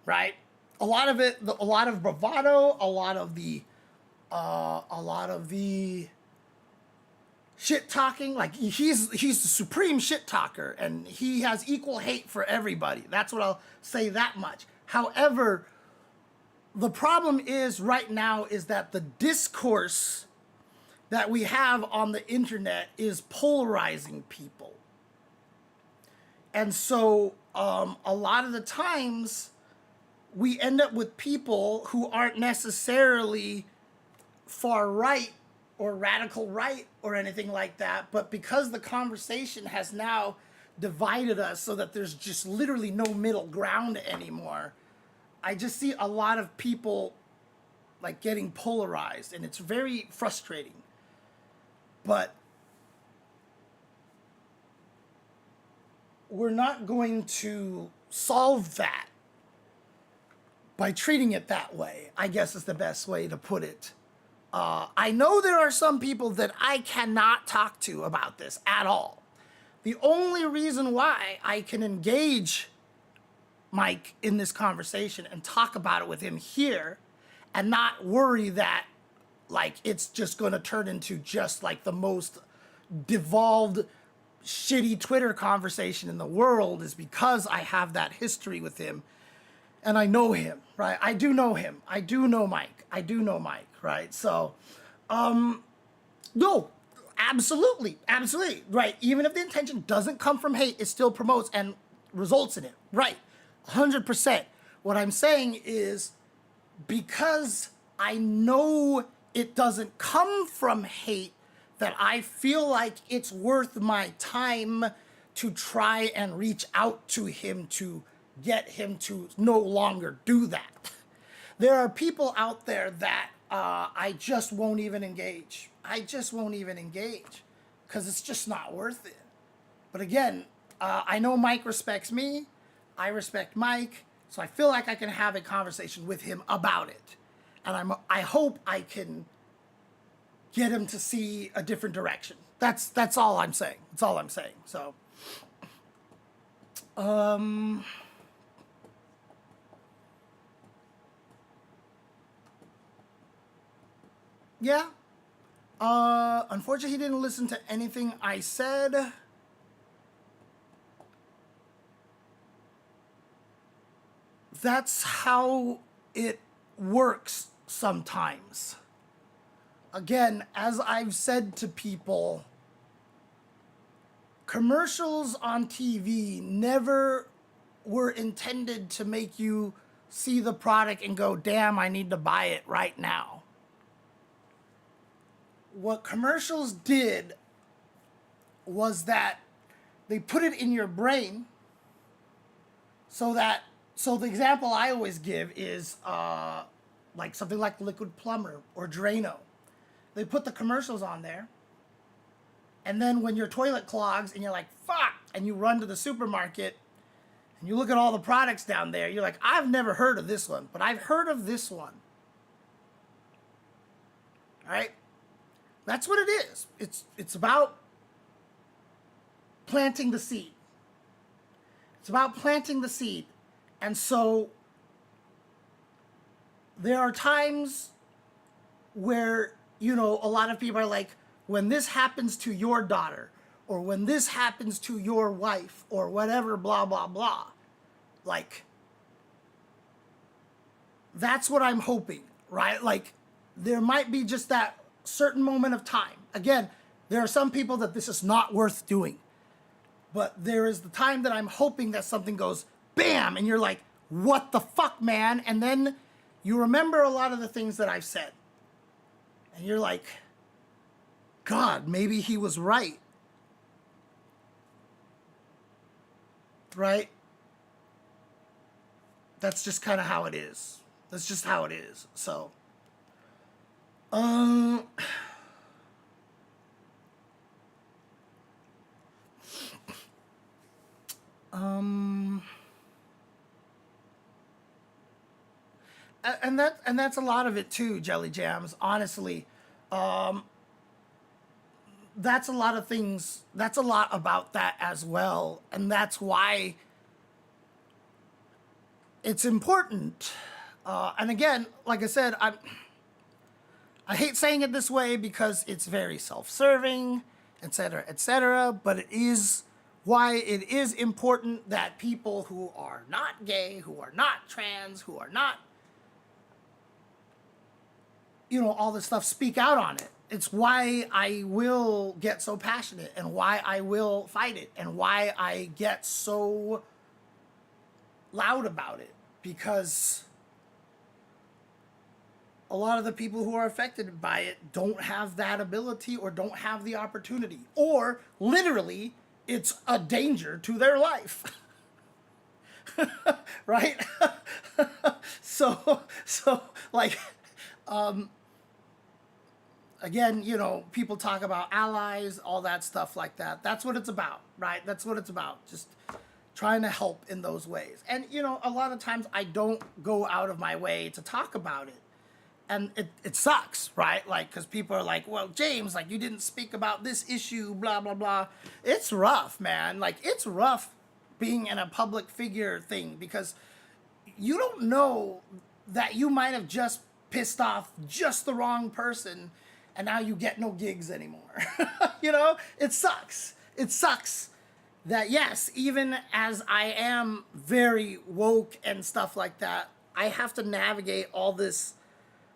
right? A lot of it, a lot of bravado, a lot of the shit talking. Like he's the supreme shit talker, and he has equal hate for everybody. That's what I'll say that much. However, the problem is right now is that the discourse that we have on the internet is polarizing people. And so a lot of the times we end up with people who aren't necessarily far right or radical right or anything like that, but because the conversation has now divided us so that there's just literally no middle ground anymore, I just see a lot of people like getting polarized, and it's very frustrating. But we're not going to solve that by treating it that way, I guess is the best way to put it. I know there are some people that I cannot talk to about this at all. The only reason why I can engage Mike in this conversation and talk about it with him here and not worry that like it's just going to turn into just like the most devolved shitty Twitter conversation in the world is because I have that history with him and I know him, right? I do know him. I do know Mike. Right? So, no, absolutely, right? Even if the intention doesn't come from hate, it still promotes and results in it, right? 100%. What I'm saying is because I know it doesn't come from hate, that I feel like it's worth my time to try and reach out to him to get him to no longer do that. There are people out there that I just won't even engage. Because it's just not worth it. But again, I know Mike respects me. I respect Mike. So I feel like I can have a conversation with him about it. And I hope I can get him to see a different direction. That's all I'm saying. So, yeah. Unfortunately, he didn't listen to anything I said. That's how it works sometimes. Again, as I've said to people, commercials on TV never were intended to make you see the product and go, damn, I need to buy it right now. What commercials did was that they put it in your brain so the example I always give is like something like Liquid Plumber or Drano. They put the commercials on there, and then when your toilet clogs and you're like, fuck, and you run to the supermarket and you look at all the products down there, you're like, I've never heard of this one, but I've heard of this one. All right? That's what it is. It's about planting the seed. And so there are times where, you know, a lot of people are like, when this happens to your daughter, or when this happens to your wife, or whatever, blah, blah, blah. Like, that's what I'm hoping, right? Like, there might be just that certain moment of time. Again, there are some people that this is not worth doing. But there is the time that I'm hoping that something goes bam, and you're like, what the fuck, man? And then you remember a lot of the things that I've said. And you're like, God, maybe he was right. Right? That's just kind of how it is. That's just how it is. So, um, um, and that's a lot of it too, Jelly Jams. Honestly, that's a lot of things. That's a lot about that as well, and that's why it's important. And again, like I said, I hate saying it this way because it's very self-serving, etc., etc. But it is why it is important that people who are not gay, who are not trans, who are not, all this stuff, speak out on it. It's why I will get so passionate and why I will fight it and why I get so loud about it, because a lot of the people who are affected by it don't have that ability or don't have the opportunity, or literally it's a danger to their life. Right? so like, again, people talk about allies, all that stuff like that. That's what it's about, right? That's what it's about. Just trying to help in those ways. And, a lot of times I don't go out of my way to talk about it. And it sucks, right? Like, because people are like, well, James, like, you didn't speak about this issue, blah, blah, blah. It's rough, man. Like, it's rough being in a public figure thing, because you don't know that you might have just pissed off just the wrong person and now you get no gigs anymore. It sucks. It sucks that, yes, even as I am very woke and stuff like that, I have to navigate all this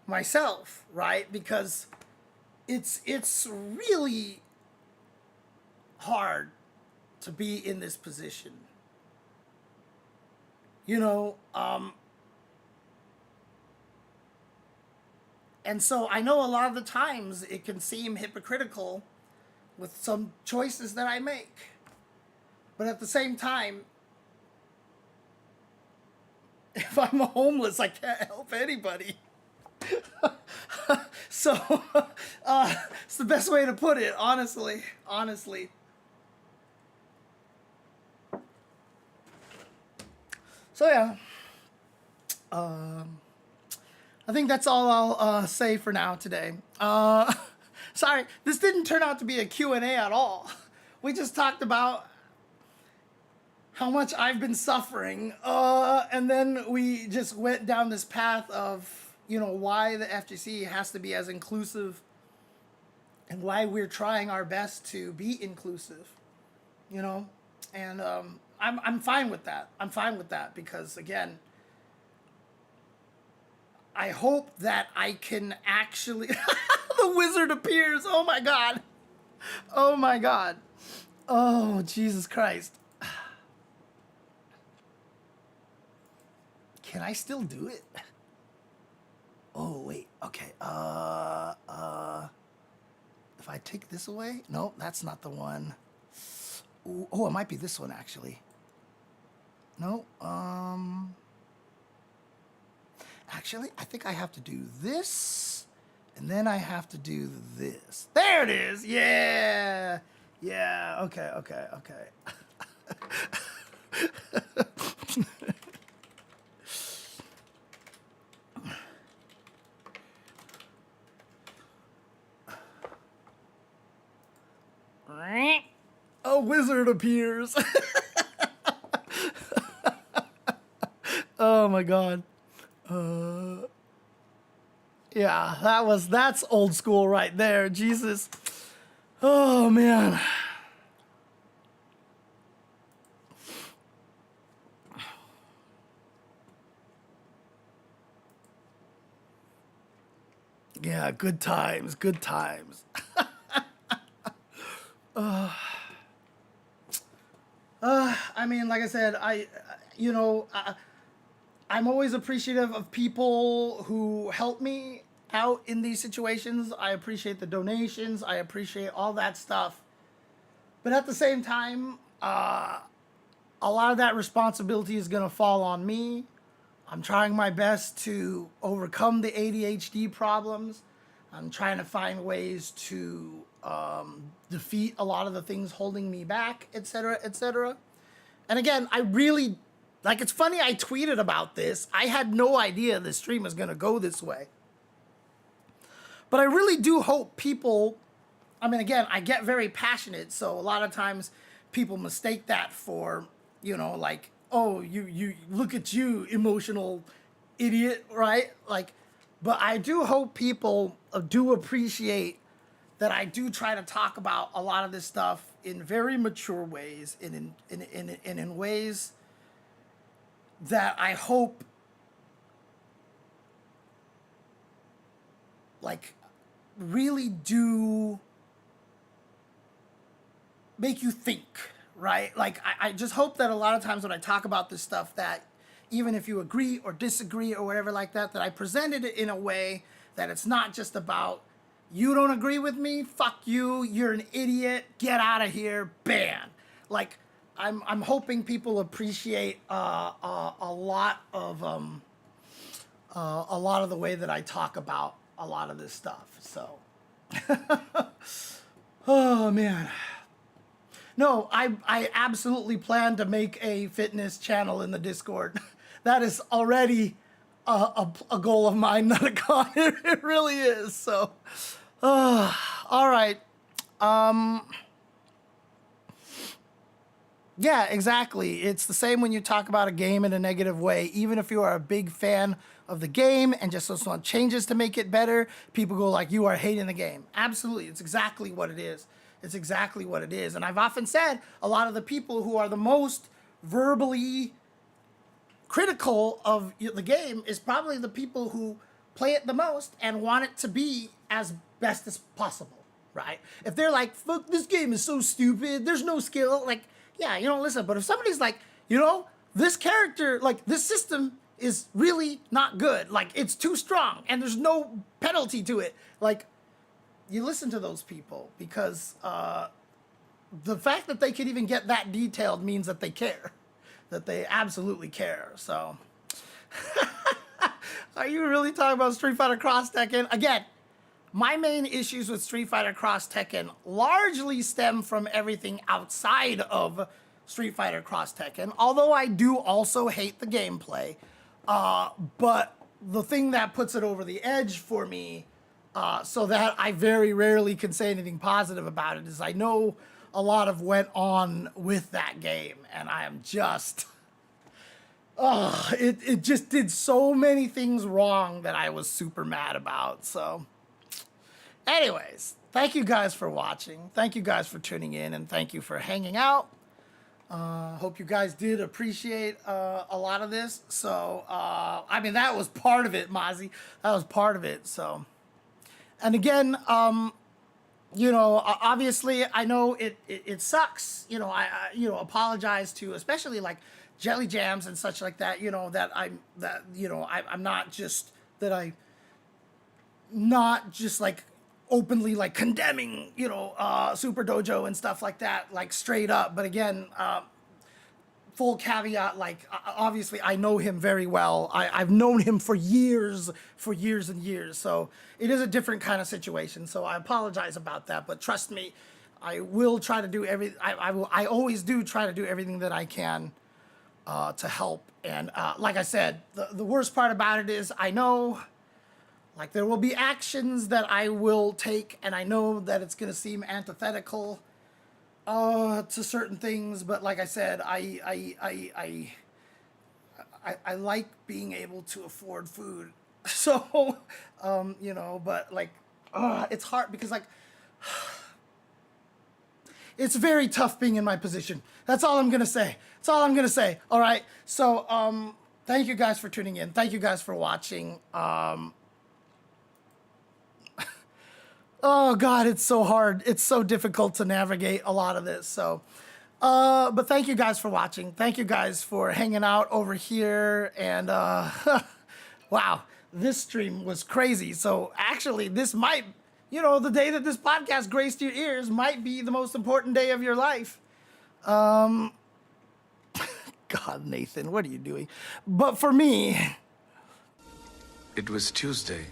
myself, right? Because it's really hard to be in this position. And so I know a lot of the times it can seem hypocritical with some choices that I make. But at the same time, if I'm homeless, I can't help anybody. So, it's the best way to put it, honestly. So, yeah. I think that's all I'll say for now today. Sorry, this didn't turn out to be a Q&A at all. We just talked about how much I've been suffering, and then we just went down this path of, why the FGC has to be as inclusive and why we're trying our best to be inclusive, and I'm fine with that. I'm fine with that because, again, I hope that I can actually... The wizard appears! Oh my god! Oh my god! Oh, Jesus Christ. Can I still do it? Oh, wait. Okay. If I take this away? No, that's not the one. Ooh, oh, it might be this one, actually. No, actually, I think I have to do this, and then I have to do this. There it is! Yeah! Yeah, okay. A wizard appears. Oh my god. Yeah, that's old school right there. Jesus. Oh man. Yeah, good times. I mean, like I said, I'm always appreciative of people who help me out in these situations. I appreciate the donations. I appreciate all that stuff. But at the same time, a lot of that responsibility is going to fall on me. I'm trying my best to overcome the ADHD problems. I'm trying to find ways to defeat a lot of the things holding me back, etc., etc. And again, I really, like, it's funny I tweeted about this. I had no idea the stream was going to go this way. But I really do hope people, I mean, again, I get very passionate, so a lot of times people mistake that for, you know, like, oh, you look at you, emotional idiot, right? Like, but I do hope people do appreciate that I do try to talk about a lot of this stuff in very mature ways, and in ways that I hope, like, really do make you think, right? Like, I just hope that a lot of times when I talk about this stuff, that even if you agree or disagree or whatever like that, that I presented it in a way that it's not just about, you don't agree with me, fuck you, you're an idiot, get out of here, ban. Like, I'm hoping people appreciate a lot of the way that I talk about a lot of this stuff. So, oh man. No, I absolutely plan to make a fitness channel in the Discord. That is already a goal of mine, not a con. It really is. So, all right. Yeah, exactly. It's the same when you talk about a game in a negative way. Even if you are a big fan of the game and just want changes to make it better, people go like, you are hating the game. Absolutely. It's exactly what it is. It's exactly what it is. And I've often said a lot of the people who are the most verbally critical of the game is probably the people who play it the most and want it to be as best as possible, right? If they're like, fuck, this game is so stupid, there's no skill, like, yeah, you know, listen, but if somebody's like, you know, this character, like, this system is really not good, like, it's too strong and there's no penalty to it, like, you listen to those people, because the fact that they can even get that detailed means that they care, that they absolutely care. So, are you really talking about Street Fighter Cross Tekken? Again, my main issues with Street Fighter Cross Tekken largely stem from everything outside of Street Fighter Cross Tekken, although I do also hate the gameplay. But the thing that puts it over the edge for me, so that I very rarely can say anything positive about it, is I know a lot of went on with that game, and I am just, it just did so many things wrong that I was super mad about. So anyways, thank you guys for watching. Thank you guys for tuning in, and thank you for hanging out. Hope you guys did appreciate a lot of this. So, I mean, that was part of it, Mozzie. That was part of it. So, and again, you know, obviously, I know it sucks. You know, I apologize to especially like Jelly Jams and such like that. You know, I'm not just like openly like condemning, you know, Super Dojo and stuff like that, like straight up. But again, full caveat, like obviously I know him very well. I've known him for years and years. So it is a different kind of situation. So I apologize about that, but trust me, I will try to do I always do try to do everything that I can to help. And like I said, the worst part about it is I know, like, there will be actions that I will take, and I know that it's going to seem antithetical to certain things, but like I said, I like being able to afford food. So, you know, but like, it's hard because like, it's very tough being in my position. That's all I'm going to say. That's all I'm going to say. All right. So, thank you guys for tuning in. Thank you guys for watching. Oh God, it's so hard. It's so difficult to navigate a lot of this. So, but thank you guys for watching. Thank you guys for hanging out over here. And, wow, this stream was crazy. So actually, this might, the day that this podcast graced your ears might be the most important day of your life. God, Nathan, what are you doing? But for me, It was Tuesday.